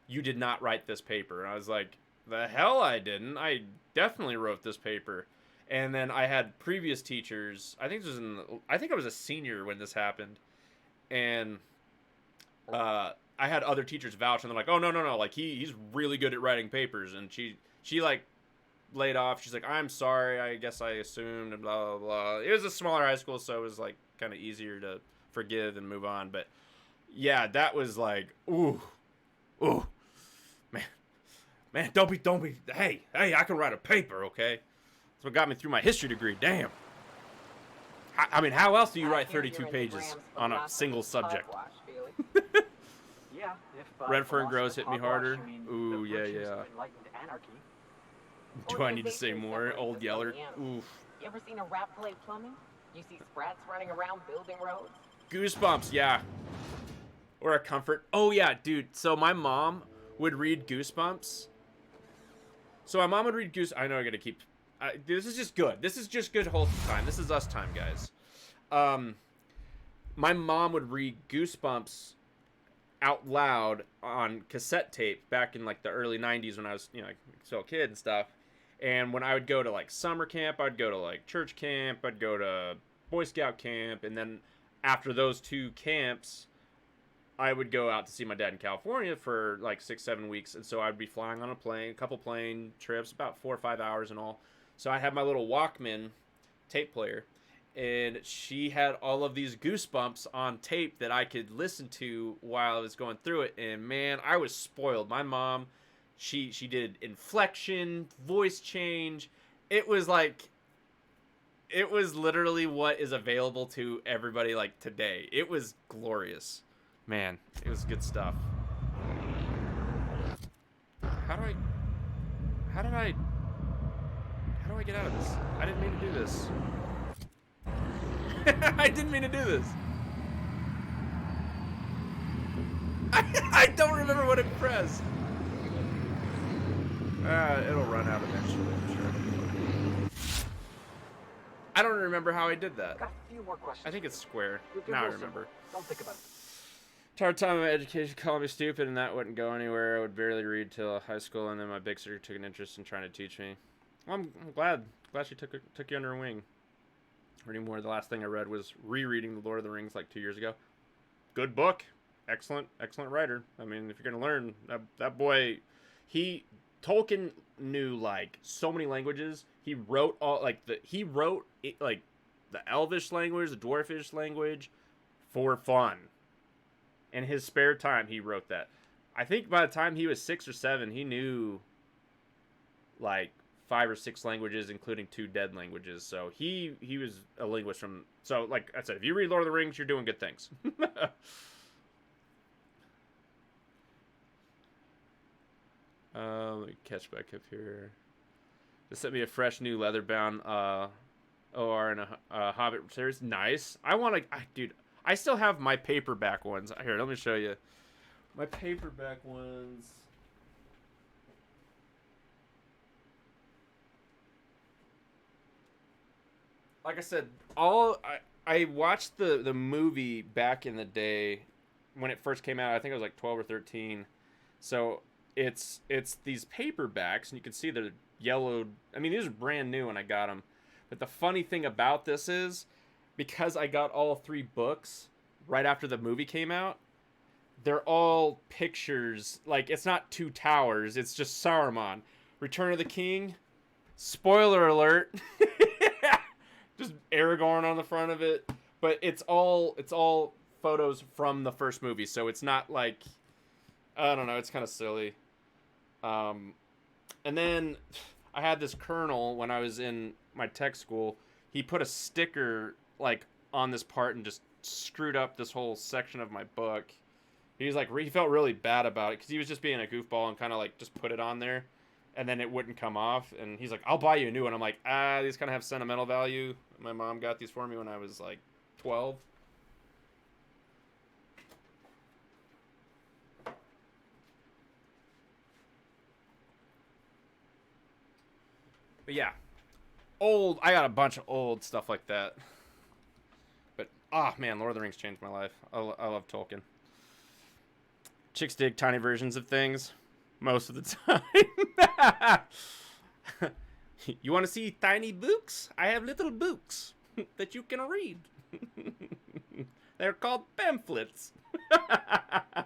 you did not write this paper. And I was like, the hell I didn't. I definitely wrote this paper. And then I had previous teachers. I think I was a senior when this happened. And I had other teachers vouch, and they're like, oh, no. Like, he's really good at writing papers. And she like, laid off. She's like, I'm sorry. I guess I assumed, and blah, blah, blah. It was a smaller high school, so it was, like, kind of easier to forgive and move on. But, yeah, that was like, ooh, man, don't be, hey, I can write a paper, okay? That's what got me through my history degree, damn. I mean, how else do you write 32 pages on a single subject? Yeah, Red Fern Grows hit me harder. Ooh, yeah. Do I need to say more? Old Yeller. Oof. You ever seen a rat play plumbing? You see sprats running around building roads? Goosebumps, yeah. Or a comfort. Oh, yeah, dude. So my mom would read Goosebumps. I know I gotta keep... this is just good. This is just good wholesome time. This is us time, guys. My mom would read Goosebumps out loud on cassette tape back in, like, the early 90s when I was, still a kid and stuff. And when I would go to, like, summer camp, I'd go to, like, church camp, I'd go to Boy Scout camp, and then after those two camps, I would go out to see my dad in California for, like, 6-7 weeks, and so I'd be flying on a couple plane trips, about 4 or 5 hours in all. So I had my little Walkman tape player, and she had all of these Goosebumps on tape that I could listen to while I was going through it, and, man, I was spoiled. My mom... She did inflection, voice change. It was literally what is available to everybody, like, today. It was glorious. Man, it was good stuff. How do I get out of this? I didn't mean to do this. I didn't mean to do this. I don't remember what it pressed. It'll run out eventually, I'm sure. I don't remember how I did that. Got a few more questions. I think it's square. You're Now I Wilson. remember. Don't think about it. Entire time of my education called me stupid, and that wouldn't go anywhere. I would barely read till high school, and then my big sister took an interest in trying to teach me. Well, I'm glad she took you under her wing. Reading more. The last thing I read was rereading The Lord of the Rings like 2 years ago. Good book. Excellent writer. I mean, if you're gonna learn, that boy, Tolkien knew, like, so many languages. He wrote the Elvish language, the Dwarfish language, for fun. In his spare time, he wrote that. I think by the time he was 6 or 7, he knew, like, 5 or 6 languages, including 2 dead languages. So he was a linguist from... So, like I said, if you read Lord of the Rings, you're doing good things. Let me catch back up here. Just sent me a fresh new leather-bound OR and a Hobbit series. Nice. Dude, I still have my paperback ones. Here, let me show you. My paperback ones. Like I said, I watched the movie back in the day when it first came out. I think I was like 12 or 13. So it's these paperbacks, and you can see they're yellowed. I mean, these are brand new when I got them. But the funny thing about this is, because I got all 3 books right after the movie came out, they're all pictures. Like, it's not two towers. It's just Saruman. Return of the King. Spoiler alert. Just Aragorn on the front of it. But it's all photos from the first movie. So it's not like, I don't know. It's kind of silly. And then I had this colonel when I was in my tech school. He put a sticker like on this part and just screwed up this whole section of my book. He felt really bad about it because he was just being a goofball and kind of like just put it on there, and then it wouldn't come off. And he's like, "I'll buy you a new one." I'm like, these kind of have sentimental value. My mom got these for me when I was like 12. But yeah, I got a bunch of old stuff like that. But man, Lord of the Rings changed my life. I love Tolkien. Chicks dig tiny versions of things most of the time. You want to see tiny books? I have little books that you can read. They're called pamphlets. I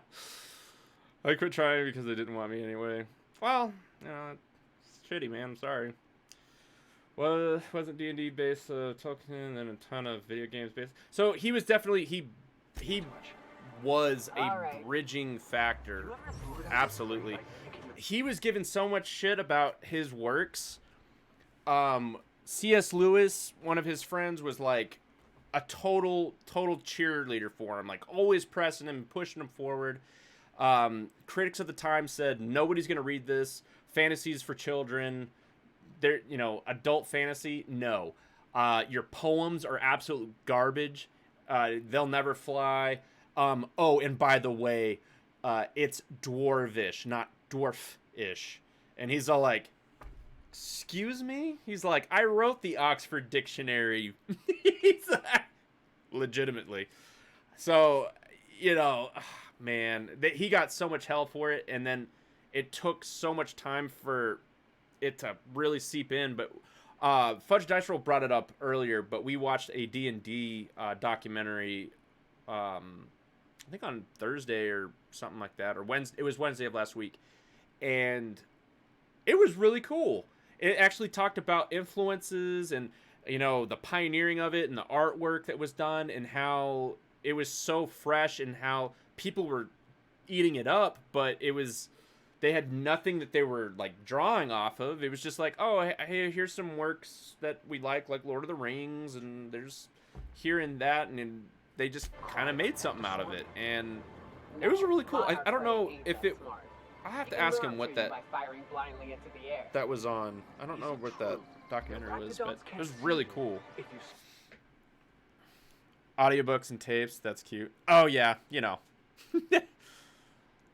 quit trying because they didn't want me anyway. Well, it's shitty, man. I'm sorry. Well, wasn't D&D based Tolkien and a ton of video games based. So he was definitely he was a bridging factor. Absolutely. He was given so much shit about his works. C.S. Lewis, one of his friends, was like a total cheerleader for him, like always pressing him, pushing him forward. Critics at the time said nobody's gonna read this. Fantasies for children. They're, adult fantasy. No, your poems are absolute garbage. They'll never fly. Oh, and by the way, it's dwarvish, not dwarf-ish. And he's all like, excuse me? He's like, I wrote the Oxford Dictionary. He's like, legitimately. So, man, he got so much hell for it, and then it took so much time for it to really seep in. But Fudge Dice Roll brought it up earlier, but we watched a D&D documentary, I think on Thursday or something like that, or Wednesday. It was Wednesday of last week, and it was really cool. It actually talked about influences and the pioneering of it and the artwork that was done and how it was so fresh and how people were eating it up, but they had nothing that they were like drawing off of. It was just like, oh, hey, here's some works that we like Lord of the Rings, and there's here and that, and they just kind of made something out of it, and it was really cool. I don't know if it. I have to ask him what that was on. I don't know what that documentary was, but it was really cool. Audiobooks and tapes. That's cute. Oh yeah,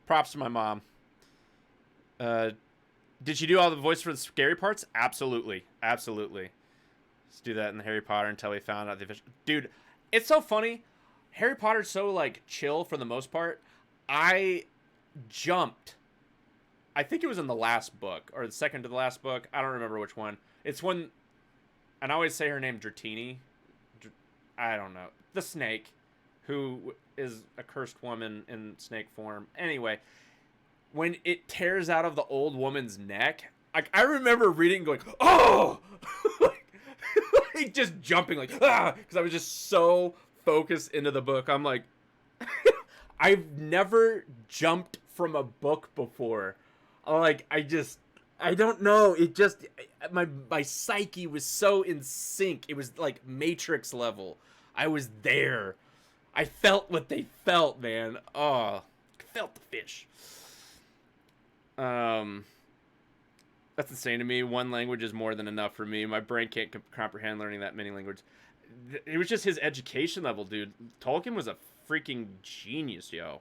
Props to my mom. Did she do all the voice for the scary parts? Absolutely. Let's do that in the Harry Potter until we found out the official. Dude, it's so funny. Harry Potter's so like chill for the most part. I jumped. I think it was in the last book or the second to the last book. I don't remember which one. It's when, and I always say her name, Dratini. I don't know. The snake, who is a cursed woman in snake form. Anyway, when it tears out of the old woman's neck, I remember reading and going, oh! like just jumping, like, because I was just so focused into the book. I'm like, I've never jumped from a book before. Like, I don't know. It just, my psyche was so in sync. It was like Matrix level. I was there. I felt what they felt, man. Oh, felt the fish. That's insane to me. One language is more than enough for me. My brain can't comprehend learning that many languages. It was just his education level, dude. Tolkien was a freaking genius, yo.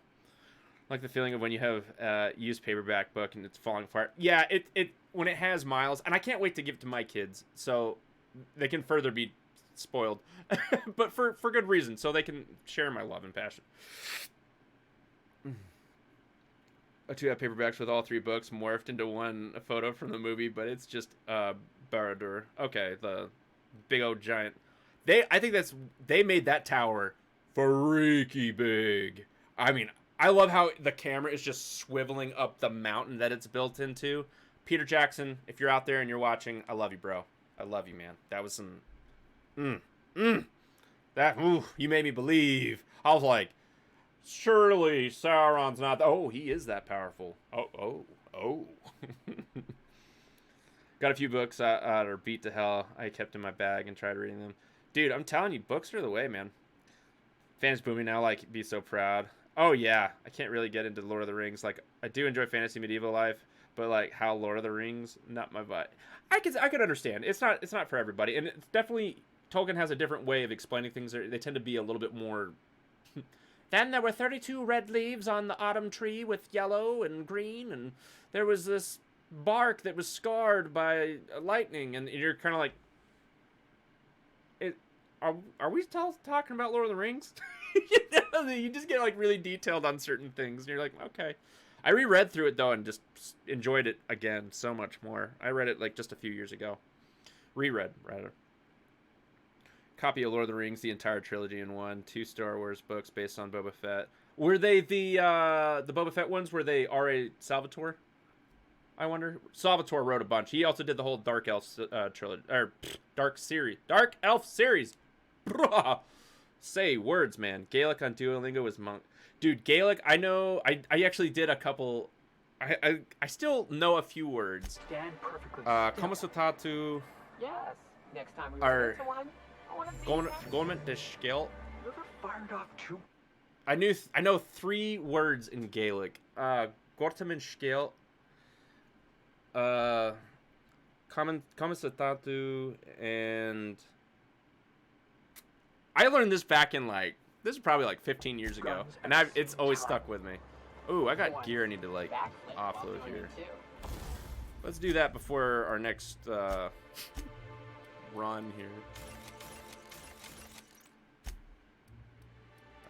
Like the feeling of when you have a used paperback book and it's falling apart. Yeah, it when it has miles, and I can't wait to give it to my kids so they can further be spoiled, but for good reason, so they can share my love and passion. I do have paperbacks with all three books morphed into one photo from the movie, but it's just Barad-dûr. Okay, the big old giant. I think they made that tower freaky big. I mean, I love how the camera is just swiveling up the mountain that it's built into. Peter Jackson, if you're out there and you're watching, I love you, bro. I love you, man. That was some... you made me believe. I was like, surely Sauron's not... Oh, he is that powerful. Oh. Got a few books that are beat to hell. I kept in my bag and tried reading them. Dude, I'm telling you, books are the way, man. Fans booming now, like, be so proud. Oh, yeah. I can't really get into Lord of the Rings. Like, I do enjoy fantasy medieval life, but, like, how Lord of the Rings, not my vibe. I could understand. It's not for everybody. And it's definitely... Tolkien has a different way of explaining things. They tend to be a little bit more... Then there were 32 red leaves on the autumn tree with yellow and green, and there was this bark that was scarred by lightning, and you're kind of like... Are we still talking about Lord of the Rings? You just get like really detailed on certain things, and you're like, okay. I reread through it though, and just enjoyed it again so much more. I read it like just a few years ago. Reread rather. Copy of Lord of the Rings, the entire trilogy in one. 2 Star Wars books based on Boba Fett. Were they the Boba Fett ones? Were they R.A. Salvatore? I wonder. Salvatore wrote a bunch. He also did the whole Dark Elf trilogy, or Dark Elf series. Say words, man. Gaelic on Duolingo was monk. Dude, Gaelic, I know. I actually did a couple. I still know a few words. Stand perfectly Como Sotatu. Yes. Next time we run into one, I want to see Gorman de Skell. You ever fired off 2? I know 3 words in Gaelic. Gortamin Skell. Kamasatatu, and I learned this back in like, this is probably like 15 years ago, and it's always stuck with me. Ooh, I got gear I need to like offload here. Let's do that before our next run here.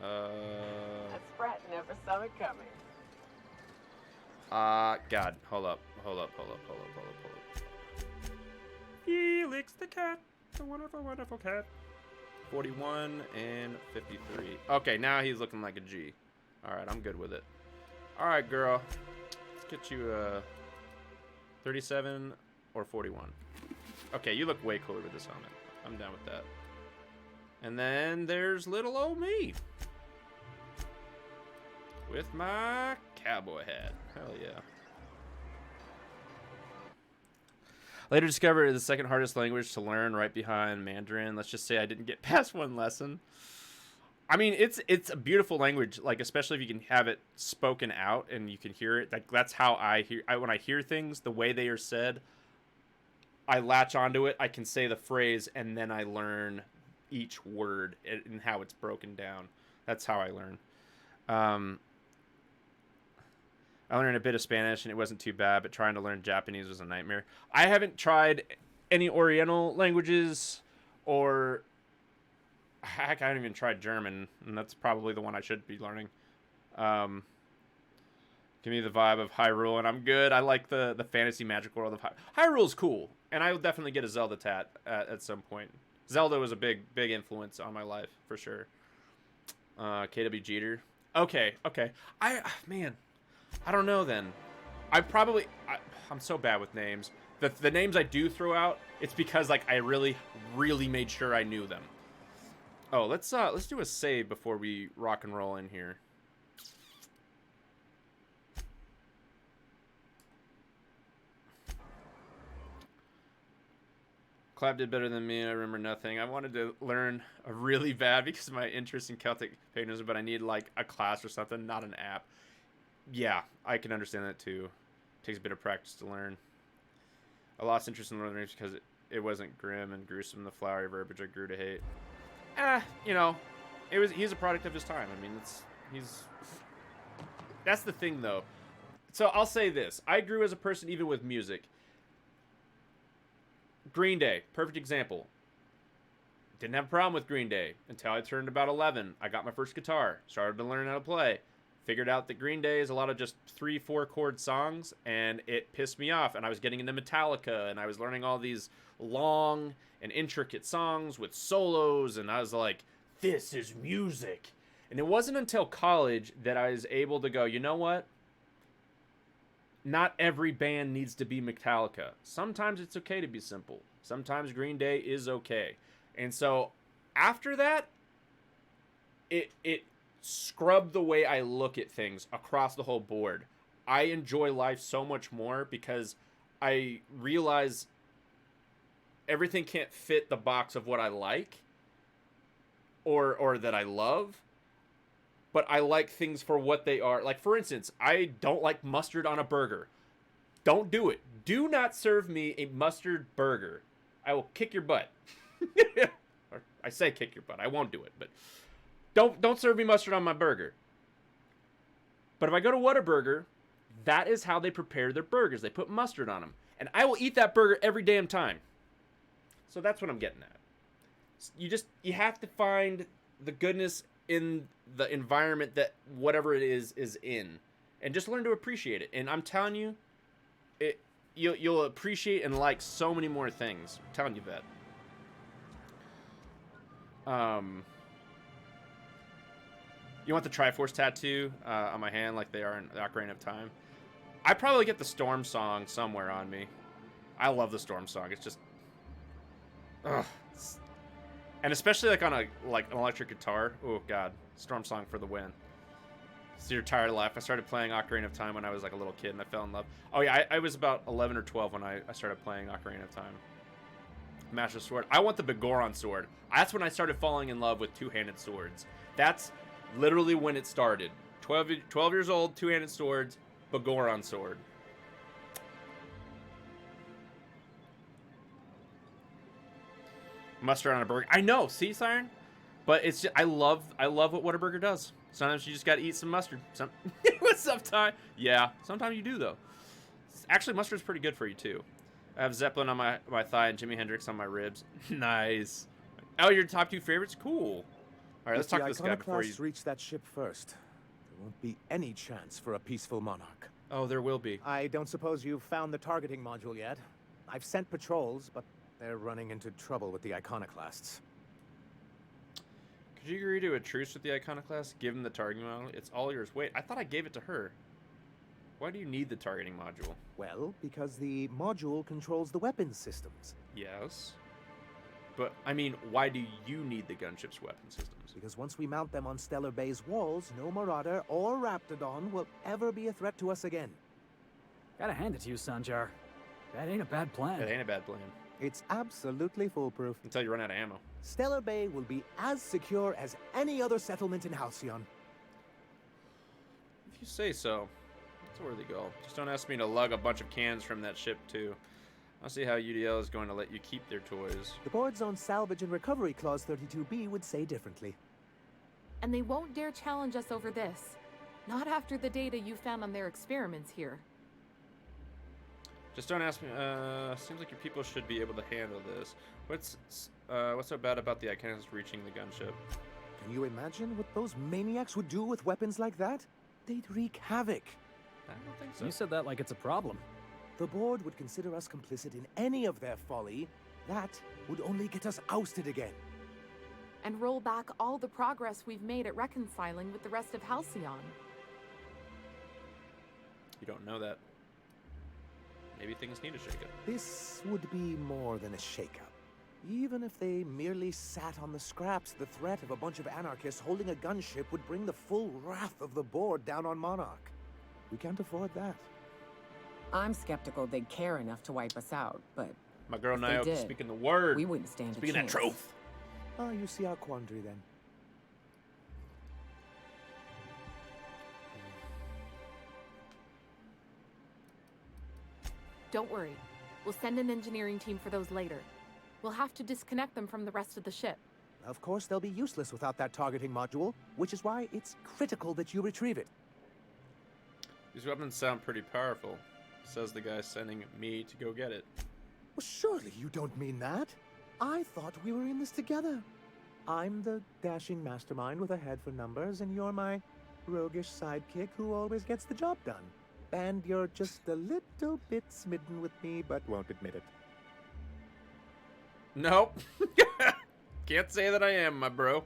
That Sprat never saw it coming. God, hold up. Felix the cat, the wonderful, wonderful cat. 41 and 53. Okay, now he's looking like a G. Alright, I'm good with it. Alright, girl. Let's get you 37 or 41. Okay, you look way cooler with this helmet. I'm down with that. And then there's little old me. With my cowboy hat. Hell yeah. Later discovered the second hardest language to learn, right behind Mandarin. Let's just say I didn't get past one lesson. I mean, it's a beautiful language, like especially if you can have it spoken out and you can hear it. Like that's how I hear. When I hear things, the way they are said, I latch onto it. I can say the phrase and then I learn each word and how it's broken down. That's how I learn. I learned a bit of Spanish, and it wasn't too bad, but trying to learn Japanese was a nightmare. I haven't tried any Oriental languages, or... Heck, I haven't even tried German, and that's probably the one I should be learning. Give me the vibe of Hyrule, and I'm good. I like the fantasy magic world of Hyrule. Hyrule's cool, and I will definitely get a Zelda tat at some point. Zelda was a big influence on my life, for sure. KW Jeter. Okay. Man... I don't know then. I'm so bad with names. The names I do throw out, it's because like I really made sure I knew them. Oh, let's do a save before we rock and roll in here. Clap did better than me. I remember nothing. I wanted to learn a really bad because of my interest in Celtic paganism, but I need like a class or something, not an app. Yeah, I can understand that too. It takes a bit of practice to learn. I lost interest in Lord of the Rings because it wasn't grim and gruesome. The flowery verbiage I grew to hate. You know, he's a product of his time. I mean, that's the thing though. So I'll say this: I grew as a person even with music. Green Day, perfect example. Didn't have a problem with Green Day until I turned about 11. I got my first guitar, started to learn how to play. Figured out that Green Day is a lot of just 3-4 chord songs, and it pissed me off. And I was getting into Metallica, and I was learning all these long and intricate songs with solos, and I was like, this is music. And it wasn't until college that I was able to go, you know what? Not every band needs to be Metallica. Sometimes it's okay to be simple. Sometimes Green Day is okay. And so after that, it scrubbed the way I look at things across the whole board. I enjoy life so much more because I realize everything can't fit the box of what I like or that I love. But I like things for what they are. Like, for instance, I don't like mustard on a burger. Don't do it. Do not serve me a mustard burger. I will kick your butt. Or I say kick your butt. I won't do it, but don't serve me mustard on my burger. But if I go to Whataburger, that is how they prepare their burgers. They put mustard on them. And I will eat that burger every damn time. So that's what I'm getting at. You have to find the goodness in the environment that whatever it is in, and just learn to appreciate it. And I'm telling you, you'll appreciate and like so many more things. I'm telling you that. You want the Triforce tattoo on my hand like they are in the Ocarina of Time? I probably get the Storm song somewhere on me. I love the Storm song. It's just, ugh. And especially like on an electric guitar. Oh god, Storm song for the win. So you're tired of life. I started playing Ocarina of Time when I was like a little kid, and I fell in love. Oh yeah, I was about 11 or 12 when I started playing Ocarina of Time. Master Sword. I want the Begoron sword. That's when I started falling in love with two-handed swords. That's literally when it started. 12 years old, two-handed swords, Begoron sword. Mustard on a burger. I know, see, Siren? But it's just, I love what Whataburger does. Sometimes you just gotta eat some mustard. Sometimes, yeah. Sometimes you do though. Actually, mustard's pretty good for you too. I have Zeppelin on my thigh and Jimi Hendrix on my ribs. Nice. Oh, your top two favorites? Cool. All right, let's talk to this guy before you reach that ship first. There won't be any chance for a peaceful monarch. Oh, there will be. I don't suppose you've found the targeting module yet. I've sent patrols, but they're running into trouble with the iconoclasts. Could you agree to a truce with the iconoclast? Give him the targeting module. It's all yours. Wait, I thought I gave it to her. Why do you need the targeting module? Well, because the module controls the weapons systems. Yes. But, I mean, why do you need the gunship's weapon systems? Because once we mount them on Stellar Bay's walls, no Marauder or Raptidon will ever be a threat to us again. Gotta hand it to you, Sanjar. That ain't a bad plan. That ain't a bad plan. It's absolutely foolproof. Until you run out of ammo. Stellar Bay will be as secure as any other settlement in Halcyon. If you say so. That's a worthy goal. Just don't ask me to lug a bunch of cans from that ship, too. I'll see how UDL is going to let you keep their toys. The board's own Salvage and Recovery Clause 32B would say differently. And they won't dare challenge us over this. Not after the data you found on their experiments here. Just don't ask me. Seems like your people should be able to handle this. What's so bad about the Iconicus reaching the gunship? Can you imagine what those maniacs would do with weapons like that? They'd wreak havoc. I don't think so. You said that like it's a problem. The board would consider us complicit in any of their folly. That would only get us ousted again. And roll back all the progress we've made at reconciling with the rest of Halcyon. You don't know that. Maybe things need a shakeup. This would be more than a shakeup. Even if they merely sat on the scraps, the threat of a bunch of anarchists holding a gunship would bring the full wrath of the board down on Monarch. We can't afford that. I'm skeptical they'd care enough to wipe us out, but my girl if they Naoki did, speaking the word. We wouldn't stand speaking a chance. that truth. Oh, you see our quandary then. Don't worry. We'll send an engineering team for those later. We'll have to disconnect them from the rest of the ship. Of course, they'll be useless without that targeting module, which is why it's critical that you retrieve it. These weapons sound pretty powerful, says the guy sending me to go get it. Well, surely you don't mean that. I thought we were in this together. I'm the dashing mastermind with a head for numbers, and you're my roguish sidekick who always gets the job done. And you're just a little bit smitten with me, but won't admit it. Nope. Can't say that I am, my bro.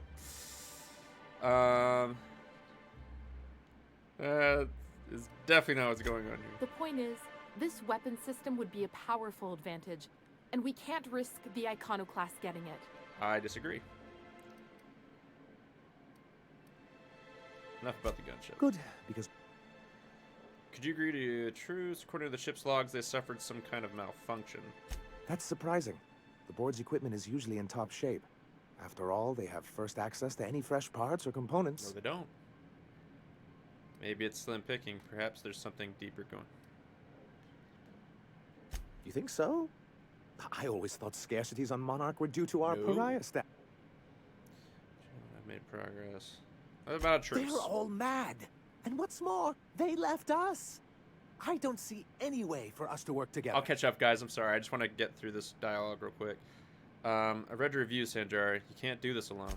Is definitely not what's going on here. The point is, this weapon system would be a powerful advantage, and we can't risk the iconoclast getting it. I disagree. Enough about the gunship. Good, because... Could you agree to a truce? According to the ship's logs, they suffered some kind of malfunction. That's surprising. The board's equipment is usually in top shape. After all, they have first access to any fresh parts or components. No, they don't. Maybe it's slim picking. Perhaps there's something deeper going. You think so? I always thought scarcities on Monarch were due to our pariah status. I've made progress. What about a truce? They're all mad. And what's more, they left us. I don't see any way for us to work together. I'll catch up, guys. I'm sorry. I just want to get through this dialogue real quick. I read your review, Sanjari. You can't do this alone.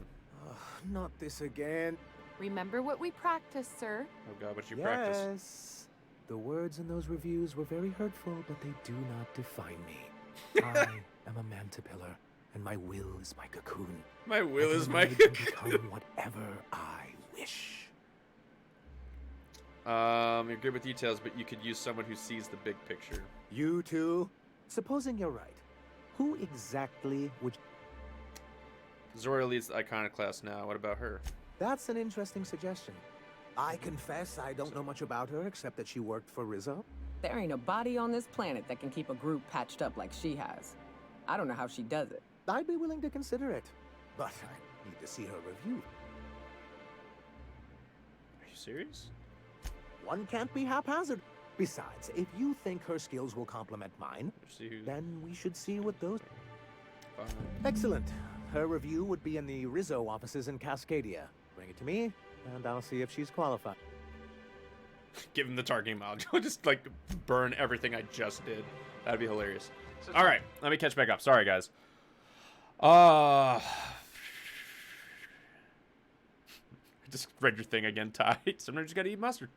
Not this again. Remember what we practiced, sir. Oh God, what you practice? Yes. The words in those reviews were very hurtful, but they do not define me. I am a mantipillar, and my will is my cocoon. My will is my cocoon. Become whatever I wish. You're good with details, but you could use someone who sees the big picture. You too? Supposing you're right, who exactly would... Zora leads the iconoclast now. What about her? That's an interesting suggestion. I confess I don't know much about her, except that she worked for Rizzo. There ain't a body on this planet that can keep a group patched up like she has. I don't know how she does it. I'd be willing to consider it, but I need to see her review. Are you serious? One can't be haphazard. Besides, if you think her skills will complement mine, then we should see what those... Excellent. Her review would be in the Rizzo offices in Cascadia. Bring it to me, and I'll see if she's qualified. Give him the targeting module. Just, like, burn everything I just did. That'd be hilarious. All right, let me catch back up. Sorry, guys. I just read your thing again, Ty. Sometimes you just gotta eat mustard.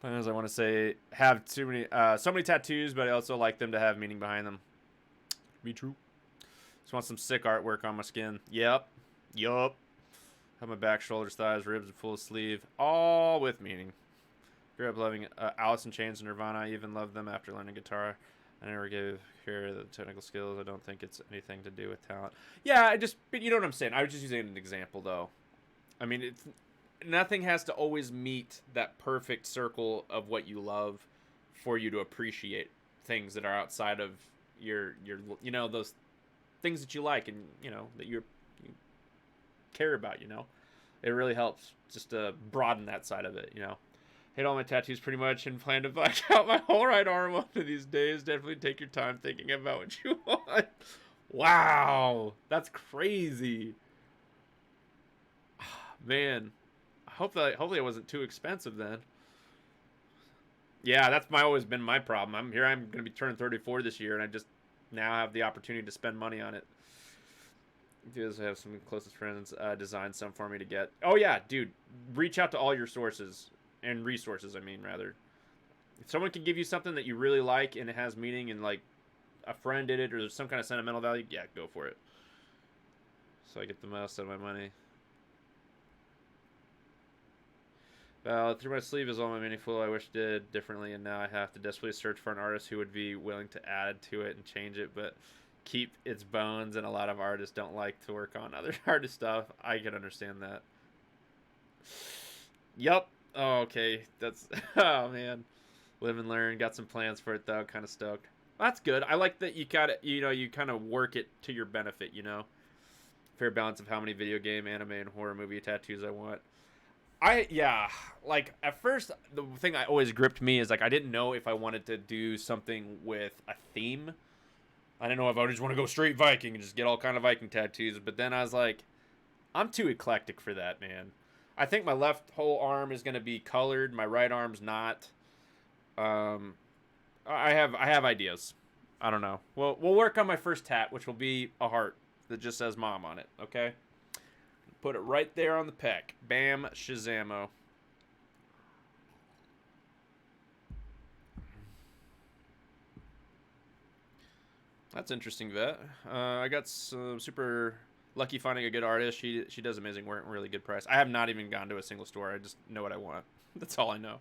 As I want to say, have too many, so many tattoos, but I also like them to have meaning behind them. Be true. Just want some sick artwork on my skin. Yep. Have my back, shoulders, thighs, ribs, and full sleeve, all with meaning. Grew up loving Alice in Chains and Nirvana. I even loved them after learning guitar. I never gave care the technical skills. I don't think it's anything to do with talent. Yeah, but you know what I'm saying. I was just using an example, though. I mean, nothing has to always meet that perfect circle of what you love for you to appreciate things that are outside of your you know, those things that you like and, you know, that you care about, you know. It really helps just to broaden that side of it, you know. Hate all my tattoos pretty much and plan to black out my whole right arm one of these days. Definitely take your time thinking about what you want. Wow, that's crazy. Man, hopefully it wasn't too expensive then. Yeah, that's always been my problem. I'm going to be turning 34 this year, and I just now have the opportunity to spend money on it. Do this, I have some closest friends design some for me to get. Oh yeah, dude, reach out to all your sources and resources. I mean, rather, if someone can give you something that you really like and it has meaning, and like a friend did it, or there's some kind of sentimental value, yeah, go for it. So I get the most out of my money. Through my sleeve is all my meaningful. I wish did differently, and now I have to desperately search for an artist who would be willing to add to it and change it, but keep its bones. And a lot of artists don't like to work on other artist stuff. I can understand that. Yup. Oh, okay. That's oh man. Live and learn. Got some plans for it though. Kind of stoked. That's good. I like that you got it. You know, you kind of work it to your benefit. You know, fair balance of how many video game, anime, and horror movie tattoos I want. Like, at first, the thing that always gripped me is, like, I didn't know if I wanted to do something with a theme. I didn't know if I just want to go straight Viking and just get all kind of Viking tattoos, but then I was like, I'm too eclectic for that, man. I think my left whole arm is going to be colored, my right arm's not. I have ideas. I don't know. We'll work on my first tat, which will be a heart that just says mom on it, okay? Put it right there on the pec. Bam, Shazamo. That's interesting, Vet. I got some super Lucky finding a good artist. She does amazing work and really good price. I have not even gone to a single store. I just know what I want. That's all I know.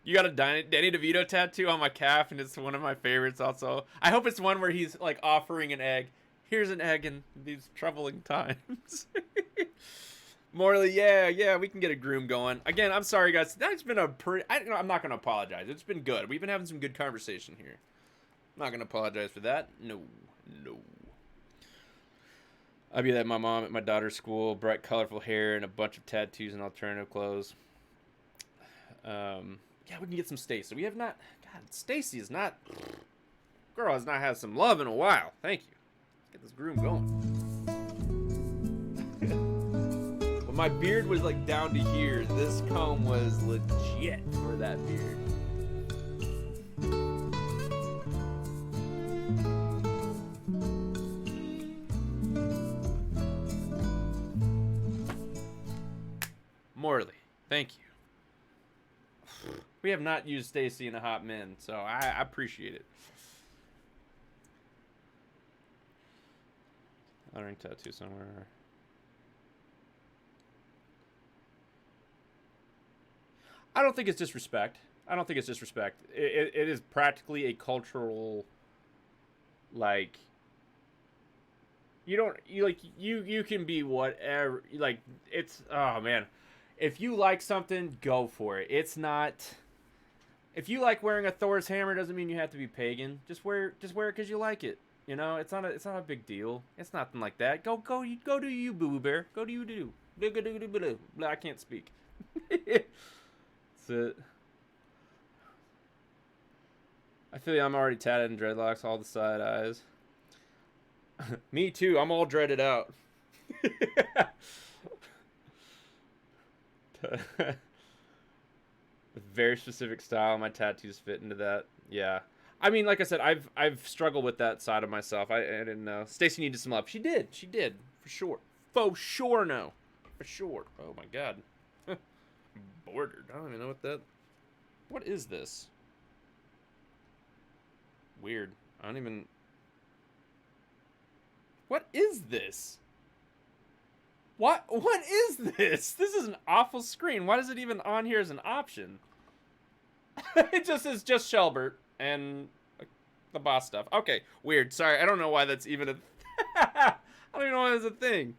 You got a Danny DeVito tattoo on my calf, and it's one of my favorites also. I hope it's one where he's like offering an egg. Here's an egg in these troubling times. Morley, yeah, we can get a groom going. Again, I'm sorry, guys. That's been a pretty... I'm not going to apologize. It's been good. We've been having some good conversation here. I'm not going to apologize for that. No. I'll be like my mom at my daughter's school. Bright, colorful hair and a bunch of tattoos and alternative clothes. Yeah, we can get some Stacy. We have not... God, Stacy is not... Girl has not had some love in a while. Thank you. Get this groom going. When my beard was like down to here, this comb was legit for that beard. Morley, thank you. We have not used Stacy in a hot minute, so I appreciate it. Lettering tattoo somewhere. I don't think it's disrespect. It is practically a cultural, like, you can be whatever, like, it's, oh man, if you like something, go for it. It's not, if you like wearing a Thor's hammer, doesn't mean you have to be pagan. Just wear it because you like it. You know, it's not a big deal. It's nothing like that. Go do you, Boo Boo Bear. Go do you do. I can't speak. That's it. I feel like I'm already tatted in dreadlocks, all the side eyes. Me too. I'm all dreaded out. Very specific style. My tattoos fit into that. Yeah. I mean, like I said, I've struggled with that side of myself. I didn't know. Stacy needed some love. She did. For sure. For sure, no. For sure. Oh, my God. Bordered. I don't even know what that... What is this? Weird. I don't even... What is this? What is this? This is an awful screen. Why is it even on here as an option? It just says just Shelbert and the boss stuff. Okay, weird. Sorry, I don't know why that's even a... I don't even know why that's a thing.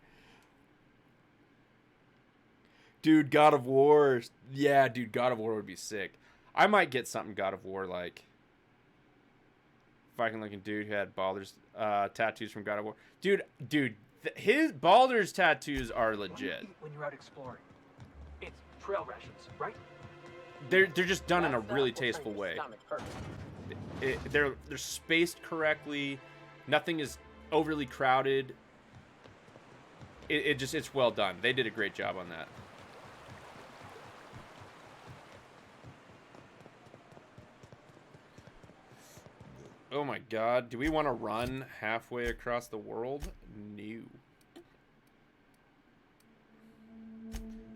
Dude, God of War. Yeah, dude, God of War would be sick. I might get something God of War like. Viking looking dude who had Baldur's tattoos from God of War. Dude, his Baldur's tattoos are legit. When you're out exploring, it's trail rations, right? They're just done in a really tasteful way. They're spaced correctly. Nothing is overly crowded. It's well done. They did a great job on that. Oh my God, do we want to run halfway across the world? No.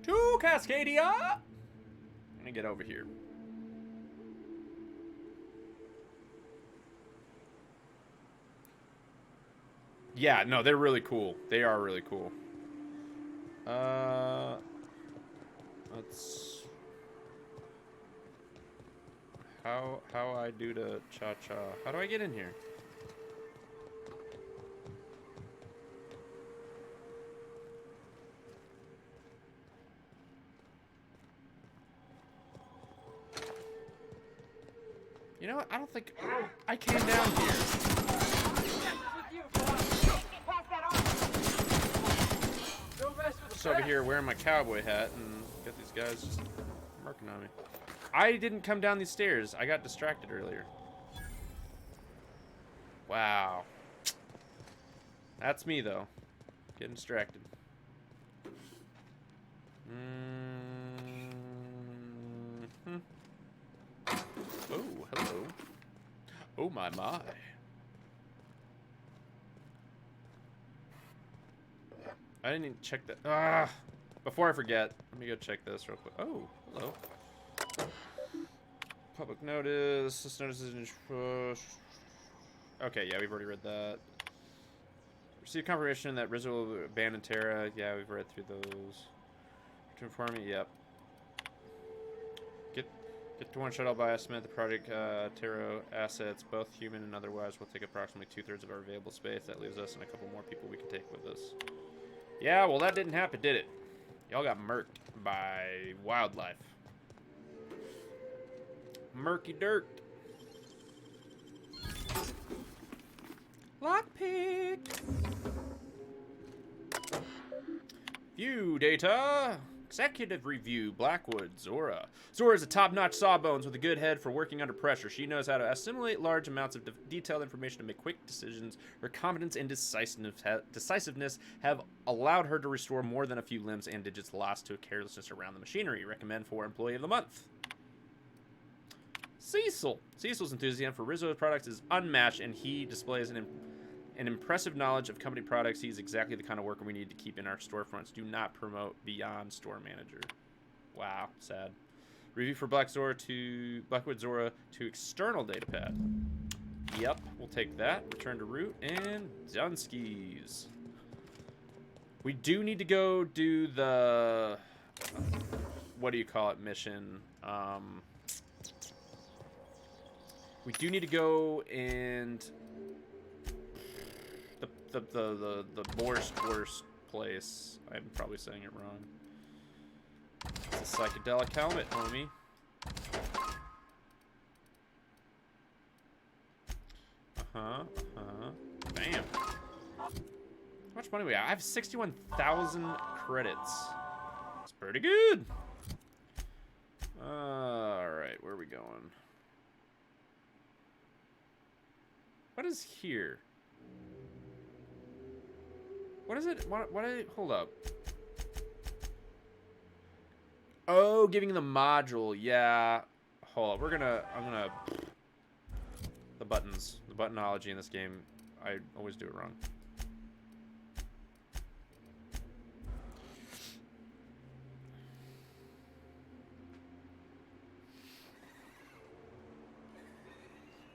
To Cascadia! I'm gonna get over here. Yeah, no, they're really cool. They are really cool. Let's... How I do to cha-cha? How do I get in here? You know what? I don't think I came down here. Just over here wearing my cowboy hat and got these guys just marking on me. I didn't come down these stairs. I got distracted earlier. Wow. That's me, though. Getting distracted. Oh, hello. Oh, my. I didn't even check that. Ah! Before I forget, let me go check this real quick. Oh, hello. Public notice. This notice is... Okay, yeah, we've already read that. Receive confirmation that Rizzo will abandon Terra. Yeah, we've read through those. To inform me, yep. Get to one shuttle by estimate. The Project Terra assets, both human and otherwise, will take approximately 2/3 of our available space. That leaves us and a couple more people we can take with us. Yeah, well, that didn't happen, did it? Y'all got murked by wildlife. Murky dirt. Lockpick. View data. Executive review. Blackwood. Zora. Zora is a top-notch sawbones with a good head for working under pressure. She knows how to assimilate large amounts of detailed information to make quick decisions. Her competence and decisiveness have allowed her to restore more than a few limbs and digits lost to carelessness around the machinery. Recommend for Employee of the Month. Cecil. Cecil's enthusiasm for Rizzo's products is unmatched, and he displays an impressive knowledge of company products. He's exactly the kind of worker we need to keep in our storefronts. Do not promote beyond store manager. Wow, sad. Review for Blackwood Zora to external datapad. Yep, we'll take that. Return to route and Dunskies. We do need to go do the what do you call it mission? We do need to go and the worst place. I'm probably saying it wrong. It's a psychedelic helmet, homie. Bam. How much money we have? I have 61,000 credits. It's pretty good. Alright, where are we going? What is here? What is it? Hold up. Oh, giving the module. Yeah. Hold up. I'm gonna... The buttons. The buttonology in this game. I always do it wrong.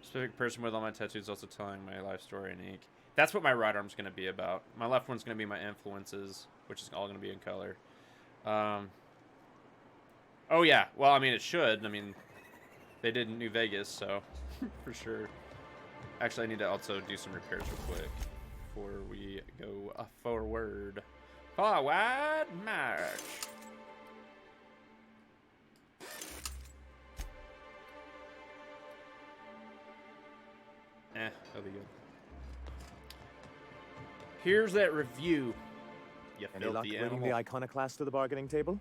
Specific person with all my tattoos also telling my life story in ink. That's what my right arm's going to be about. My left one's going to be my influences, which is all going to be in color. Oh, yeah. Well, I mean, it should. I mean, they did in New Vegas, so for sure. Actually, I need to also do some repairs real quick before we go forward. Forward march. That'll be good. Here's that review. You Any luck filthy bringing animal. the iconoclast to the bargaining table?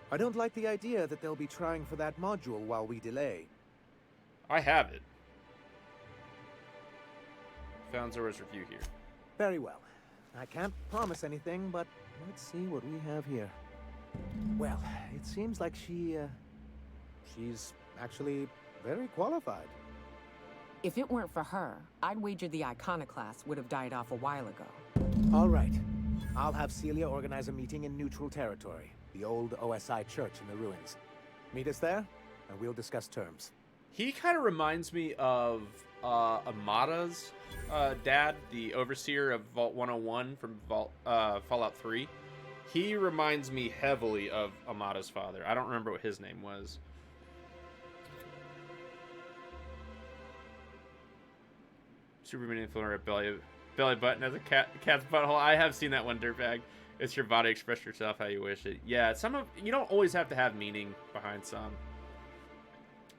I don't like the idea that they'll be trying for that module while we delay. I have it. Found Zora's review here. Very well. I can't promise anything, but let's see what we have here. Well, it seems like she's actually very qualified. If it weren't for her, I'd wager the iconoclast would have died off a while ago. All right. I'll have Celia organize a meeting in neutral territory, the old OSI church in the ruins. Meet us there, and we'll discuss terms. He kind of reminds me of Amada's dad, the overseer of Vault 101 from Fallout 3. He reminds me heavily of Amada's father. I don't remember what his name was. Superman influencer belly button as a cat's butthole. I have seen that one, dirtbag. It's your body, express yourself how you wish it. Yeah, you don't always have to have meaning behind some.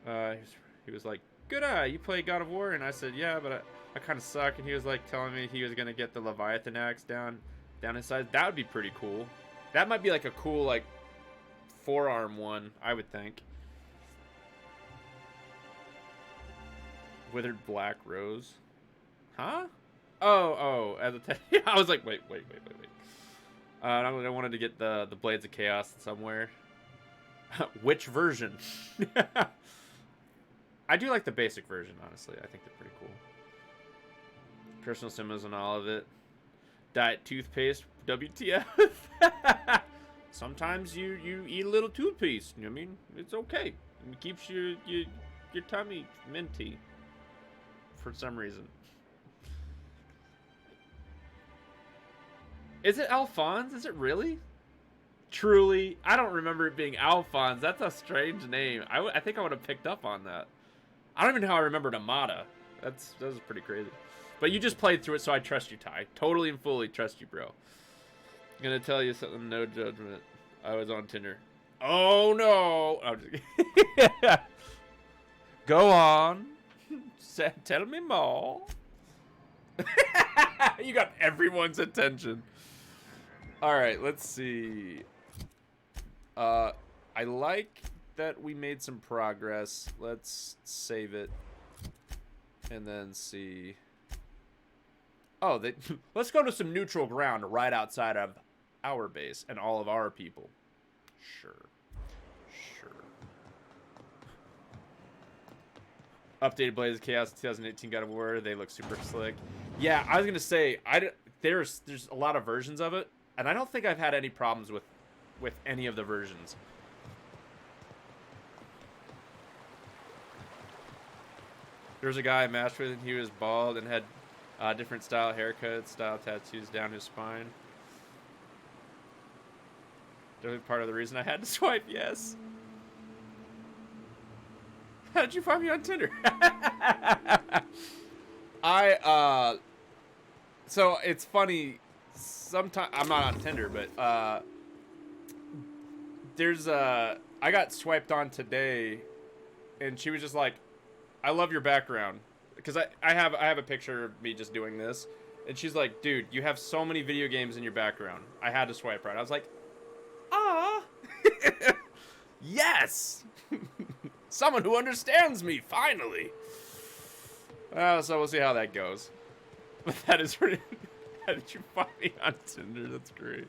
He was like, "Good eye, you play God of War?" And I said, "Yeah, but I kind of suck." And he was like telling me he was gonna get the Leviathan axe down his side. That would be pretty cool. That might be like a cool like forearm one, I would think. Withered black rose. Huh? Oh, as a I was like, wait. I wanted to get the Blades of Chaos somewhere. Which version? I do like the basic version, honestly. I think they're pretty cool. Personal symbols on all of it. Diet toothpaste, WTF. Sometimes you eat a little toothpaste. You know what I mean? It's okay. It keeps your tummy minty. For some reason. Is it Alphonse? Is it really? Truly, I don't remember it being Alphonse. That's a strange name. I think I would have picked up on that. I don't even know how I remembered Amada. That was pretty crazy. But you just played through it, so I trust you, Ty. Totally and fully trust you, bro. I'm gonna tell you something, no judgment. I was on Tinder. Oh no! I'm just kidding. Go on. Tell me more. You got everyone's attention. All right, let's see. I like that we made some progress. Let's save it and then see. Oh, let's go to some neutral ground right outside of our base and all of our people. Sure. Updated Blades of Chaos 2018 God of War. They look super slick. Yeah, I was gonna say there's a lot of versions of it, and I don't think I've had any problems with any of the versions. There was a guy I matched with, and he was bald and had different style haircuts, style tattoos down his spine. Definitely part of the reason I had to swipe yes. How did you find me on Tinder? So it's funny. Sometimes I'm not on Tinder, but I got swiped on today, and she was just like, "I love your background," because I have a picture of me just doing this, and she's like, "Dude, you have so many video games in your background." I had to swipe right. I was like, "Ah, yes." Someone who understands me, finally. So we'll see how that goes. But that is pretty... How did you find me on Tinder? That's great.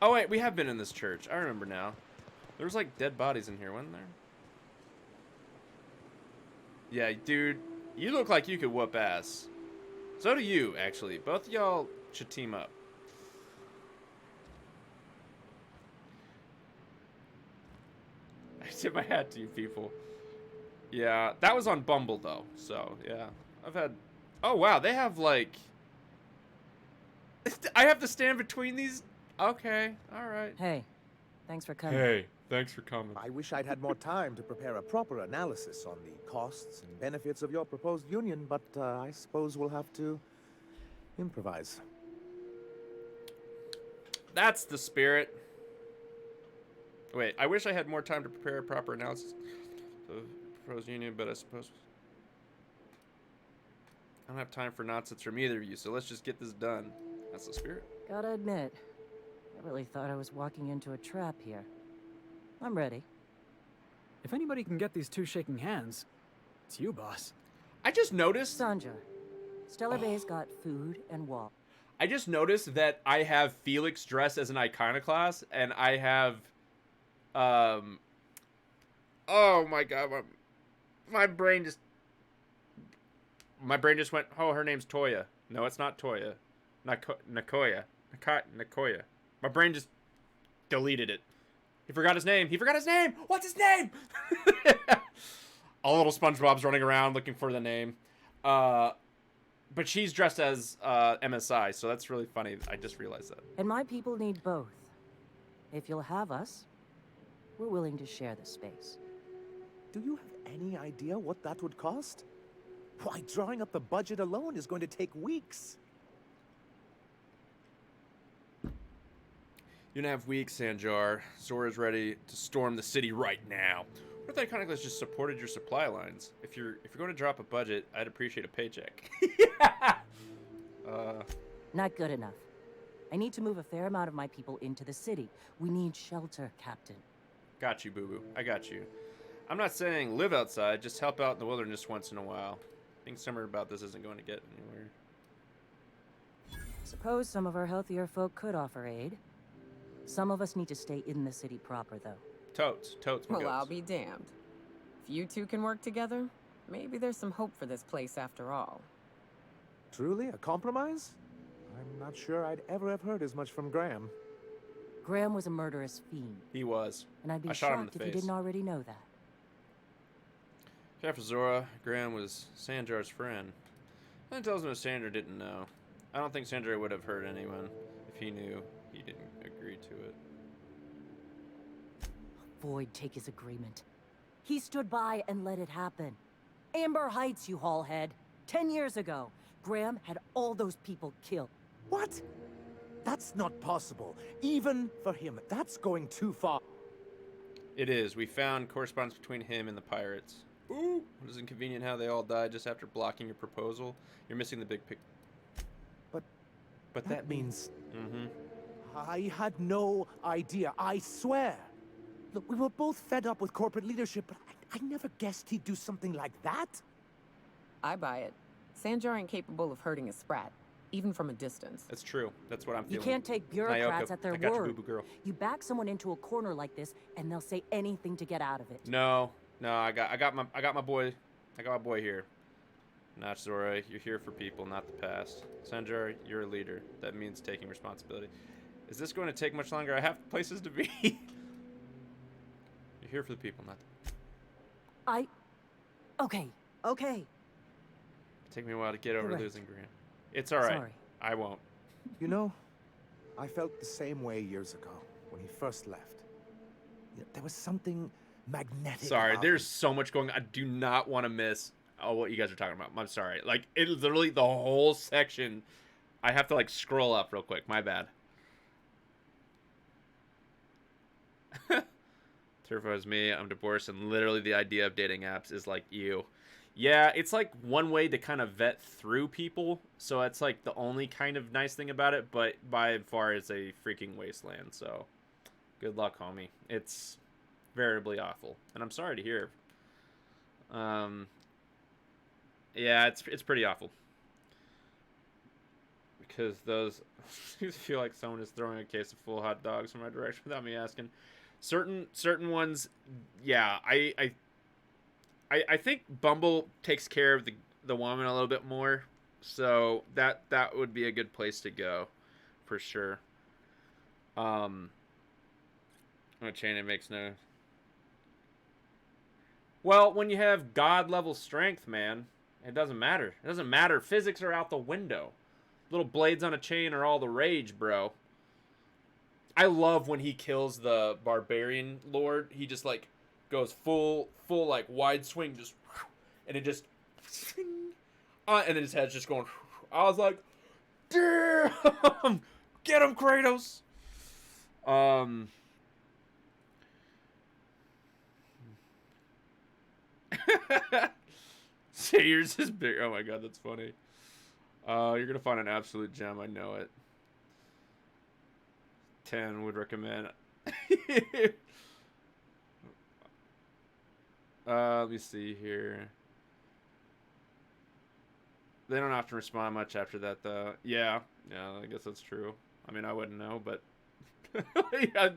Oh, wait, we have been in this church. I remember now. There was, like, dead bodies in here, wasn't there? Yeah, dude, you look like you could whoop ass. So do you, actually. Both of y'all should team up. I tip my hat to you people. Yeah, that was on Bumble though. So yeah, I've had. Oh wow, they have like. I have to stand between these. Okay, all right. Hey, thanks for coming. Hey, thanks for coming. I wish I'd had more time to prepare a proper analysis on the costs and benefits of your proposed union, but I suppose we'll have to improvise. That's the spirit. Wait, I wish I had more time to prepare a proper analysis of proposed union, but I suppose I don't have time for nonsense from either of you, so let's just get this done. That's the spirit. Gotta admit, I really thought I was walking into a trap here. I'm ready. If anybody can get these two shaking hands, it's you, boss. I just noticed... Sanjar, Stellar Bay's got food and water. I just noticed that I have Felix dressed as an iconoclast, and I have... Oh my god, my brain just went, oh, her name's Toya. No, it's not Toya. Nakoya. Nakoya. My brain just deleted it. He forgot his name. What's his name? All little SpongeBob's running around looking for the name. But she's dressed as MSI, so that's really funny. I just realized that. And my people need both. If you'll have us, we're willing to share the space. Do you have any idea what that would cost? Why, drawing up the budget alone is going to take weeks. You don't have weeks, Sanjar. Zora's ready to storm the city right now. What if the Iconiclast just supported your supply lines? If you're going to drop a budget, I'd appreciate a paycheck. Yeah. Not good enough. I need to move a fair amount of my people into the city. We need shelter, Captain. Got you, boo-boo. I got you. I'm not saying live outside, just help out in the wilderness once in a while. Being summer about this isn't going to get anywhere. Suppose some of our healthier folk could offer aid. Some of us need to stay in the city proper, though. Totes, my Well, goats. I'll be damned. If you two can work together, maybe there's some hope for this place after all. Truly, a compromise? I'm not sure I'd ever have heard as much from Graham. Graham was a murderous fiend. He was. And I'd be I shot him in shocked the if you face. didn't already know that. Except for Zora, Graham was Sanjar's friend. That tells me Sandra didn't know. I don't think Sandra would have hurt anyone If he knew, he didn't agree to it. Void take his agreement. He stood by and let it happen. Amber Heights, you haulhead. 10 years ago, Graham had all those people killed. What? That's not possible. Even for him, that's going too far. It is. We found correspondence between him and the pirates. Ooh. It is inconvenient how they all died just after blocking your proposal. You're missing the big picture. But that means... Mm-hmm. I had no idea, I swear. Look, we were both fed up with corporate leadership, but I never guessed he'd do something like that. I buy it. Sanjar ain't capable of hurting a sprat, even from a distance. That's true. That's what I'm feeling. You can't take bureaucrats Naoko, at their I got word. you, boo-boo girl. You back someone into a corner like this, and they'll say anything to get out of it. No, I got my boy here. Nachzora, you're here for people, not the past. Sanjar, you're a leader. That means taking responsibility. Is this going to take much longer? I have places to be. You're here for the people, not the... Okay. It'll take me a while to get over Correct. losing Graham. It's all right. Sorry. I won't. You know, I felt the same way years ago when he first left. There was something magnetic. Sorry, about there's him. so much going on. I do not want to miss what you guys are talking about. I'm sorry. Like, it is literally the whole section. I have to, like, scroll up real quick. My bad. Turfo is me. I'm divorced, and literally the idea of dating apps is like, ew. Yeah, it's like one way to kind of vet through people, so it's like the only kind of nice thing about it, but by far it's a freaking wasteland, so good luck, homie. It's veritably awful, and I'm sorry to hear. Yeah, it's pretty awful. Because those feel like someone is throwing a case of full hot dogs in my direction without me asking. Certain ones, yeah, I think Bumble takes care of the woman a little bit more, so that would be a good place to go, for sure. Chain, it makes no. Well, when you have God level strength, man, it doesn't matter. It doesn't matter. Physics are out the window. Little blades on a chain are all the rage, bro. I love when he kills the barbarian lord. He just like goes full like wide swing, just, and it just, and then his head's just going. I was like, damn, get him, Kratos. Say yours is big. Oh my god, that's funny. You're gonna find an absolute gem. I know it. 10 would recommend. Let me see here. They don't often respond much after that, though. Yeah, I guess that's true. I mean, I wouldn't know, but yeah,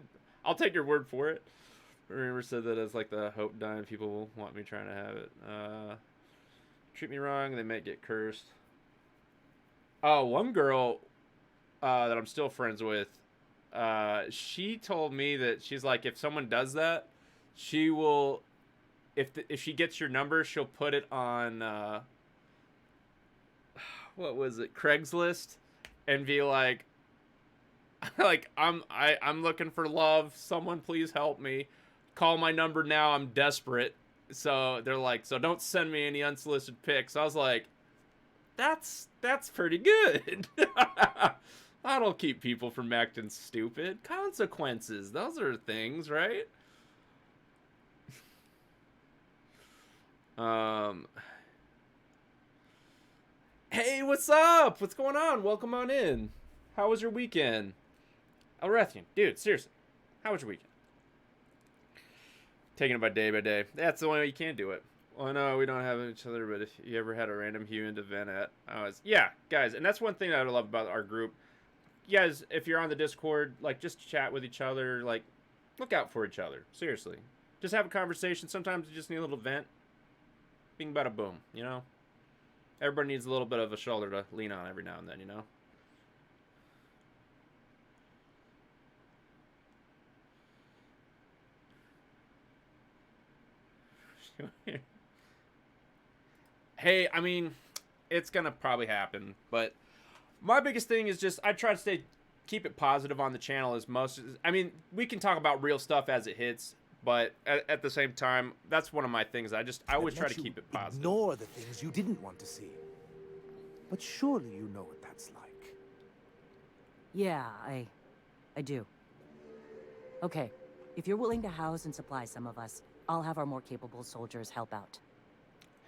I'll take your word for it. Remember said that as like the hope dime. People will want me trying to have it. Treat me wrong, they might get cursed. Oh, one girl that I'm still friends with, she told me that she's like, if someone does that, she will, if she gets your number, she'll put it on, what was it, Craigslist, and be like, I'm looking for love. Someone please help me. Call my number now. I'm desperate. So they're like, so don't send me any unsolicited pics. I was like, that's pretty good. That'll keep people from acting stupid. Consequences. Those are things, right? Hey, what's up? What's going on? Welcome on in. How was your weekend? Elrethian, dude, seriously. How was your weekend? Taking it by day. That's the only way you can do it. Well, no, we don't have each other, but if you ever had a random human event at, yeah, guys, and that's one thing that I love about our group. You guys, if you're on the Discord, like, just chat with each other, like, look out for each other, seriously. Just have a conversation. Sometimes you just need a little vent. Bing, bada, boom, you know? Everybody needs a little bit of a shoulder to lean on every now and then, you know? Hey, I mean, it's gonna probably happen, but my biggest thing is just I try to stay keep it positive on the channel as most. I mean, we can talk about real stuff as it hits, but at the same time, that's one of my things. I always try to keep it positive. Ignore the things you didn't want to see. But surely you know what that's like. Yeah, I do. Okay, if you're willing to house and supply some of us, I'll have our more capable soldiers help out.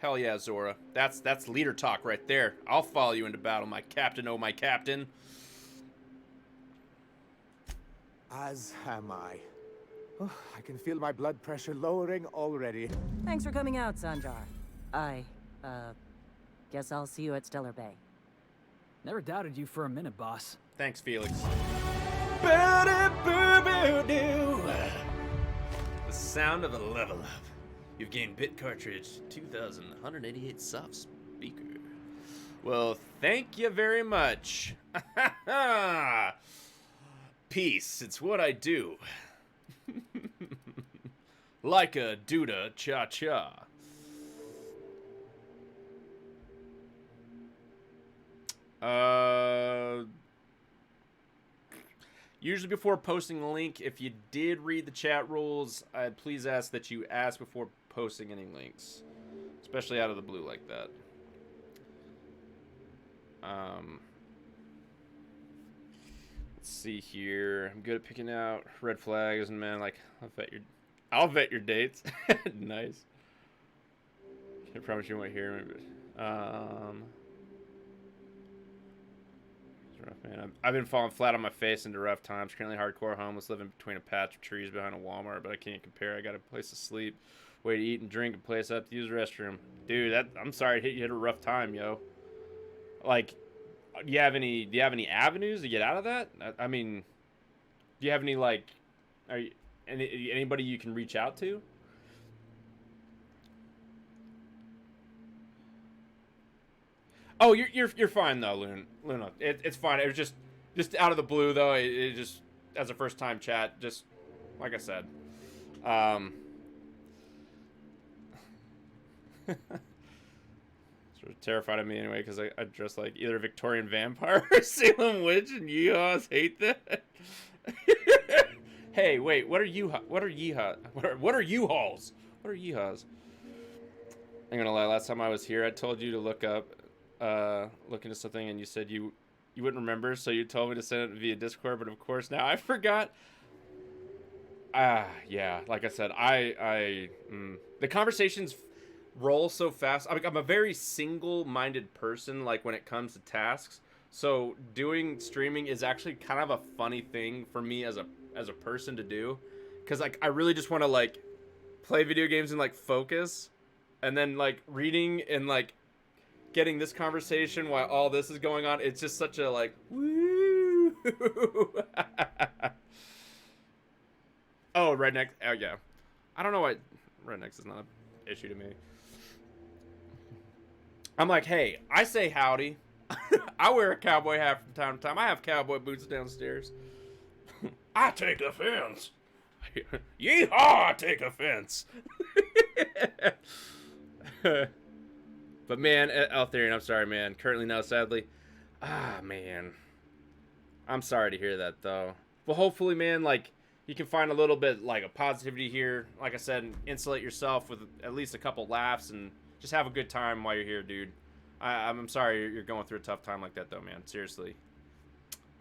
Hell yeah, Zora. That's leader talk right there. I'll follow you into battle, my captain, oh my captain. As am I. Oh, I can feel my blood pressure lowering already. Thanks for coming out, Sanjar. I, guess I'll see you at Stellar Bay. Never doubted you for a minute, boss. Thanks, Felix. The sound of a level up. You've gained bit cartridge 2188 soft speaker. Well, thank you very much. Peace, it's what I do. Like a duda cha-cha. Usually before posting a link, if you did read the chat rules, I'd please ask that you ask before posting any links. Especially out of the blue like that. Let's see here. I'm good at picking out red flags, and man, like, I'll vet your dates. Nice. Can't promise you won't hear me, but it's rough, man. I've been falling flat on my face into rough times. Currently hardcore homeless, living between a patch of trees behind a Walmart, but I can't compare. I got a place to sleep, way to eat and drink, a place up to use the restroom. Dude, I'm sorry you hit a rough time, yo. Like, do you have any avenues to get out of that? I mean, do you have any, like, anybody you can reach out to? Oh, you're fine though, Luna. It's fine. It was just out of the blue though. It just, as a first time chat, just like I said. Sort of terrified of me anyway, because I dress like either a Victorian vampire or Salem witch, and yeehaws hate that. Hey, wait, what are yeehaws? What are U-Hauls? What are yeehaws? I'm gonna lie, last time I was here, I told you to look into something, and you said you wouldn't remember, so you told me to send it via Discord, but of course now I forgot. Yeah, like I said, the conversations roll so fast. I'm a very single-minded person, like, when it comes to tasks, so doing streaming is actually kind of a funny thing for me as a person to do, because, like, I really just want to, like, play video games and, like, focus, and then, like, reading and, like, getting this conversation while all this is going on, it's just such a, like, woo. Oh, redneck. Oh, yeah. I don't know why rednecks is not an issue to me. I'm like, hey, I say howdy. I wear a cowboy hat from time to time. I have cowboy boots downstairs. I take offense. Yeehaw, I take offense. But man, Altharian, I'm sorry, man. Currently now, sadly. Man. I'm sorry to hear that, though. But hopefully, man, like, you can find a little bit, like, of positivity here. Like I said, insulate yourself with at least a couple laughs and just have a good time while you're here, dude. I'm sorry you're going through a tough time like that, though, man. Seriously.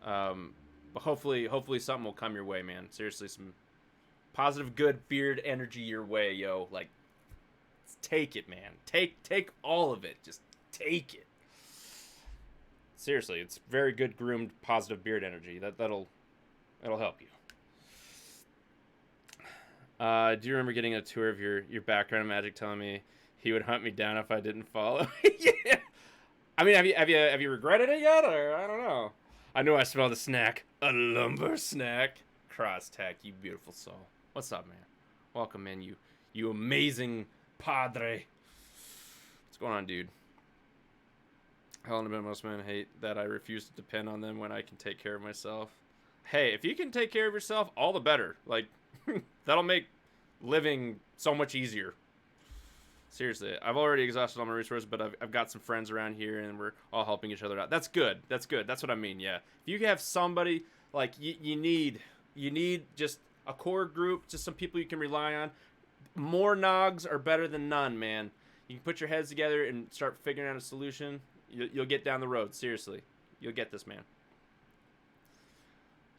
But hopefully something will come your way, man. Seriously, some positive, good beard energy your way, yo. Like, take it, man. Take all of it. Just take it. Seriously, it's very good groomed, positive beard energy. That'll help you. Do you remember getting a tour of your background in Magic, telling me he would hunt me down if I didn't follow? Yeah. I mean, have you regretted it yet, or I don't know. I know I smell the snack. A lumber snack. Cross tack, you beautiful soul. What's up, man? Welcome in, you amazing padre. What's going on, dude? How long have most men hate that I refuse to depend on them when I can take care of myself? Hey, if you can take care of yourself, all the better. Like, that'll make living so much easier. Seriously, I've already exhausted all my resources, but I've got some friends around here, and we're all helping each other out. That's good. That's good. That's what I mean, yeah. If you have somebody Like you need just a core group, just some people you can rely on. More nogs are better than none, man. You can put your heads together and start figuring out a solution. You'll get down the road. Seriously, you'll get this, man.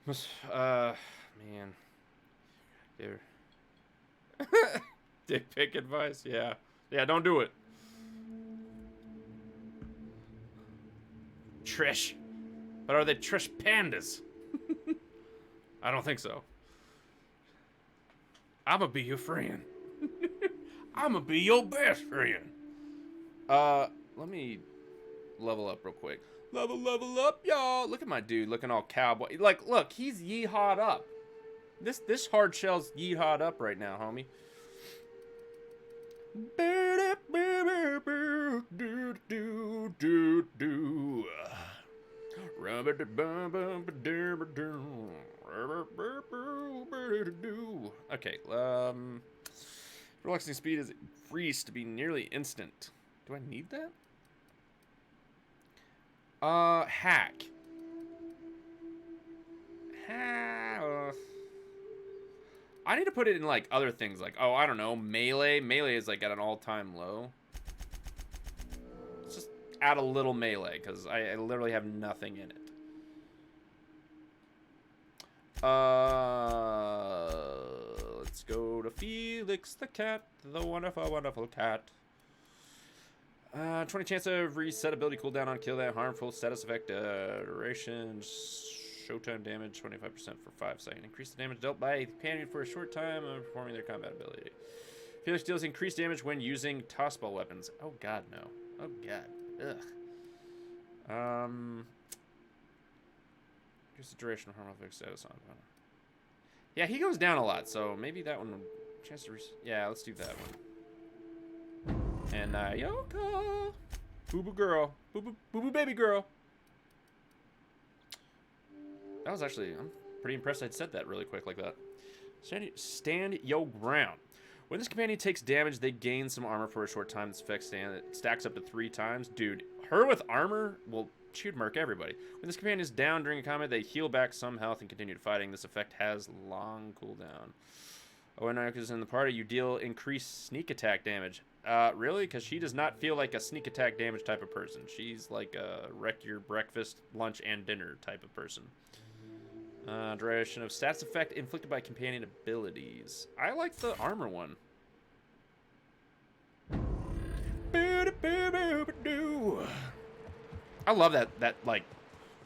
Man. Dude. Dick pic advice? Yeah. Yeah, don't do it. Trish. But are they Trish pandas? I don't think so. I'ma be your friend. I'ma be your best friend. Let me level up real quick. Level up, y'all. Look at my dude looking all cowboy. Like, look, he's yeehawed up. This hard shell's yeehawed up right now, homie. Okay, relaxing speed is increased to be nearly instant. Do I need that? Hack. I need to put it in like other things, like, oh, I don't know, melee. Melee is like at an all-time low. Let's just add a little melee because I literally have nothing in it. Let's go to Felix the cat, the wonderful, wonderful cat. 20 chance of reset ability cooldown on kill that harmful status effect duration. Showtime damage 25% for 5 seconds. Increase the damage dealt by a companion for a short time of performing their combat ability. Felix deals increased damage when using tossball weapons. Oh god, no. Oh god. Ugh. Increase the duration of harmful effect status on. Yeah, he goes down a lot, so maybe that one. Chance to yeah, let's do that one. And Yoko, boo boo girl, boo boo baby girl. That was actually, I'm pretty impressed I'd said that really quick like that. Stand your ground. When this companion takes damage, they gain some armor for a short time. This effect stacks up to 3 times. Dude, her with armor, well, she would murk everybody. When this companion is down during a combat, they heal back some health and continue fighting. This effect has long cooldown. When Naoka is in the party, you deal increased sneak attack damage. Really? Because she does not feel like a sneak attack damage type of person. She's like a wreck your breakfast, lunch, and dinner type of person. Duration of stats effect inflicted by companion abilities. I like the armor one. I love that like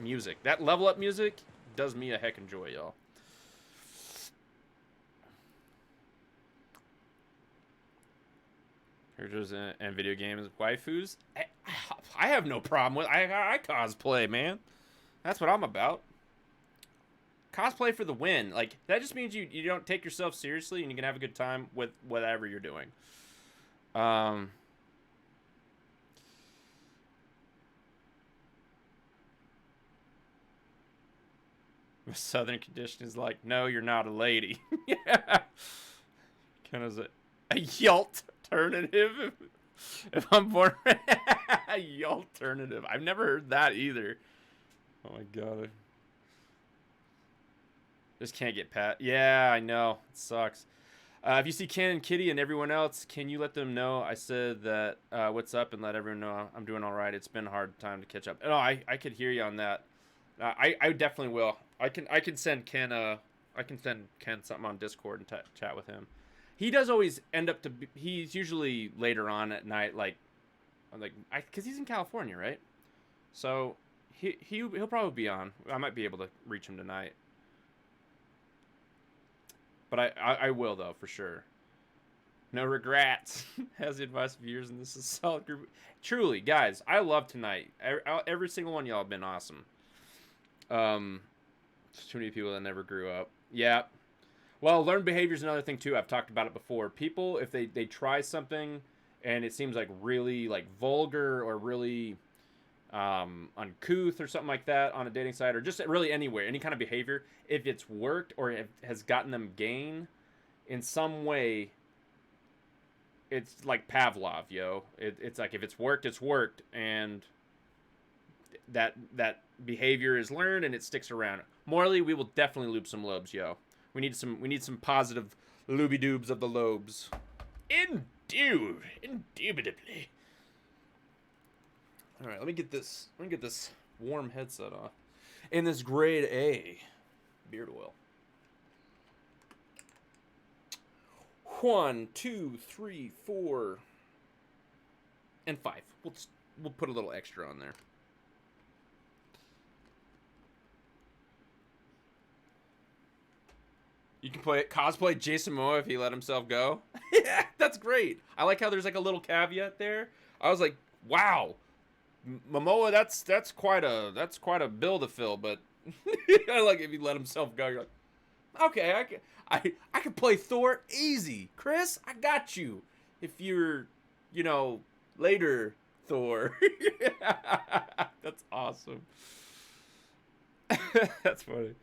music. That level up music does me a heckin' joy, y'all. Characters and video games, waifus. I have no problem with. I cosplay, man. That's what I'm about. Cosplay for the win. Like that just means you don't take yourself seriously and you can have a good time with whatever you're doing. Southern condition is like, no, you're not a lady. Yeah. Kind of a yalt alternative. If I'm born a yalt alternative. I've never heard that either. Oh my god. Just can't get pat. Yeah, I know. It sucks. If you see Ken and Kitty and everyone else, can you let them know I said that what's up and let everyone know I'm doing all right. It's been a hard time to catch up. No, I could hear you on that. I definitely will. I can send Ken something on Discord and chat with him. He does always end up to be, he's usually later on at night, because he's in California, right? So he'll probably be on. I might be able to reach him tonight. But I will, though, for sure. No regrets. Has the advice of years, and this is a solid group. Truly, guys, I love tonight. Every single one of y'all have been awesome. There's too many people that never grew up. Yeah. Well, learned behavior is another thing, too. I've talked about it before. People, if they try something, and it seems like really like vulgar or really uncouth or something like that on a dating site or just really anywhere, any kind of behavior, if it's worked or it has gotten them gain in some way, it's like Pavlov, yo. It's like if it's worked, and that behavior is learned and it sticks around. Morally, we will definitely loop some lobes, yo. We need some positive looby doobs of the lobes. Indubitably. All right, let me get this warm headset off. In this grade A beard oil. 1, 2, 3, 4, and 5. We'll put a little extra on there. You can cosplay Jason Momoa if he let himself go. Yeah, that's great. I like how there's like a little caveat there. I was like, wow, Momoa, that's quite a bill to fill. But I like if he let himself go. You're like, okay, I can play Thor easy. Chris, I got you. If you're, later Thor. That's awesome. That's funny.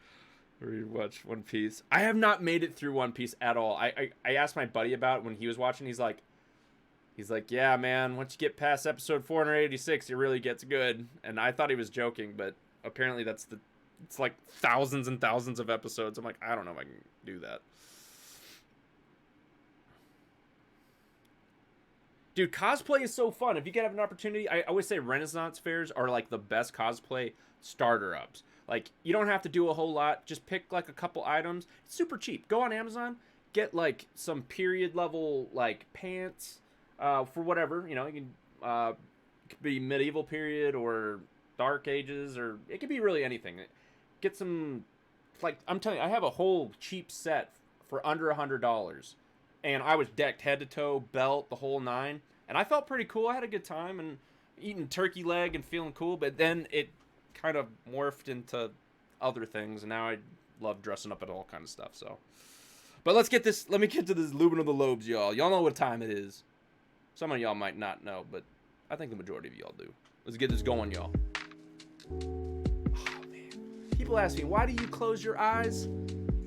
Rewatch One Piece. I have not made it through One Piece at all. I asked my buddy about it when he was watching. He's like, yeah, man, once you get past episode 486, it really gets good. And I thought he was joking, but apparently it's like thousands and thousands of episodes. I'm like, I don't know if I can do that. Dude, cosplay is so fun. If you get an opportunity, I always say Renaissance fairs are like the best cosplay starter ups. Like, you don't have to do a whole lot. Just pick like a couple items. It's super cheap. Go on Amazon, get like some period level like pants for whatever. You can it could be medieval period or dark ages, or it could be really anything. Get some, like, I'm telling you, I have a whole cheap set for under $100. And I was decked head to toe, belt, the whole nine. And I felt pretty cool. I had a good time and eating turkey leg and feeling cool. But then it kind of morphed into other things. And now I love dressing up at all kind of stuff. So, but let me get to this lubing of the lobes, y'all. Y'all know what time it is. Some of y'all might not know, but I think the majority of y'all do. Let's get this going, y'all. Oh, man. People ask me, why do you close your eyes?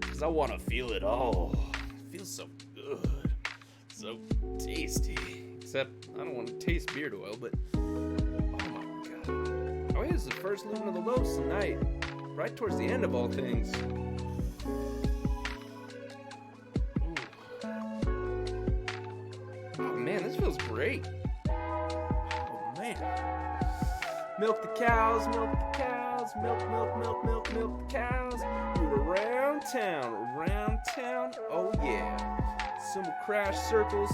Because I want to feel it all. It feels so good. So tasty. Except I don't want to taste beard oil, but oh my god. Oh, here's the first lumen of the lobes tonight. Right towards the end of all things. Ooh. Oh man, this feels great. Oh man. Milk the cows, milk the cows, milk the cows. Move around town, oh yeah. Symbol crash circles,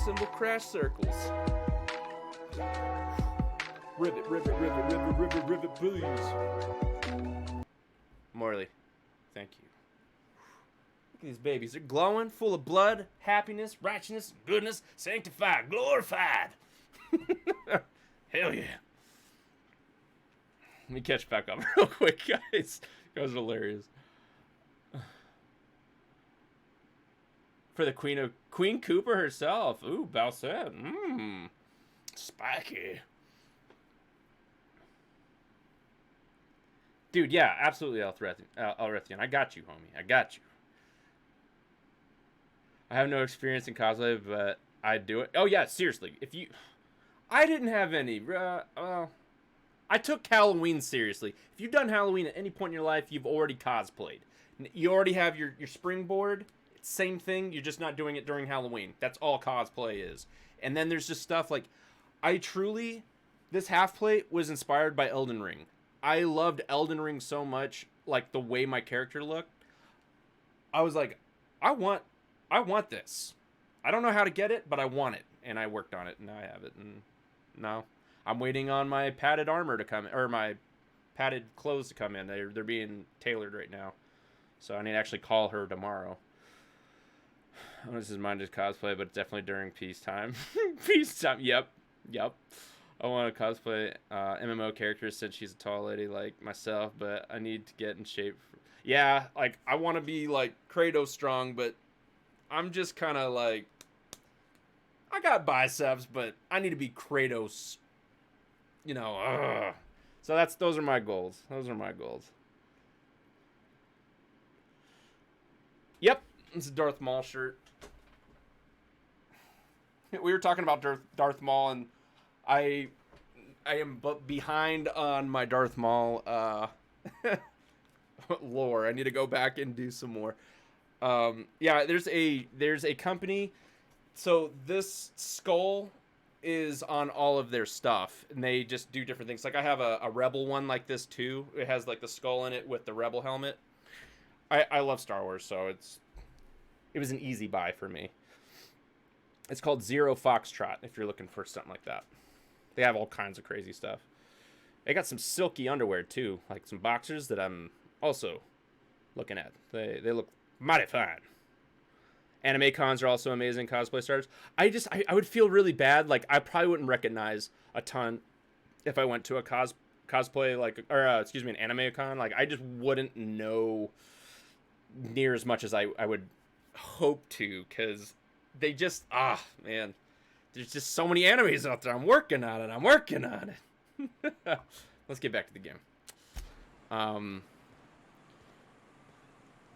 Rivet, please. Morley, thank you. Look at these babies. They're glowing, full of blood, happiness, righteousness, goodness, sanctified, glorified. Hell yeah. Let me catch back up real quick, guys. That was hilarious. For the Queen Cooper herself. Ooh, Balset. Spiky. Dude, yeah, absolutely, Elrethian. I got you, homie. I got you. I have no experience in cosplay, but I do it. Oh, yeah, seriously. I didn't have any. I took Halloween seriously. If you've done Halloween at any point in your life, you've already cosplayed. You already have your springboard. Same thing, you're just not doing it during Halloween. That's all cosplay is. And then there's just stuff like, this half plate was inspired by Elden Ring. I loved Elden Ring so much, like the way my character looked. I was like, I want this. I don't know how to get it, but I want it. And I worked on it, and now I have it. And now I'm waiting on my padded armor to come, or my padded clothes to come in. They're being tailored right now. So I need to actually call her tomorrow. This is mine just cosplay, but it's definitely during peacetime. Peacetime, yep. I want to cosplay MMO characters since she's a tall lady like myself, but I need to get in shape. Yeah, like, I want to be, like, Kratos strong, but I'm just kind of, like, I got biceps, but I need to be Kratos, So those are my goals. Yep, it's a Darth Maul shirt. We were talking about Darth Maul, and I behind on my Darth Maul lore. I need to go back and do some more. Yeah, there's a company. So this skull is on all of their stuff, and they just do different things. Like I have a Rebel one like this too. It has like the skull in it with the Rebel helmet. I love Star Wars, so it was an easy buy for me. It's called Zero Foxtrot if you're looking for something like that. They have all kinds of crazy stuff. They got some silky underwear too, like some boxers that I'm also looking at. They look mighty fine. Anime cons are also amazing cosplay stars. I would feel really bad. Like I probably wouldn't recognize a ton if I went to a cosplay an anime con. Like I just wouldn't know near as much as I would hope to, because they just man, there's just so many animes out there. I'm working on it. Let's get back to the game.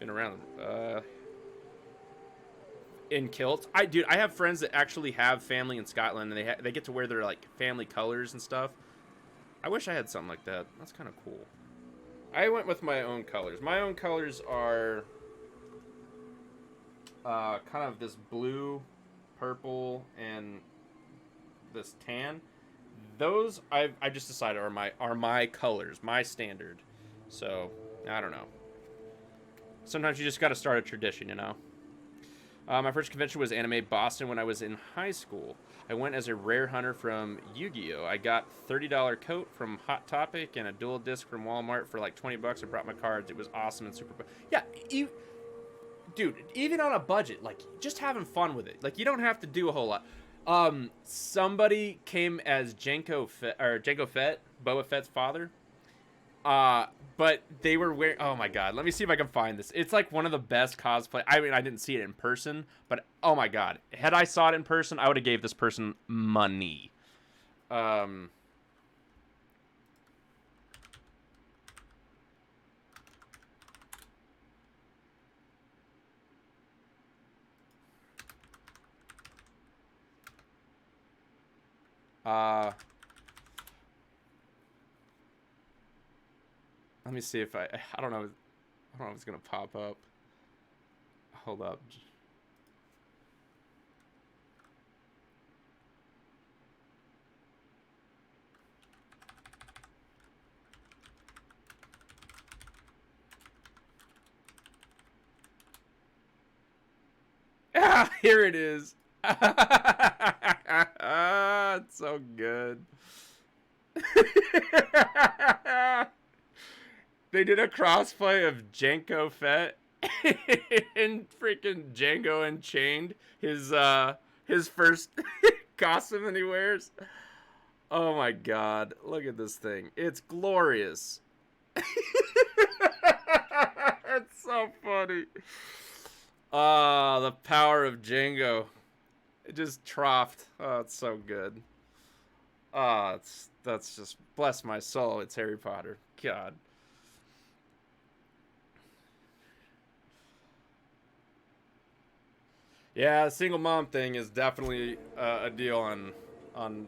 Been around in kilts. I have friends that actually have family in Scotland, and they get to wear their like family colors and stuff. I wish I had something like that. That's kind of cool. I went with my own colors. My own colors are kind of this blue, purple, and this tan. Those I just decided are my colors, my standard. So I don't know. Sometimes you just got to start a tradition, you know. My first convention was Anime Boston when I was in high school. I went as a rare hunter from Yu-Gi-Oh! I got $30 coat from Hot Topic and a dual disc from Walmart for like $20. I brought my cards. It was awesome and super. Yeah, dude, even on a budget, like just having fun with it. Like you don't have to do a whole lot. Somebody came as Jango Fett, Boba Fett's father. But they were wearing, oh my god, let me see if I can find this. It's like one of the best cosplay. I mean, I didn't see it in person, but oh my god. Had I saw it in person, I would have gave this person money. Let me see if I don't know if it's gonna pop up. Hold up. Ah, here it is. It's so good. They did a crossplay of Jango Fett and freaking Django Unchained, his first costume that he wears. Oh my god, look at this thing. It's glorious. It's so funny. The power of Django. It just troughed. Oh, it's so good. That's just, bless my soul. It's Harry Potter. God. Yeah, the single mom thing is definitely a deal on. Man,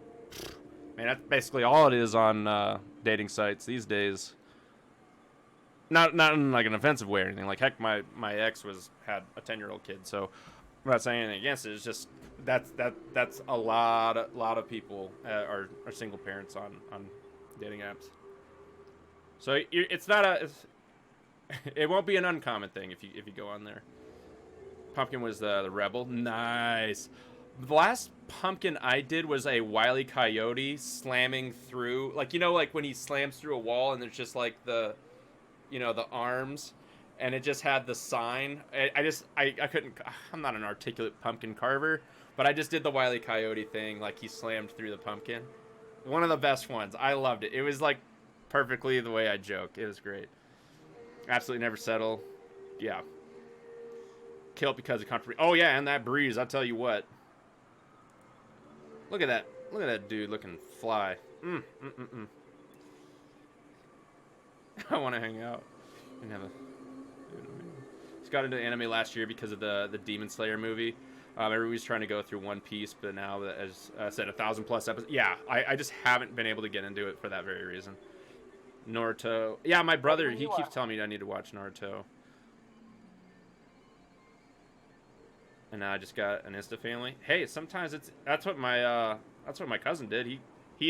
that's basically all it is on dating sites these days. Not in like an offensive way or anything. Like heck, my ex had a 10-year-old kid, so I'm not saying anything against it. It's just that's a lot of people are single parents on dating apps. So it's not it won't be an uncommon thing if you go on there. Pumpkin was the rebel. Nice. The last pumpkin I did was a Wile E. Coyote slamming through, like, you know, like when he slams through a wall and there's just like the arms, and it just had the sign. I couldn't. I'm not an articulate pumpkin carver, but I just did the Wile E. Coyote thing, like he slammed through the pumpkin. One of the best ones. I loved it. It was like perfectly the way I joke. It was great. Absolutely never settle. Yeah. Kill it because of controversy. Oh yeah, and that breeze, I'll tell you what. Look at that. Look at that dude looking fly. I want to hang out and have a Just got into anime last year because of the Demon Slayer movie. Everybody's trying to go through One Piece, but now, as I said, 1,000+ episodes. Yeah, I just haven't been able to get into it for that very reason. Naruto. Yeah, my brother, he keeps telling me I need to watch Naruto. And now I just got an Insta family. Hey, sometimes that's what my cousin did. He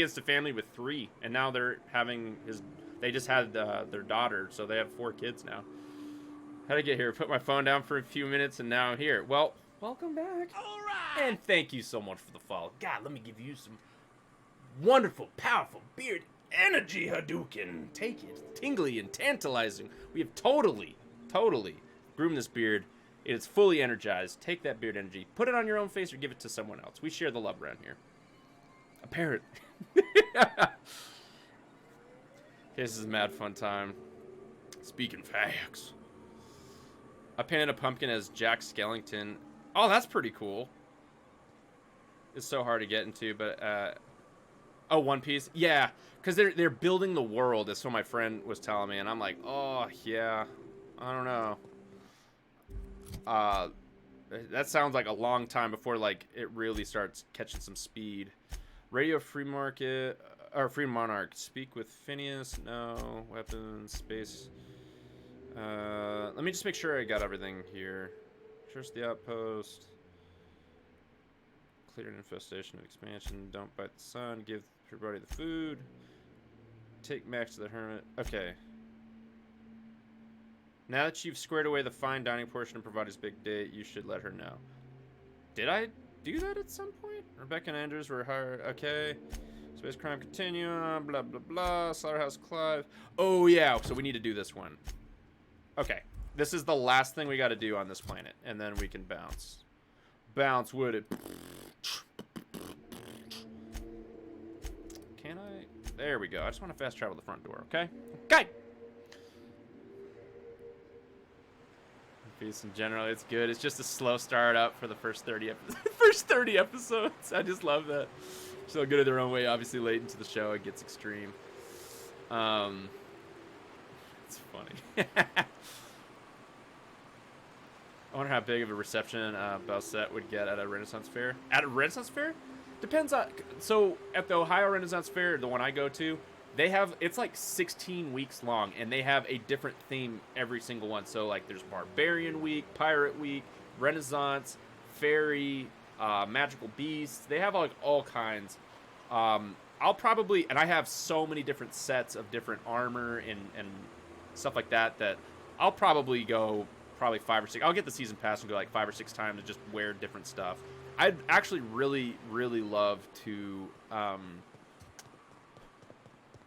Insta family with 3, and now they just had their daughter, so they have 4 kids now. How'd I get here? Put my phone down for a few minutes, and now I'm here. Well, welcome back. All right. And thank you so much for the follow. God, let me give you some wonderful, powerful beard energy, Hadouken. Take it. Tingly and tantalizing. We have totally groomed this beard. It is fully energized. Take that beard energy. Put it on your own face or give it to someone else. We share the love around here. A parrot. This is a mad fun time. Speaking facts. I painted a pumpkin as Jack Skellington. Oh, that's pretty cool. It's so hard to get into, but oh, One Piece. Yeah, because they're building the world, as so my friend was telling me, and I'm like, oh yeah, I don't know. That sounds like a long time before like it really starts catching some speed. Radio Free Market or Free Monarch. Speak with Phineas. No weapons. Space. Let me just make sure I got everything here. Trust the outpost. Clear an infestation of expansion. Don't bite the sun. Give everybody the food. Take Max to the hermit. Okay. Now that you've squared away the fine dining portion and provided his big date, you should let her know. Did I do that at some point? Rebecca and Andrews were hired. Okay. Space crime continuum. Blah, blah, blah. Slaughterhouse Clive. Oh, yeah. So we need to do this one. Okay. This is the last thing we got to do on this planet. And then we can bounce. Bounce, would it? Can I? There we go. I just want to fast travel the front door, okay? Okay! Peace in general, it's good. It's just a slow start up for the first 30 episodes. I just love that. So good in their own way. Obviously, late into the show, it gets extreme. It's funny. I wonder how big of a reception Bowsette would get at a Renaissance Fair. At a Renaissance Fair? Depends on... So, at the Ohio Renaissance Fair, the one I go to, they have... It's like 16 weeks long, and they have a different theme every single one. So, like, there's Barbarian Week, Pirate Week, Renaissance, Fairy, Magical Beasts. They have, like, all kinds. I'll probably... And I have so many different sets of different armor and stuff like that I'll probably go... Probably 5 or 6. I'll get the season pass and go like 5 or 6 times to just wear different stuff. I'd actually really love to.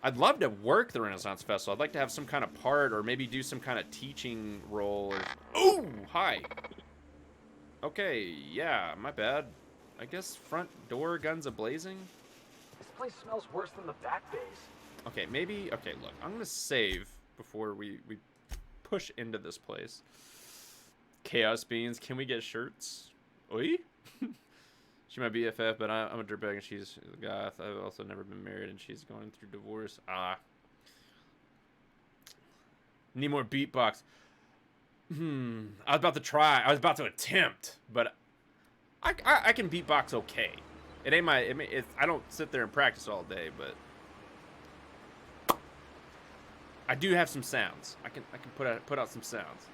I'd love to work the Renaissance Festival. I'd like to have some kind of part, or maybe do some kind of teaching role. Oh, hi. Okay, yeah, my bad. I guess front door guns a-blazing. This place smells worse than the back base. Okay, maybe. Okay, look, I'm gonna save before we push into this place. Chaos Beans, can we get shirts? Oi? She might be BFF, but I'm a dirtbag and she's a goth. I've also never been married and she's going through divorce. Need more beatbox. I was about to try. I was about to attempt, but I can beatbox okay. It ain't my. I don't sit there and practice all day, but I do have some sounds. I can put out some sounds.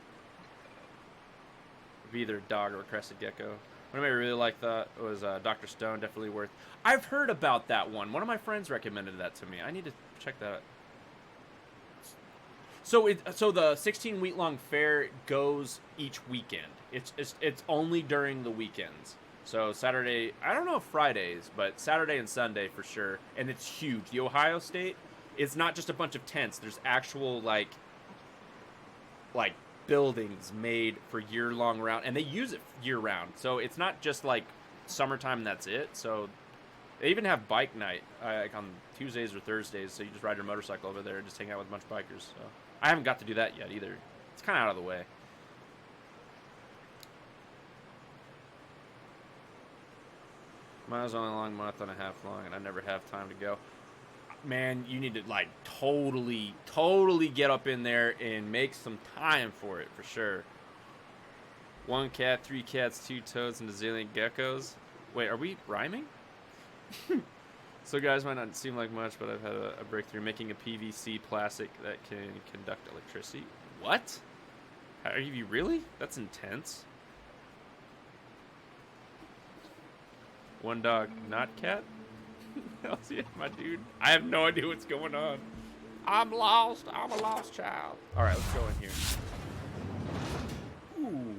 Be either a dog or a crested gecko. One I really liked that was Dr. Stone. Definitely worth. I've heard about that one. One of my friends recommended that to me. I need to check that out. So the 16-week long fair goes each weekend. It's only during the weekends. So Saturday, I don't know if Fridays, but Saturday and Sunday for sure. And it's huge. The Ohio State, it's not just a bunch of tents. There's actual like buildings made for year-long round, and they use it year-round. So it's not just like summertime and that's it. So they even have bike night like on Tuesdays or Thursdays. So you just ride your motorcycle over there and just hang out with a bunch of bikers. So I haven't got to do that yet either. It's kind of out of the way. Mine was only a month and a half long, and I never have time to go. Man, you need to like totally get up in there and make some time for it for sure. 1 cat, 3 cats, 2 toads, and a zillion geckos. Wait, are we rhyming? So guys, might not seem like much, but I've had a breakthrough making a PVC plastic that can conduct electricity. What? Are you really? That's intense. 1 dog, not cat? Hell yeah, my dude. I have no idea what's going on. I'm lost. I'm a lost child. All right, let's go in here. Ooh.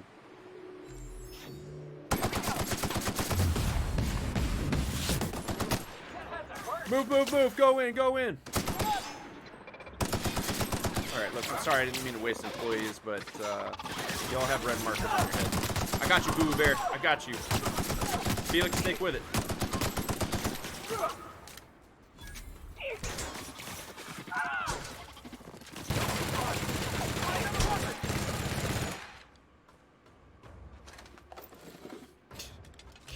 Move, move, move. Go in, go in. All right, look, I'm sorry. I didn't mean to waste employees, but y'all have red markers on your head. I got you, Boo Bear. I got you. Felix, stick with it.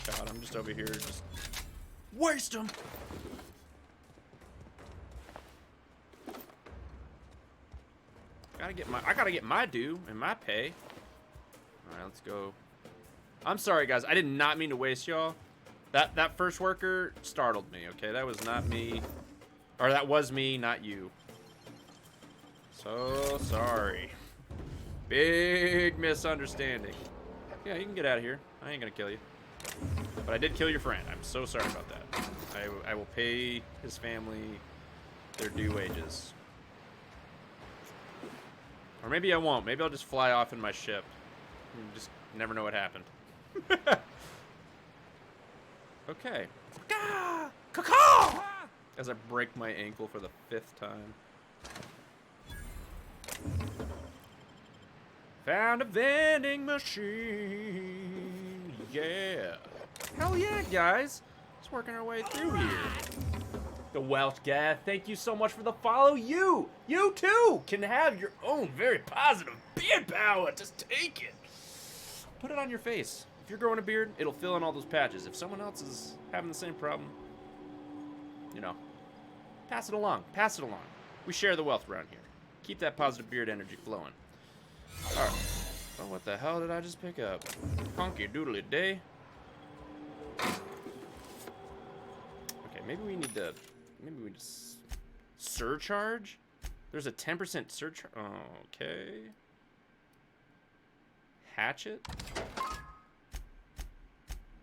God, I'm just over here, just waste them. I gotta get my due and my pay. All right, let's go. I'm sorry, guys. I did not mean to waste y'all. That first worker startled me. Okay, that was not me, or that was me, not you. So sorry. Big misunderstanding. Yeah, you can get out of here. I ain't gonna kill you. But I did kill your friend. I'm so sorry about that. I will pay his family their due wages. Or maybe I won't. Maybe I'll just fly off in my ship. You just never know what happened. Okay. As I break my ankle for the 5th time. Found a vending machine. Yeah. Hell yeah, guys. Just working our way through here. The Welsh guy, thank you so much for the follow. You too can have your own very positive beard power. Just take it. Put it on your face. If you're growing a beard, it'll fill in all those patches. If someone else is having the same problem, you know, pass it along. Pass it along. We share the wealth around here. Keep that positive beard energy flowing. All right. Oh, what the hell did I just pick up? Honky doodly day. Okay, maybe we need to... Maybe we just surcharge? There's a 10% surcharge. Okay. Hatchet?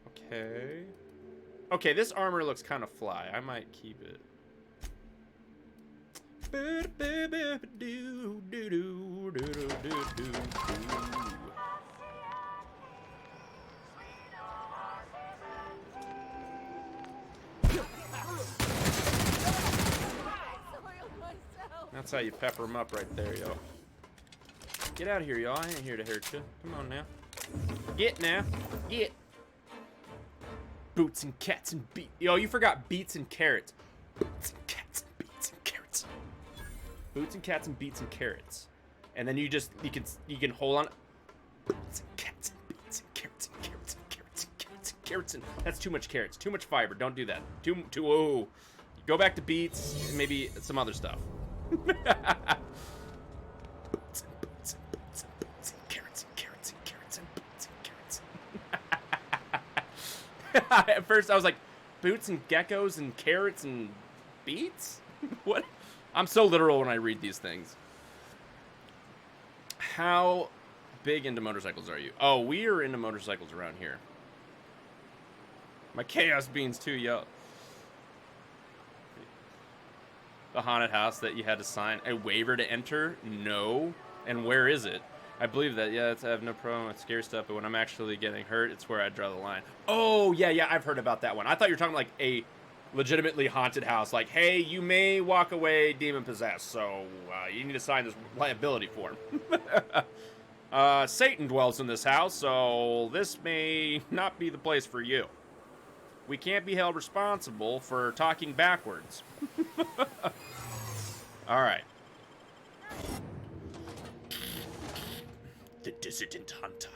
Okay. Okay, this armor looks kind of fly. I might keep it. That's how you pepper them up right there, yo. Get out of here, y'all. I ain't here to hurt you. Come on now. Get now. Get. Boots and cats and beets. Yo, you forgot beets and carrots. Boots and cats and beets and carrots. Boots and cats and beets and carrots. And then you can hold on. Boots and cats and beets and carrots and carrots and carrots and carrots and carrots and that's too much carrots. Too much fiber. Don't do that. Oh. Go back to beets and maybe some other stuff. Boots and boots and boots and boots and carrots and carrots and carrots and boots and carrots. At first I was like, boots and geckos and carrots and beets? What? I'm so literal when I read these things. How big into motorcycles are you? Oh, we are into motorcycles around here. My chaos beans too, yo. The haunted house that you had to sign a waiver to enter? No. And where is it? I believe that. Yeah, I have no problem with scary stuff, but when I'm actually getting hurt, it's where I draw the line. Oh, yeah, I've heard about that one. I thought you were talking like a legitimately haunted house. Like, hey, you may walk away demon possessed, so you need to sign this liability form. Satan dwells in this house, so this may not be the place for you. We can't be held responsible for talking backwards. All right. The dissident hunter.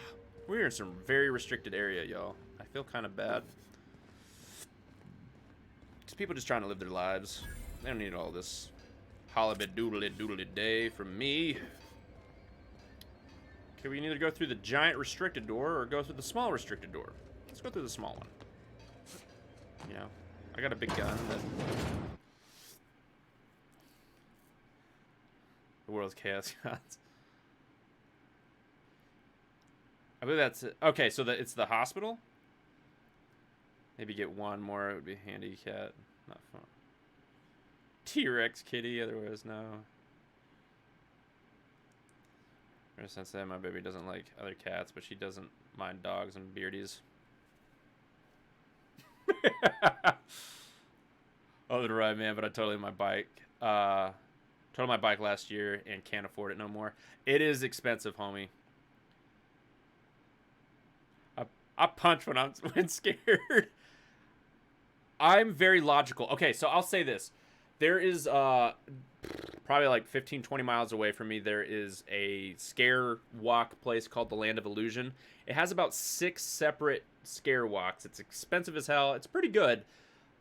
We're in some very restricted area, y'all. I feel kind of bad. It's people just trying to live their lives. They don't need all this hollabit doodly doodly day from me. Okay, we can either go through the giant restricted door or go through the small restricted door. Let's go through the small one. You know, I got a big gun that... The world's chaos gods. I believe that's it. Okay, so it's the hospital? Maybe get one more. It would be handy. Cat. Not fun. T-Rex kitty, otherwise no. In a sense that my baby doesn't like other cats, but she doesn't mind dogs and beardies. Oh, the right man, but I totaled my bike. Totaled my bike last year and can't afford it no more. It is expensive, homie. I punch when I'm scared. I'm very logical. Okay, so I'll say this. There is probably like 15, 20 miles away from me, there is a scare walk place called the Land of Illusion. It has about 6 separate scare walks. It's expensive as hell. It's pretty good.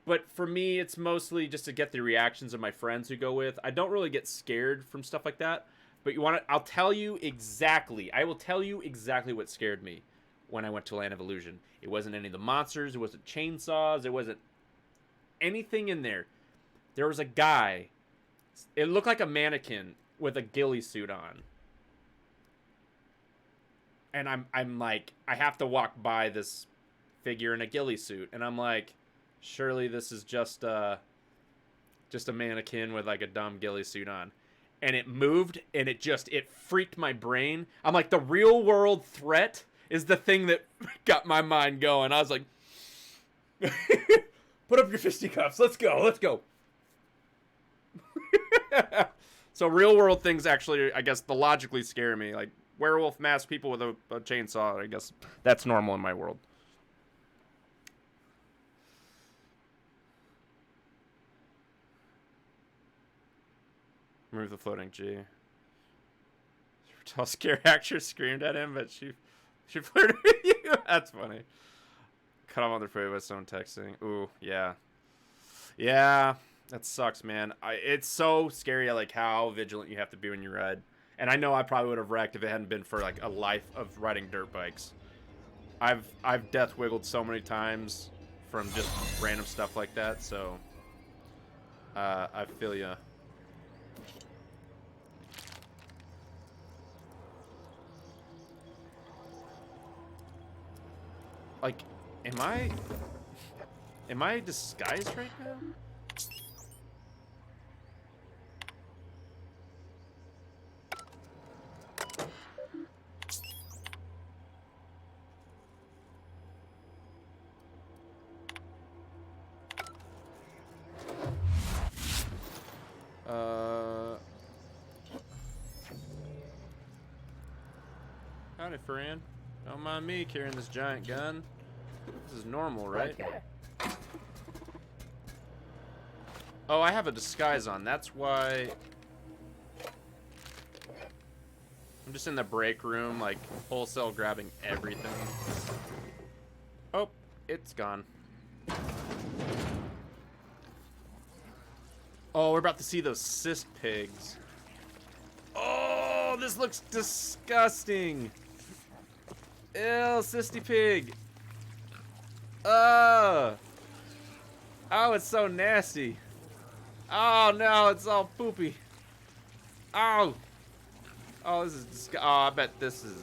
But for me, it's mostly just to get the reactions of my friends who go with. I don't really get scared from stuff like that. But you want to? I'll tell you exactly. I will tell you exactly what scared me when I went to Land of Illusion. It wasn't any of the monsters. It wasn't chainsaws. It wasn't anything in there. There was a guy. It looked like a mannequin with a ghillie suit on. And I'm like, I have to walk by this figure in a ghillie suit, and I'm like, surely this is just a mannequin with like a dumb ghillie suit on. And it moved, and it freaked my brain. I'm like, the real world threat is the thing that got my mind going. I was like, put up your fisticuffs. Let's go. Let's go. So real world things actually, I guess, the logically scare me. Like werewolf masked people with a chainsaw. I guess that's normal in my world. Remove the floating G. Tall scare actress screamed at him, but she flirted with you. That's funny. Cut off on their foot with someone texting. Ooh, yeah. Yeah, that sucks, man. It's so scary, like, how vigilant you have to be when you ride. And I know I probably would have wrecked if it hadn't been for, like, a life of riding dirt bikes. I've death wiggled so many times from just random stuff like that, so... I feel ya. Like, am I disguised right now? Howdy, friend. Don't mind me carrying this giant gun. This is normal, right? Oh, I have a disguise on. That's why... I'm just in the break room, like, wholesale grabbing everything. Oh, it's gone. Oh, we're about to see those cyst pigs. Oh, this looks disgusting. Ew, cysty pig. Oh, it's so nasty. Oh no, it's all poopy. Oh, this is I bet this is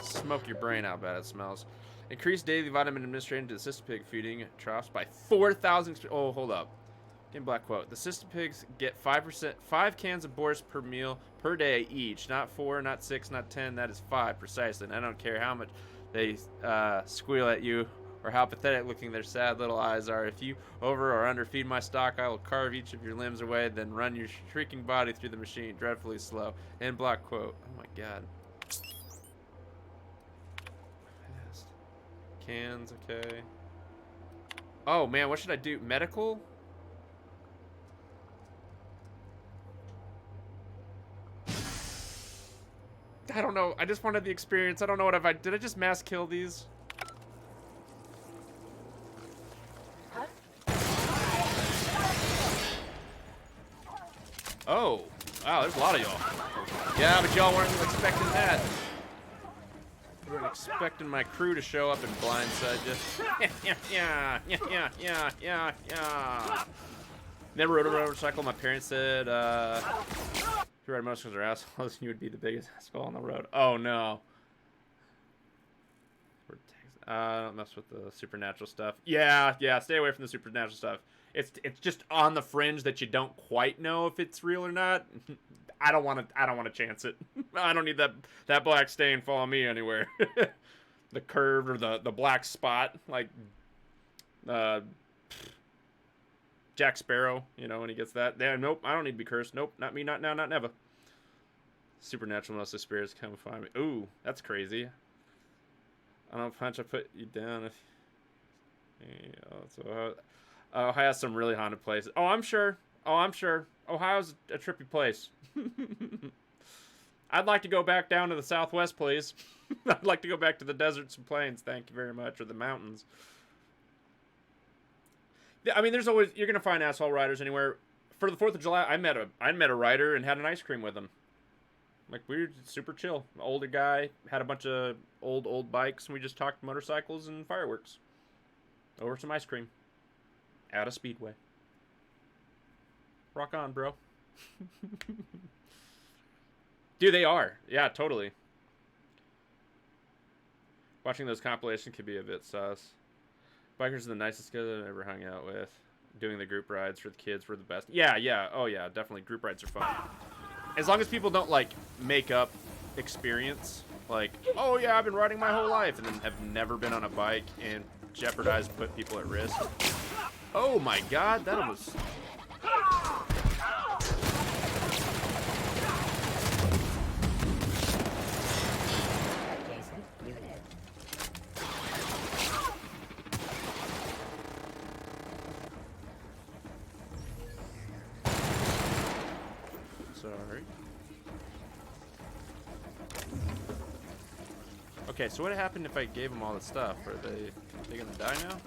smoke your brain out bad it smells. Increase daily vitamin administration to the cystic pig feeding troughs by 4,000. Oh, hold up. In black quote, the cystic pigs get 5 cans of Boris per meal per day each. Not 4, not 6, not 10. That is 5 precisely. And I don't care how much they squeal at you or how pathetic looking their sad little eyes are. If you over or underfeed my stock, I will carve each of your limbs away, then run your shrieking body through the machine, dreadfully slow. End block quote. Oh my god. Cans, okay. Oh man, what should I do? Medical? I don't know. I just wanted the experience. I don't know what did I just mass kill these? Oh, wow, there's a lot of y'all. Yeah, but y'all weren't expecting that. weren't expecting my crew to show up and blindside you. Yeah. Never rode a motorcycle. My parents said, if you ride motorcycles or assholes, you would be the biggest asshole on the road. Oh, no. Don't mess with the supernatural stuff. Yeah, stay away from the supernatural stuff. It's just on the fringe that you don't quite know if it's real or not. I don't want to chance it. I don't need that black stain follow me anywhere. The curve or the black spot, like Jack Sparrow, you know, when he gets that. Yeah, nope, I don't need to be cursed. Nope, not me, not now, not never. Supernatural, unless the spirits come find me. Ooh, that's crazy. I don't punch, I put you down if... Yeah, so, Ohio has some really haunted places. Oh, I'm sure. Ohio's a trippy place. I'd like to go back down to the Southwest, please. I'd like to go back to the deserts and plains, thank you very much, or the mountains. I mean, there's always... You're going to find asshole riders anywhere. For the 4th of July, I met a rider and had an ice cream with him. Like, we were super chill. An older guy, had a bunch of old bikes, and we just talked motorcycles and fireworks. Over some ice cream. At a speedway. Rock on, bro. Dude, they are. Yeah, totally. Watching those compilations could be a bit sus. Bikers are the nicest guys I've ever hung out with. Doing the group rides for the kids were the best. Yeah. Oh, yeah, definitely. Group rides are fun. As long as people don't, like, make up experience. Like, oh, yeah, I've been riding my whole life. And then have never been on a bike and jeopardize put people at risk. Oh, my God. That was... Sorry. Okay, so what happened if I gave them all the stuff? Are they gonna die now?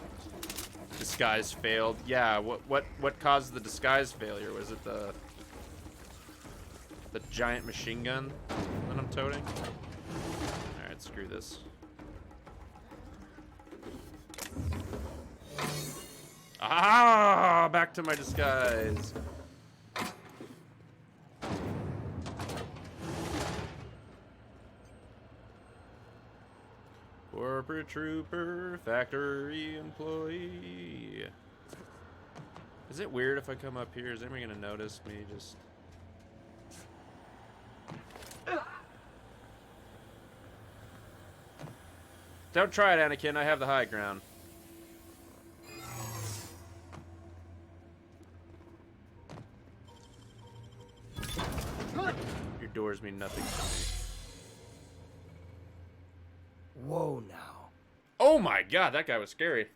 Disguise failed. Yeah, what caused the disguise failure? Was it the giant machine gun that I'm toting? Alright, screw this. Ah, back to my disguise. Corporate trooper, factory employee. Is it weird if I come up here? Is anybody gonna notice me just... Don't try it, Anakin. I have the high ground. Your doors mean nothing to me. Whoa, now. Oh my God, that guy was scary.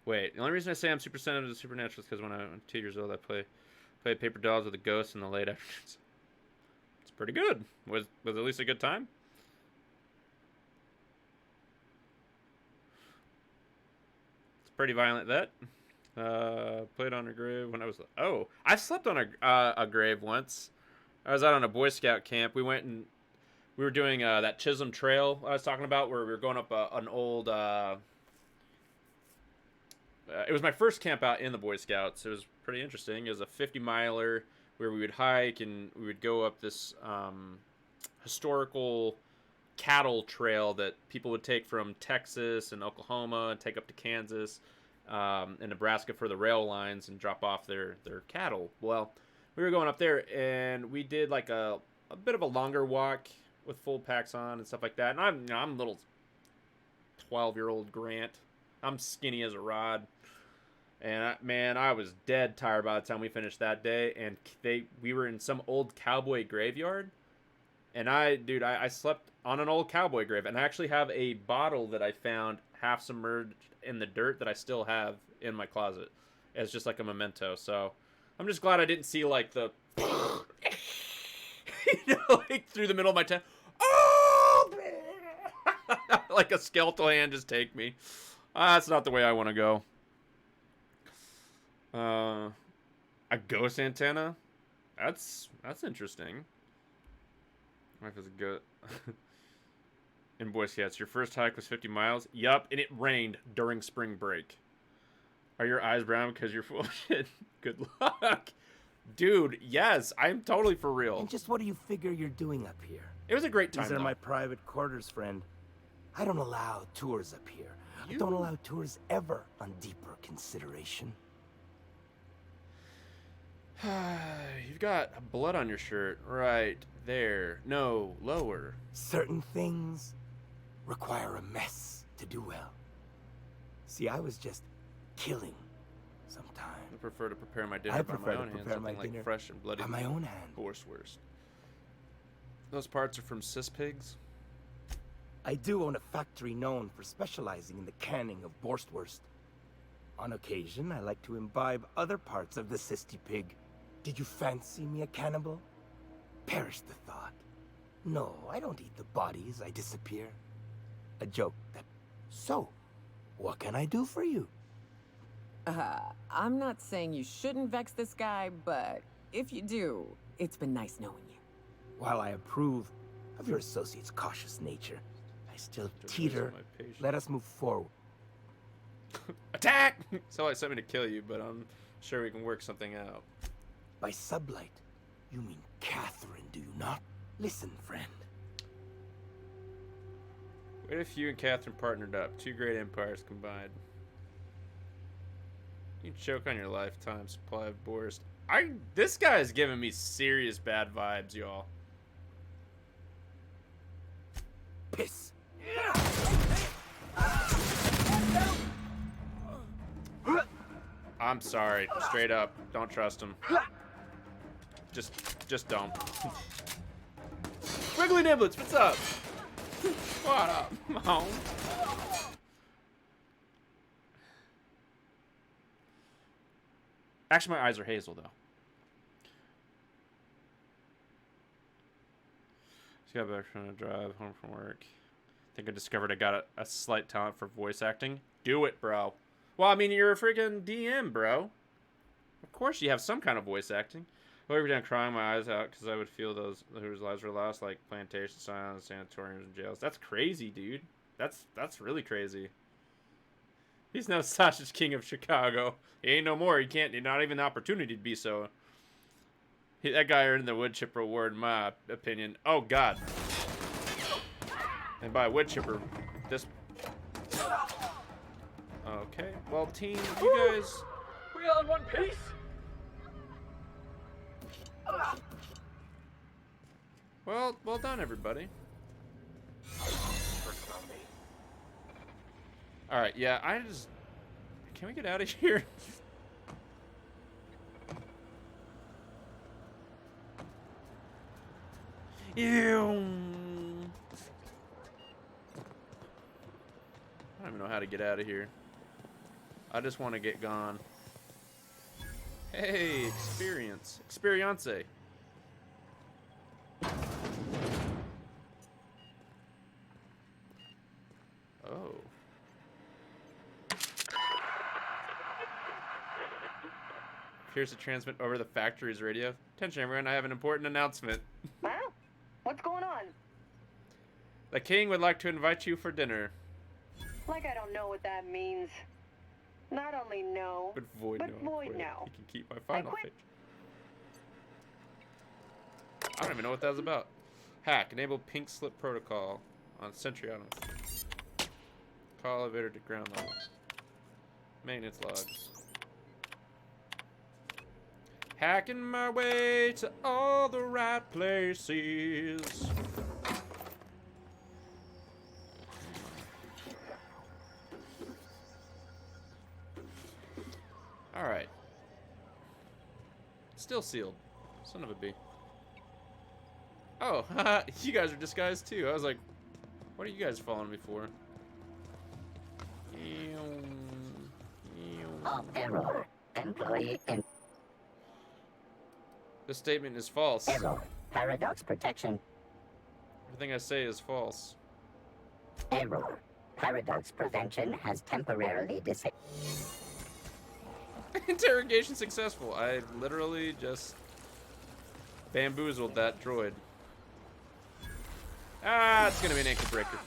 Wait, the only reason I say I'm super sensitive to supernatural is because when I'm 2 years old, I played paper dolls with a ghost in the late afternoons. It's pretty good. Was at least a good time? It's pretty violent, that. Played on a grave when I was... Oh, I slept on a grave once. I was out on a Boy Scout camp. We went and... We were doing that Chisholm Trail I was talking about, where we were going up an old... it was my first camp out in the Boy Scouts. It was pretty interesting. It was a 50-miler where we would hike and we would go up this historical cattle trail that people would take from Texas and Oklahoma and take up to Kansas and Nebraska for the rail lines and drop off their cattle. Well, we were going up there and we did like a bit of a longer walk with full packs on and stuff like that. And I'm little 12-year-old Grant. I'm skinny as a rod. And man, I was dead tired by the time we finished that day. And we were in some old cowboy graveyard. And I slept on an old cowboy grave. And I actually have a bottle that I found half submerged in the dirt that I still have in my closet as just like a memento. So I'm just glad I didn't see like the, like through the middle of my tent. Oh, like a skeletal hand just take me. That's not the way I want to go. A ghost antenna? That's interesting. Life is good. In Boy Scouts, your first hike was 50 miles? Yup, and it rained during spring break. Are your eyes brown because you're full of shit? Good luck. Dude, yes, I'm totally for real. And just what do you figure you're doing up here? It was a great time, These are though. my private quarters, friend. I don't allow tours up here. I don't allow tours ever on deeper consideration. You've got blood on your shirt. Right there. No, lower. Certain things require a mess to do well. See, I was just killing sometimes. I prefer to prepare my dinner by my own hands. Something like fresh and bloody by my own hand. Borswurst. Those parts are from cis pigs? I do own a factory known for specializing in the canning of Borswurst. On occasion, I like to imbibe other parts of the cysty pig. Did you fancy me a cannibal? Perish the thought. No, I don't eat the bodies, I disappear. A joke that... So, what can I do for you? I'm not saying you shouldn't vex this guy, but if you do, it's been nice knowing you. While I approve of your associate's cautious nature, I still teeter. Let us move forward. Attack! So I sent me to kill you, but I'm sure we can work something out. By sublight, you mean Catherine, do you not? Listen, friend. What if you and Catherine partnered up? Two great empires combined. You choke on your lifetime supply of Borscht. This guy is giving me serious bad vibes, y'all. Piss. I'm sorry. Straight up. Don't trust him. Just don't. Wiggly Niblets, what's up? What up? Oh. Actually, my eyes are hazel, though. Just got back from a drive home from work. I think I discovered I got a slight talent for voice acting. Do it, bro. Well, I mean, you're a freaking DM, bro. Of course you have some kind of voice acting. I would be done crying my eyes out because I would feel those whose lives were lost, like plantation asylums, sanatoriums, and jails. That's crazy, dude. That's really crazy. He's no sausage king of Chicago. He ain't no more. He can't. Not even the opportunity to be so. That guy earned the wood chipper award, in my opinion. Oh God. And by wood chipper, this. Okay. Well, team, you guys. We all in one piece. Well done, everybody. All right. Yeah. Can we get out of here? Ew. I don't even know how to get out of here. I just want to get gone. Hey, experience. Experience. Oh. Appears to transmit over the factory's radio. Attention everyone, I have an important announcement. Well, what's going on? The king would like to invite you for dinner. Like I don't know what that means. Not only no, But void no. no. You can keep my final page. I don't even know what that was about. Hack. Enable pink slip protocol on Sentry Island. Call elevator to ground level. Maintenance logs. Hacking my way to all the right places. Alright. Still sealed. Son of a bee. Oh, haha, you guys are disguised too. I was like, what are you guys following me for? Error. Employee in This statement is false. error. Paradox protection. Everything I say is false. Error. Paradox prevention has temporarily disabled. Interrogation successful. I literally just bamboozled that droid. Ah, it's gonna be an ankle breaker.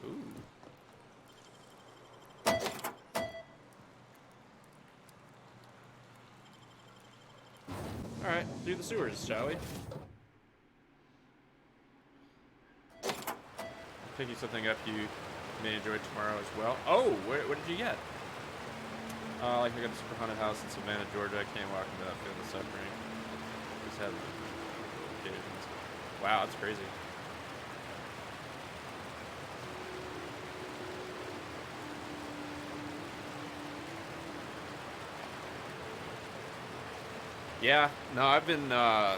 Ooh. Alright, through the sewers, shall we? Picking something up you may enjoy tomorrow as well. Oh, what did you get? Like I got the super haunted house in Savannah, Georgia. I can't walk without feeling the suffering. Just have occasions. Wow, that's crazy. Yeah, no, I've been, I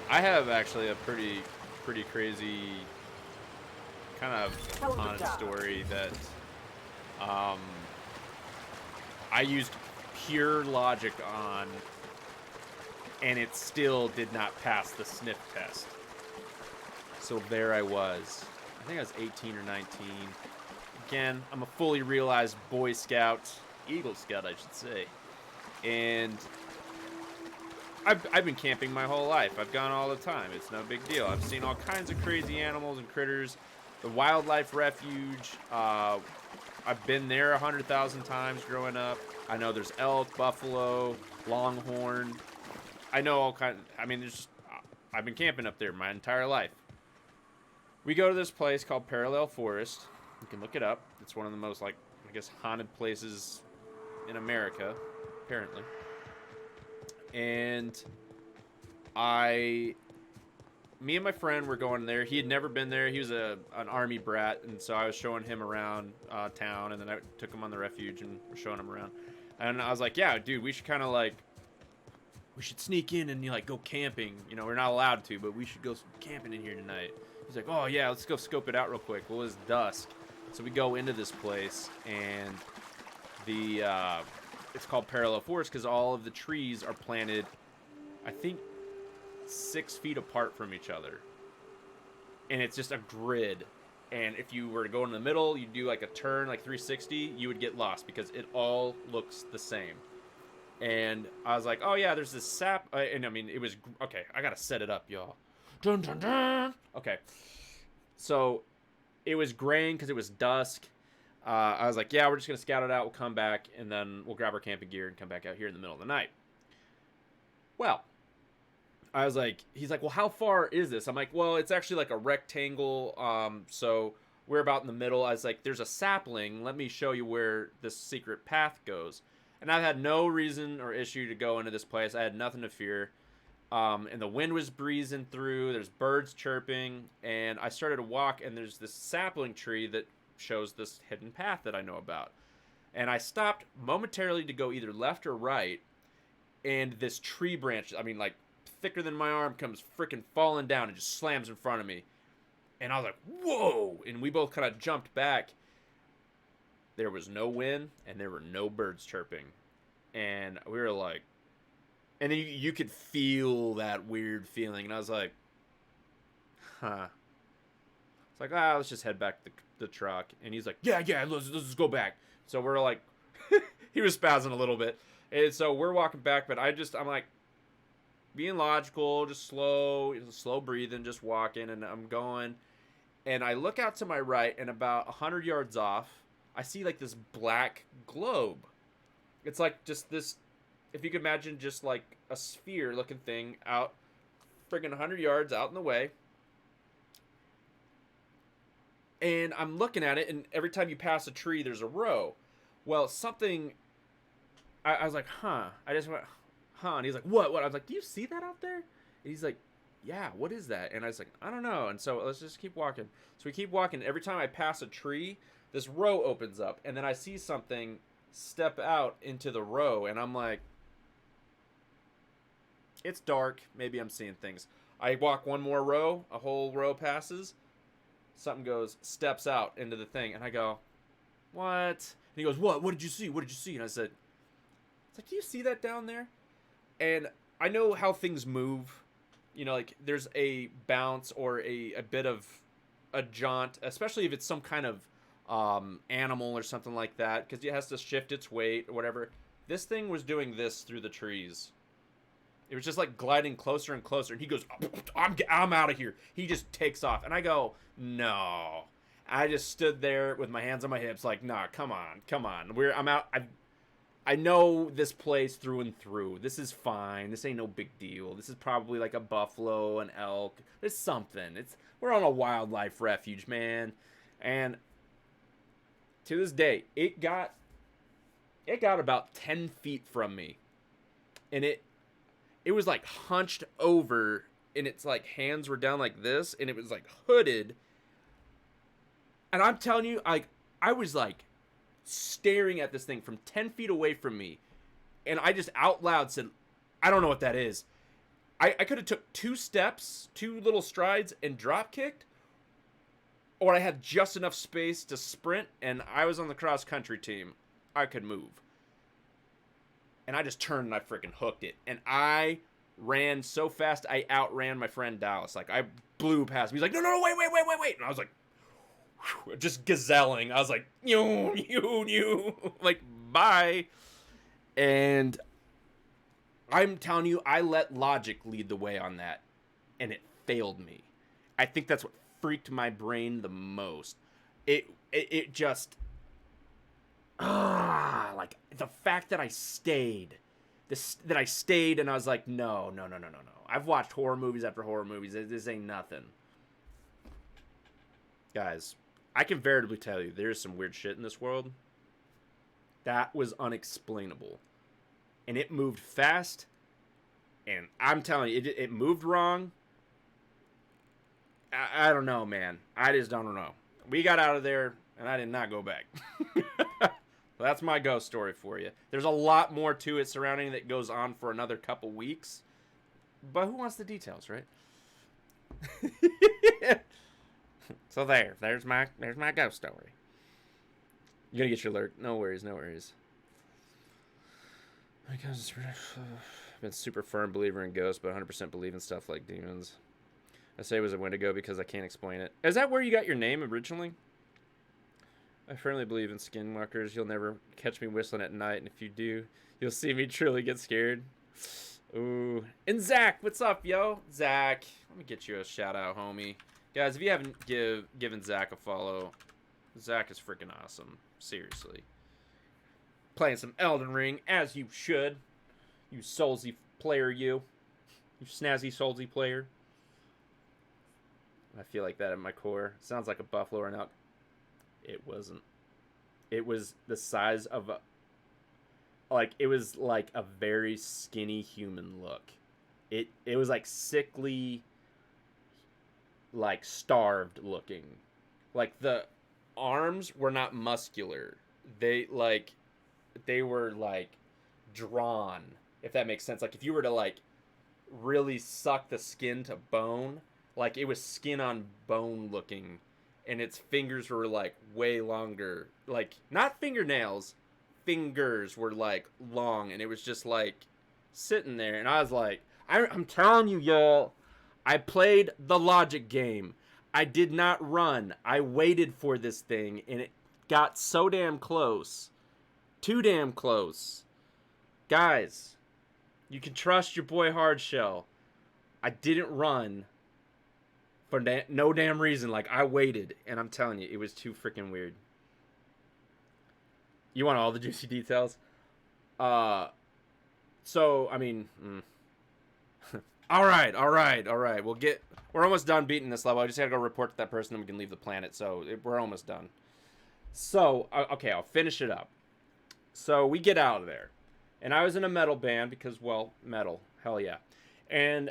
have actually a pretty crazy kind of haunted story that, I used pure logic on, and it still did not pass the sniff test. So there I was. I think I was 18 or 19. Again, I'm a fully realized Boy Scout, Eagle Scout, I should say. And I've been camping my whole life. I've gone all the time. It's no big deal. I've seen all kinds of crazy animals and critters. The wildlife refuge, I've been there 100,000 times growing up. I know there's elk, buffalo, longhorn. I know all kinds. I mean, I've been camping up there my entire life. We go to this place called Parallel Forest. You can look it up. It's one of the most, like, I guess, haunted places in America, apparently. And me and my friend were going there. He had never been there. He was an army brat, and so I was showing him around town, and then I took him on the refuge and was showing him around. And I was like, yeah, dude, we should kind of like, we should sneak in and like go camping. You know, we're not allowed to, but we should go camping in here tonight. He's like, oh yeah, let's go scope it out real quick. Well, it's dusk. So we go into this place, and it's called Parallel Forest because all of the trees are planted, I think, 6 feet apart from each other. And it's just a grid. And if you were to go in the middle, you do like a turn, like 360, you would get lost because it all looks the same. And I was like, oh yeah, there's this sap. And I mean, it was, okay, I gotta set it up, y'all. Dun, dun, dun. Okay. So it was graying because it was dusk. I was like, yeah, we're just going to scout it out. We'll come back, and then we'll grab our camping gear and come back out here in the middle of the night. Well, I was like, he's like, well, how far is this? I'm like, well, it's actually like a rectangle. So we're about in the middle. I was like, there's a sapling. Let me show you where this secret path goes. And I had no reason or issue to go into this place. I had nothing to fear. And the wind was breezing through. There's birds chirping. And I started to walk, and there's this sapling tree that shows this hidden path that I know about. And I stopped momentarily to go either left or right, and this tree branch, I mean, like, thicker than my arm, comes freaking falling down and just slams in front of me. And I was like, whoa! And we both kind of jumped back. There was no wind, and there were no birds chirping. And we were like, and then you could feel that weird feeling. And I was like, huh. It's like, let's just head back to the truck. And he's like, yeah, let's just go back. So we're like, he was spazzing a little bit. And so we're walking back, but I'm like, being logical, just slow breathing, just walking, and I'm going. And I look out to my right, and about 100 yards off, I see like this black globe. It's like just this, if you could imagine just like a sphere looking thing out friggin' 100 yards out in the way. And I'm looking at it, and every time you pass a tree, there's a row. Well, something, I was like, huh. I just went, huh. And he's like, what? I was like, do you see that out there? And he's like, yeah, what is that? And I was like, I don't know. And so let's just keep walking. So we keep walking. Every time I pass a tree, this row opens up. And then I see something step out into the row. And I'm like, it's dark. Maybe I'm seeing things. I walk one more row. A whole row passes. Something steps out into the thing. And I go, what? And he goes, what? What did you see? What did you see? And I said, it's like, do you see that down there? And I know how things move. You know, like there's a bounce or a bit of a jaunt, especially if it's some kind of animal or something like that, because it has to shift its weight or whatever. This thing was doing this through the trees. It was just like gliding closer and closer, and he goes, I'm out of here. He just takes off, and I go, no. I just stood there with my hands on my hips like, nah, come on. I'm out. I know this place through and through. This is fine. This ain't no big deal. This is probably like a buffalo, an elk. There's something. We're on a wildlife refuge, man. And to this day, it got about 10 feet from me. And it was like hunched over, and its like hands were down like this, and it was like hooded. And I'm telling you, like, I was like staring at this thing from 10 feet away from me, and I just out loud said, I don't know what that is. I could have took 2 steps, 2 little strides, and drop kicked, or I had just enough space to sprint, and I was on the cross country team. I could move. And I just turned and I freaking hooked it. And I ran so fast, I outran my friend Dallas. Like, I blew past him. He's like, no, wait. And I was like, whew, just gazelling. I was like, you, like, bye. And I'm telling you, I let logic lead the way on that. And it failed me. I think that's what freaked my brain the most. It just... like the fact that I stayed, and I was like, no. I've watched horror movies after horror movies. This ain't nothing. Guys, I can veritably tell you there's some weird shit in this world. That was unexplainable. And it moved fast, and I'm telling you, it moved wrong. I don't know, man. I just don't know. We got out of there, and I did not go back. That's my ghost story for you. There's a lot more to it surrounding that goes on for another couple weeks. But who wants the details, right? So there's my ghost story. You're gonna get your alert. No worries. I've been super firm believer in ghosts, but 100% believe in stuff like demons. I say it was a Wendigo because I can't explain it. Is that where you got your name originally? I firmly believe in skinwalkers. You'll never catch me whistling at night, and if you do, you'll see me truly get scared. Ooh. And Zach, what's up, yo? Zach, let me get you a shout-out, homie. Guys, if you haven't given Zach a follow, Zach is freaking awesome. Seriously. Playing some Elden Ring, as you should. You Soulsy player, you. You snazzy Soulsy player. I feel like that at my core. Sounds like a buffalo or an elk. It wasn't. It was the size of a... Like, it was like a very skinny human look. It was like sickly, like starved looking. Like, the arms were not muscular. They were like drawn, if that makes sense. Like, if you were to like really suck the skin to bone, like it was skin on bone looking. And its fingers were, like, way longer. Like, not fingernails. Fingers were, like, long. And it was just, like, sitting there. And I was like, I'm telling you, y'all. I played the logic game. I did not run. I waited for this thing. And it got so damn close. Too damn close. Guys, you can trust your boy Hardshell. I didn't run. For no damn reason. Like, I waited, and I'm telling you, it was too freaking weird. You want all the juicy details? So, I mean... Alright. We're almost done beating this level. I just gotta go report to that person, and we can leave the planet, so we're almost done. So, okay, I'll finish it up. So, we get out of there. And I was in a metal band, because, well, metal. Hell yeah. And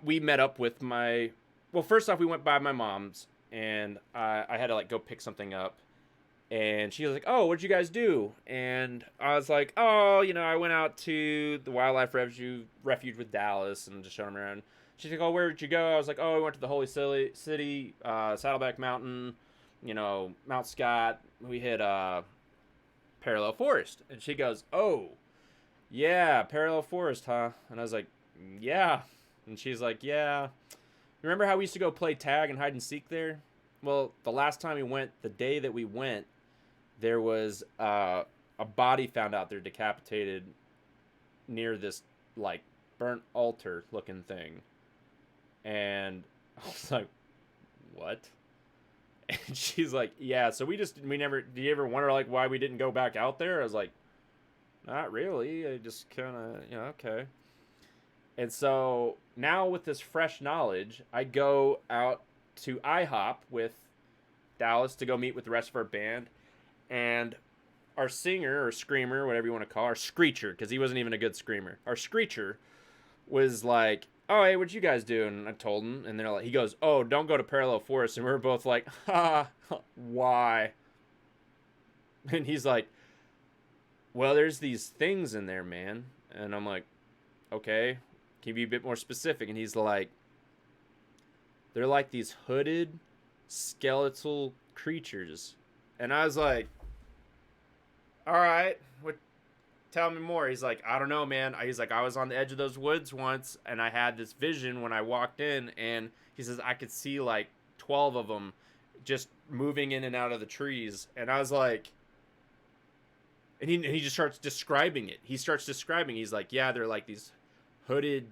we met up with my... Well, first off, we went by my mom's, and I had to, like, go pick something up. And she was like, oh, what'd you guys do? And I was like, oh, I went out to the wildlife refuge with Dallas and just showed him around. She's like, oh, where did you go? I was like, oh, we went to the Holy City, Saddleback Mountain, Mount Scott. We hit Parallel Forest. And she goes, oh, yeah, Parallel Forest, huh? And I was like, yeah. And she's like, yeah. Remember how we used to go play tag and hide and seek there? Well, the last time we went, the day that we went, there was a body found out there decapitated near this like burnt altar looking thing, and I was like, what? And she's like, yeah, so we never, do you ever wonder like why we didn't go back out there? I was like, not really, I just kind of, okay. And so now with this fresh knowledge, I go out to IHOP with Dallas to go meet with the rest of our band, and our singer or screamer, whatever you want to call her, screecher, because he wasn't even a good screamer. Our screecher was like, oh, hey, what'd you guys do? And I told him, and they're like, he goes, oh, don't go to Parallel Forest. And we were both like, ha, why? And he's like, well, there's these things in there, man. And I'm like, okay, can you be a bit more specific? And he's like, they're like these hooded skeletal creatures. And I was like, all right, tell me more. He's like, I don't know, man. He's like, I was on the edge of those woods once, and I had this vision when I walked in, and he says I could see like 12 of them just moving in and out of the trees. And I was like, and he just starts describing it. He's like, yeah, they're like these hooded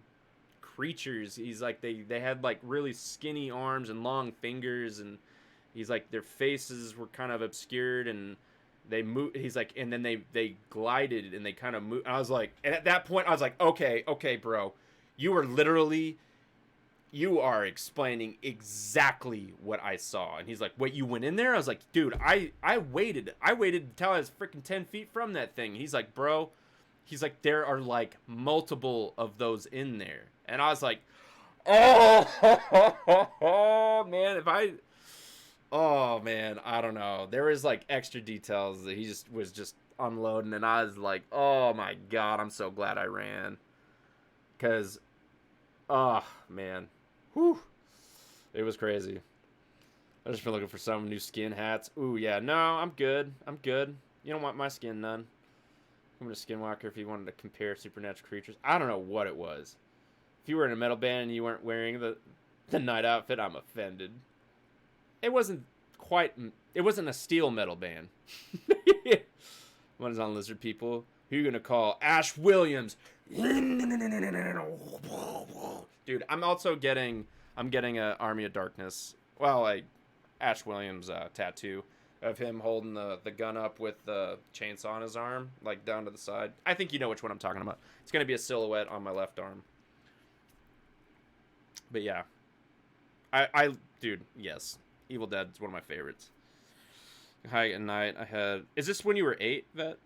creatures. He's like, they had like really skinny arms and long fingers, and he's like, their faces were kind of obscured, and they moved. He's like, and then they glided and they kind of moved. I was like, and at that point I was like, okay, bro, you are explaining exactly what I saw. And he's like, wait, you went in there? I was like, dude, I waited until I was freaking 10 feet from that thing. He's like, bro, there are like multiple of those in there. And I was like, oh man, oh man, I don't know. There was like extra details that he was just unloading, and I was like, oh my god, I'm so glad I ran. Cause, oh man, whew, it was crazy. I just been looking for some new skin hats. Ooh yeah, no, I'm good. You don't want my skin, none. I'm gonna Skinwalker if you wanted to compare supernatural creatures. I don't know what it was. If you were in a metal band and you weren't wearing the night outfit, I'm offended. It wasn't a steel metal band. One is on Lizard People. Who you gonna call? Ash Williams. Dude, I'm getting a Army of Darkness. Well, Ash Williams tattoo of him holding the gun up with the chainsaw on his arm, like down to the side. I think you know which one I'm talking about. It's gonna be a silhouette on my left arm. But yeah, dude, yes. Evil Dead is one of my favorites. High at night, is this when you were 8, Vet?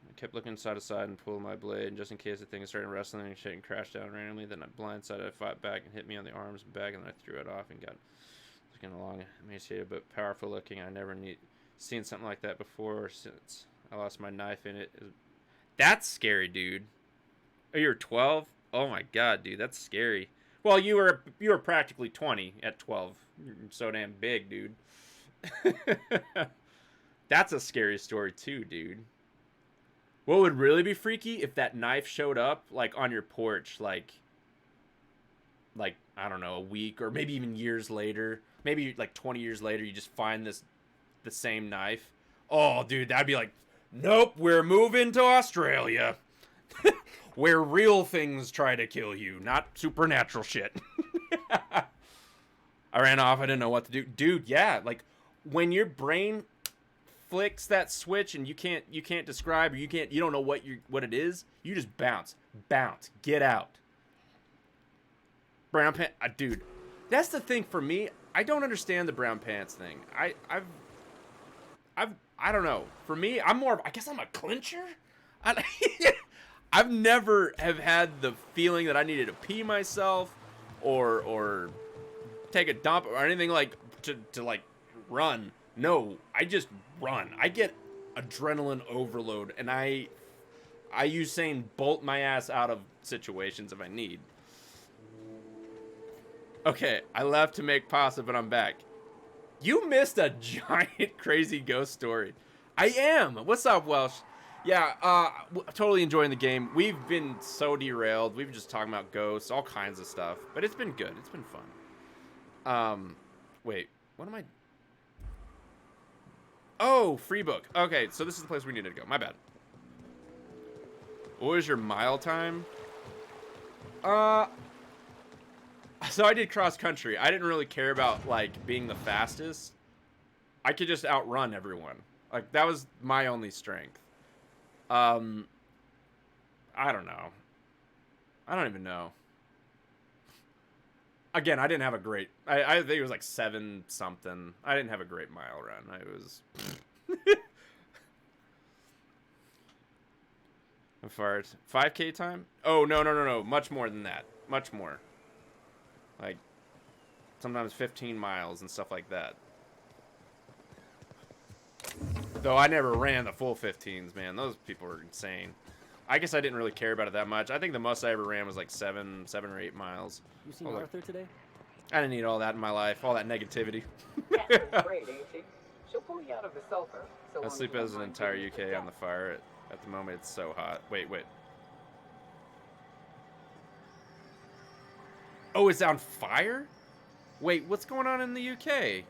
I kept looking side to side and pulling my blade, and just in case the thing started wrestling and shit and crashed down randomly, then I blindsided, I fought back and hit me on the arms and back, and then I threw it off and got looking along, emaciated but powerful looking. I never seen something like that before since I lost my knife in it. That's scary, dude. Oh, you were 12? Oh my god, dude, that's scary. Well, you were practically 20 at 12. You're so damn big, dude. That's a scary story too, dude. What would really be freaky if that knife showed up like on your porch, like I don't know, a week or maybe even years later, maybe like 20 years later, you just find the same knife. Oh, dude, that'd be like, nope, we're moving to Australia. Where real things try to kill you, not supernatural shit. I ran off. I didn't know what to do. Dude, yeah, like when your brain flicks that switch and you can't describe, or you don't know what it is, you just bounce, get out. Brown pants, dude. That's the thing for me. I don't understand the brown pants thing. I don't know. For me, I guess I'm a clincher. I've never have had the feeling that I needed to pee myself or take a dump or anything like to like run. No, I just run. I get adrenaline overload, and I Usain Bolt my ass out of situations if I need. Okay, I left to make pasta, but I'm back. You missed a giant crazy ghost story. I am. What's up, Welsh? Yeah, totally enjoying the game. We've been so derailed. We've been just talking about ghosts, all kinds of stuff. But it's been good. It's been fun. Wait, what am I... Oh, free book. Okay, so this is the place we needed to go. My bad. What was your mile time? So I did cross country. I didn't really care about, like, being the fastest. I could just outrun everyone. Like, that was my only strength. I don't know. I don't even know. Again, I didn't have a great... I think it was like 7 something. I didn't have a great mile run. I was... How far? 5K time? Oh, no. Much more than that. Much more. Like, sometimes 15 miles and stuff like that. Though I never ran the full 15s, man. Those people are insane. I guess I didn't really care about it that much. I think the most I ever ran was like 7 or 8 miles. You seen Arthur today? I didn't need all that in my life, all that negativity. Catherine's great, ain't she? She'll pull you out of the sulfur. So I sleep as an entire UK on the fire. At the moment, it's so hot. Wait. Oh, it's on fire? Wait, what's going on in the UK?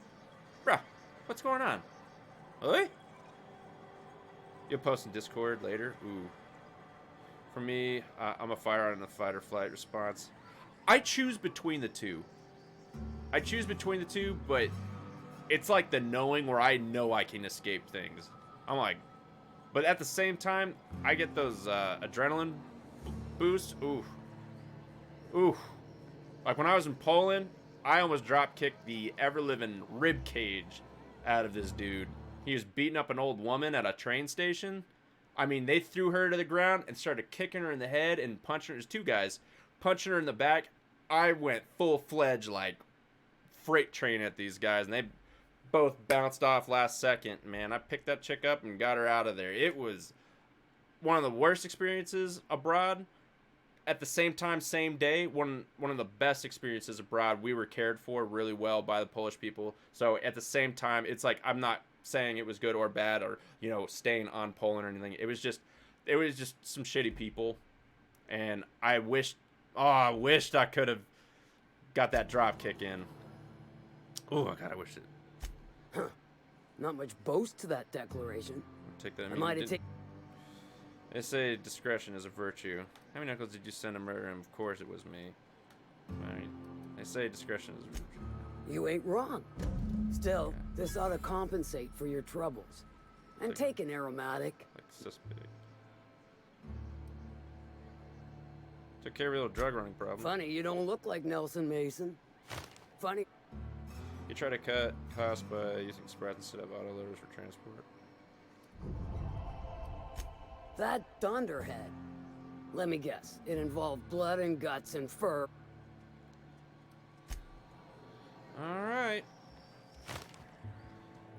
Bruh, what's going on? Oi? You'll post in Discord later? Ooh. For me, I'm a firearm in the fight or flight response. I choose between the two. But it's like the knowing where I know I can escape things. I'm like, but at the same time, I get those adrenaline boosts. Ooh. Like when I was in Poland, I almost drop kicked the ever-living rib cage out of this dude. He was beating up an old woman at a train station. I mean, they threw her to the ground and started kicking her in the head and punching her. There's 2 guys punching her in the back. I went full-fledged, like, freight train at these guys, and they both bounced off last second. Man, I picked that chick up and got her out of there. It was one of the worst experiences abroad. At the same time, same day, one of the best experiences abroad. We were cared for really well by the Polish people. So at the same time, it's like I'm not saying it was good or bad or, you know, staying on Poland or anything. It was just some shitty people. And I wished I could have got that drop kick in. Oh, God, I wish it. Huh. Not much boast to that declaration. Take that. I might have taken. They say discretion is a virtue. How many knuckles did you send to murder him? Of course it was me. I mean, they say discretion is a virtue. You ain't wrong. Still, this ought to compensate for your troubles. And like, take an aromatic. Like suspect. Took care of your little drug running problem. Funny, you don't look like Nelson Mason. Funny. You try to cut costs by using spreads instead of autoloaders for transport. That dunderhead. Let me guess. It involved blood and guts and fur. Alright.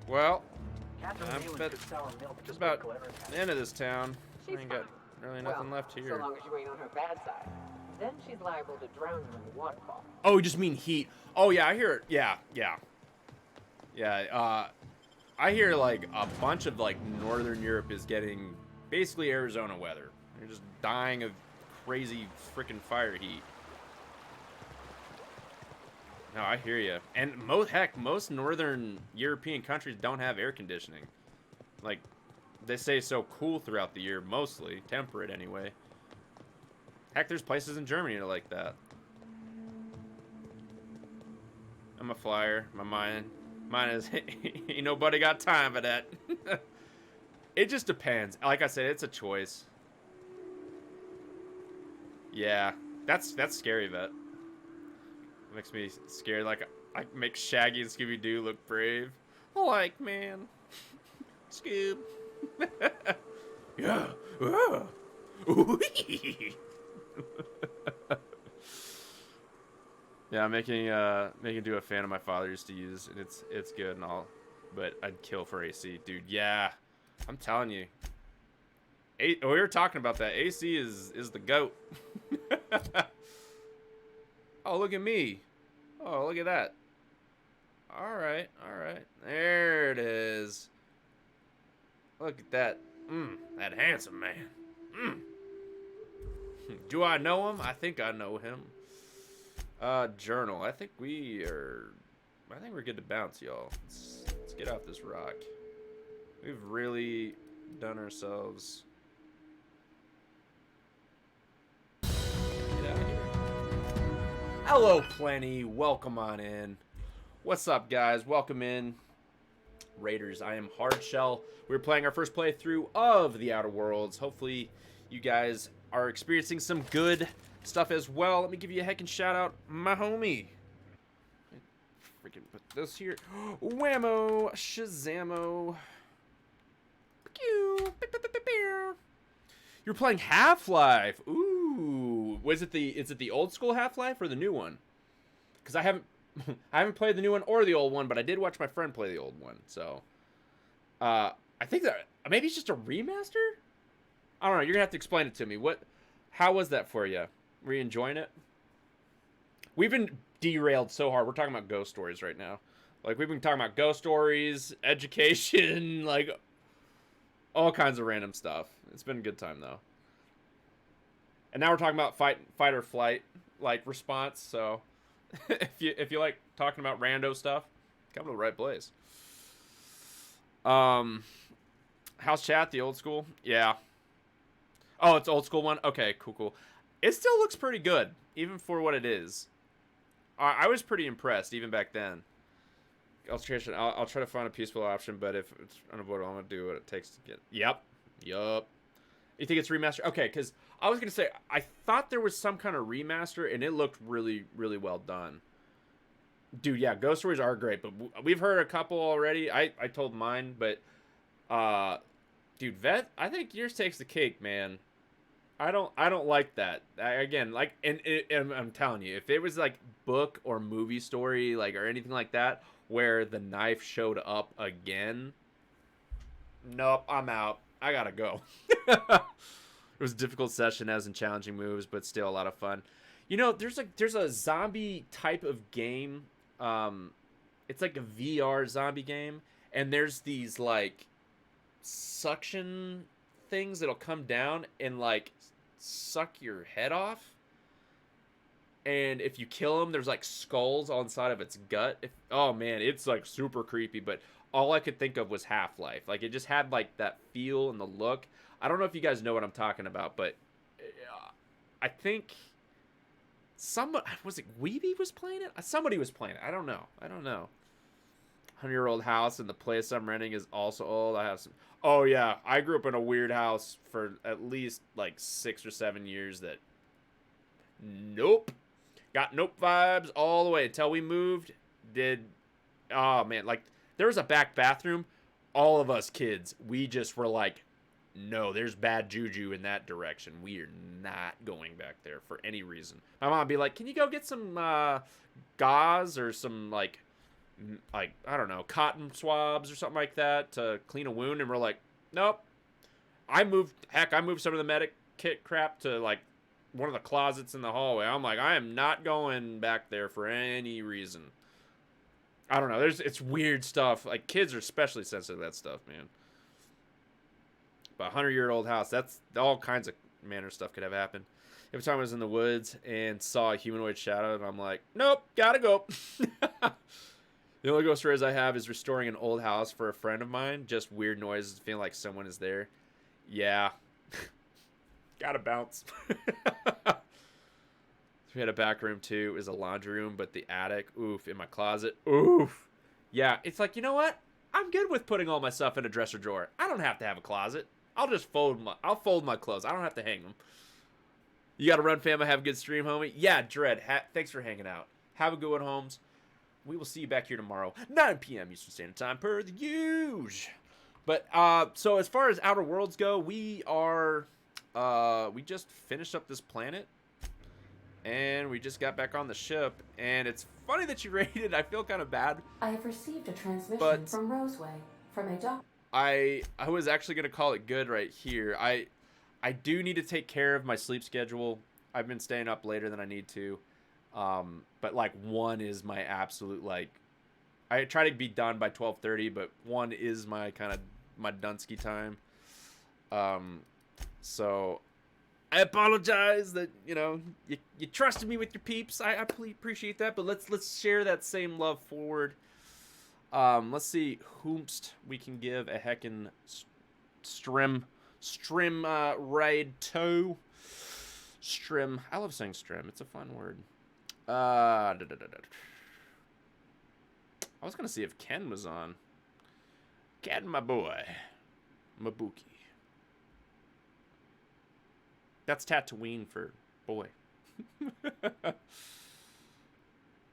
Well, I'm just about the end of this town. I ain't got really nothing left here. So long as you ain't on her bad side. Then she's liable to drown you in the waterfall. Oh, you just mean heat. Oh, yeah, I hear it. Yeah. I hear, like, a bunch of, like, Northern Europe is getting basically Arizona weather. They're just dying of crazy freaking fire heat. No, I hear you. And most Northern European countries don't have air conditioning. Like, they say so cool throughout the year, mostly. Temperate, anyway. Heck, there's places in Germany that are like that. I'm a flyer. Mine is, ain't nobody got time for that. It just depends. Like I said, it's a choice. Yeah, that's scary, Vet. It makes me scared. Like, I make Shaggy and Scooby-Doo look brave. Like, man. Scoob. Yeah. Yeah, I'm making do a fan of my father used to use, and it's good and all, but I'd kill for AC, dude. Yeah, I'm telling you. We were talking about that. AC is the GOAT. Oh, look at me. Oh, look at that. All right. There it is. Look at that. That handsome man. Do I know him? I think I know him. Journal. I think we're good to bounce, y'all. Let's get off this rock. We've really done ourselves. Get out of here. Hello, Plenty. Welcome on in. What's up, guys? Welcome in. Raiders, I am Hardshell. We're playing our first playthrough of The Outer Worlds. Hopefully, you guys are experiencing some good stuff as well. Let me give you a heckin' shout out, my homie. Freaking put this here. Whammo, Shazamo. You're playing Half-Life. Ooh, is it the old school Half-Life or the new one? Because I haven't played the new one or the old one, but I did watch my friend play the old one. So, I think that maybe it's just a remaster. I don't know. You're gonna have to explain it to me. How was that for you? Were you enjoying it? We've been derailed so hard. We're talking about ghost stories right now. Like, we've been talking about ghost stories, education, like all kinds of random stuff. It's been a good time though. And now we're talking about fight or flight, like, response. So if you like talking about rando stuff, come to the right place. House chat, the old school? Yeah. Oh, it's old school one? Okay, cool. It still looks pretty good, even for what it is. I was pretty impressed, even back then. I'll try to find a peaceful option, but if it's unavoidable, I'm going to do what it takes to get... Yup. You think it's remastered? Okay, because I was going to say, I thought there was some kind of remaster, and it looked really, really well done. Dude, yeah, ghost stories are great, but we've heard a couple already. I told mine, but... dude, Vet, I think yours takes the cake, man. I don't like that. Again, like, and I'm telling you, if it was like book or movie story, like, or anything like that, where the knife showed up again, nope, I'm out. I gotta go. It was a difficult session, as in challenging moves, but still a lot of fun. You know, there's a zombie type of game. It's like a VR zombie game, and there's these like suction things that'll come down and like suck your head off, and if you kill them, there's like skulls on the side of its gut. Oh man, it's like super creepy, but all I could think of was Half-Life. Like, it just had like that feel and the look. I don't know if you guys know what I'm talking about, but I think was it Weeby was playing it? Somebody was playing it. I don't know. 100-year-old house, and the place I'm renting is also old. I have some... Oh, yeah. I grew up in a weird house for at least, like, 6 or 7 years that... Nope. Got nope vibes all the way until we moved. Oh, man. Like, there was a back bathroom. All of us kids, we just were like, no, there's bad juju in that direction. We are not going back there for any reason. My mom would be like, can you go get some gauze or some, like, I don't know, cotton swabs or something like that to clean a wound? And we're like, nope. I moved some of the medic kit crap to like one of the closets in the hallway. I'm like, I am not going back there for any reason. I don't know. It's weird stuff. Like, kids are especially sensitive to that stuff, man. But 100-year-old house, that's all kinds of manner stuff could have happened. Every time I was in the woods and saw a humanoid shadow, and I'm like, nope, gotta go. The only ghost stories I have is restoring an old house for a friend of mine. Just weird noises, feeling like someone is there. Yeah. Gotta bounce. We had a back room too. It was a laundry room, but the attic, oof, in my closet, oof. Yeah, it's like, you know what? I'm good with putting all my stuff in a dresser drawer. I don't have to have a closet. I'll fold my clothes. I don't have to hang them. You gotta run, fam. I have a good stream, homie. Yeah, Dread. Thanks for hanging out. Have a good one, Holmes. We will see you back here tomorrow, 9 p.m. Eastern Standard Time, per the usual. But, so as far as Outer Worlds go, we just finished up this planet, and we just got back on the ship, and it's funny that you raided. I feel kind of bad. I have received a transmission from Roseway, from a doc. I was actually going to call it good right here. I do need to take care of my sleep schedule. I've been staying up later than I need to. But like 1 is my absolute, like, I try to be done by 12:30, but 1 is my kind of my Dunsky time. So I apologize that, you know, you trusted me with your peeps. I appreciate that, but let's share that same love forward. Let's see whomst we can give a heckin' strim raid to. Strim. I love saying strim. It's a fun word. I was gonna see if Ken was on. Ken, my boy. Mabuki. That's Tatooine for boy.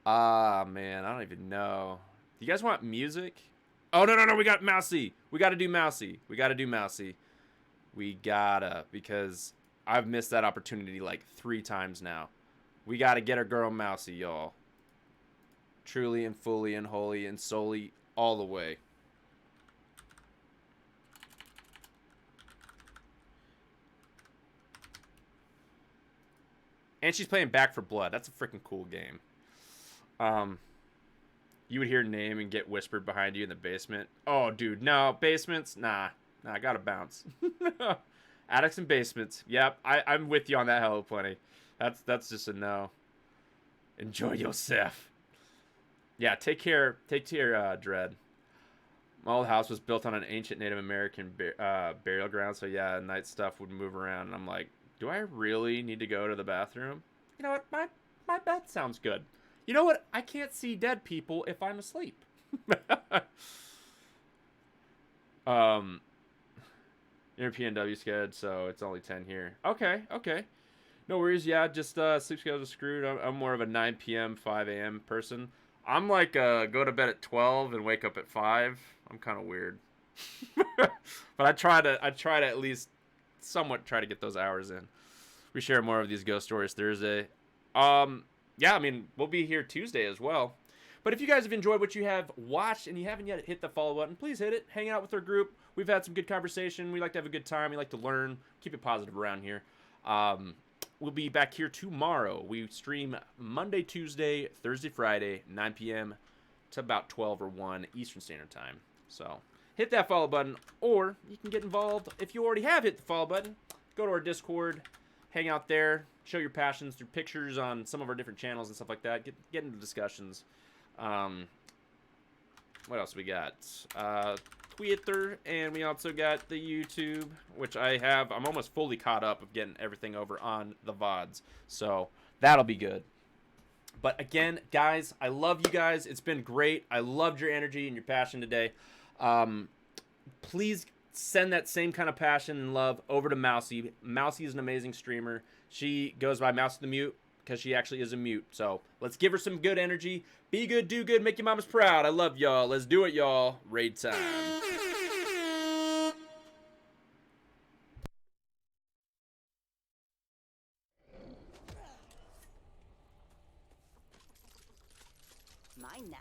Ah, man. I don't even know. Do you guys want music? Oh, no. We got Mousy. We got to do Mousy. We gotta, because I've missed that opportunity like 3 times now. We got to get our girl Mousy, y'all. Truly and fully and wholly and solely all the way. And she's playing Back for Blood. That's a freaking cool game. You would hear name and get whispered behind you in the basement. Oh, dude, no. Basements? Nah, I gotta bounce. Attics and basements. Yep, I'm with you on that, Hello Plenty. That's just a no. Enjoy yourself. Yeah, take care, Dread. My old house was built on an ancient Native American burial ground, so yeah, night stuff would move around, and I'm like, do I really need to go to the bathroom? You know what? My bed sounds good. You know what? I can't see dead people if I'm asleep. Your PNW sched, so it's only 10 here. Okay. No worries. Yeah, just sleep schedules are screwed. I'm more of a 9 p.m., 5 a.m. person. I'm like go to bed at 12 and wake up at 5. I'm kind of weird. But I try to at least somewhat try to get those hours in. We share more of these ghost stories Thursday. Yeah, I mean, we'll be here Tuesday as well. But if you guys have enjoyed what you have watched and you haven't yet hit the follow button, please hit it. Hang out with our group. We've had some good conversation. We like to have a good time. We like to learn. Keep it positive around here. We'll be back here tomorrow. We stream Monday, Tuesday, Thursday, Friday, 9 p.m. to about 12 or 1 Eastern Standard Time. So hit that follow button, or you can get involved. If you already have hit the follow button, go to our Discord, hang out there, show your passions through pictures on some of our different channels and stuff like that. Get into discussions. What else we got? Twitter, and we also got the YouTube, which I'm almost fully caught up of getting everything over on the VODs. So that'll be good. But again, guys, I love you guys. It's been great. I loved your energy and your passion today. Please send that same kind of passion and love over to Mousy. Mousy is an amazing streamer. She goes by Mousy the Mute because she actually is a mute. So let's give her some good energy. Be good, do good, make your mamas proud. I love y'all. Let's do it, y'all. Raid time. Mine now.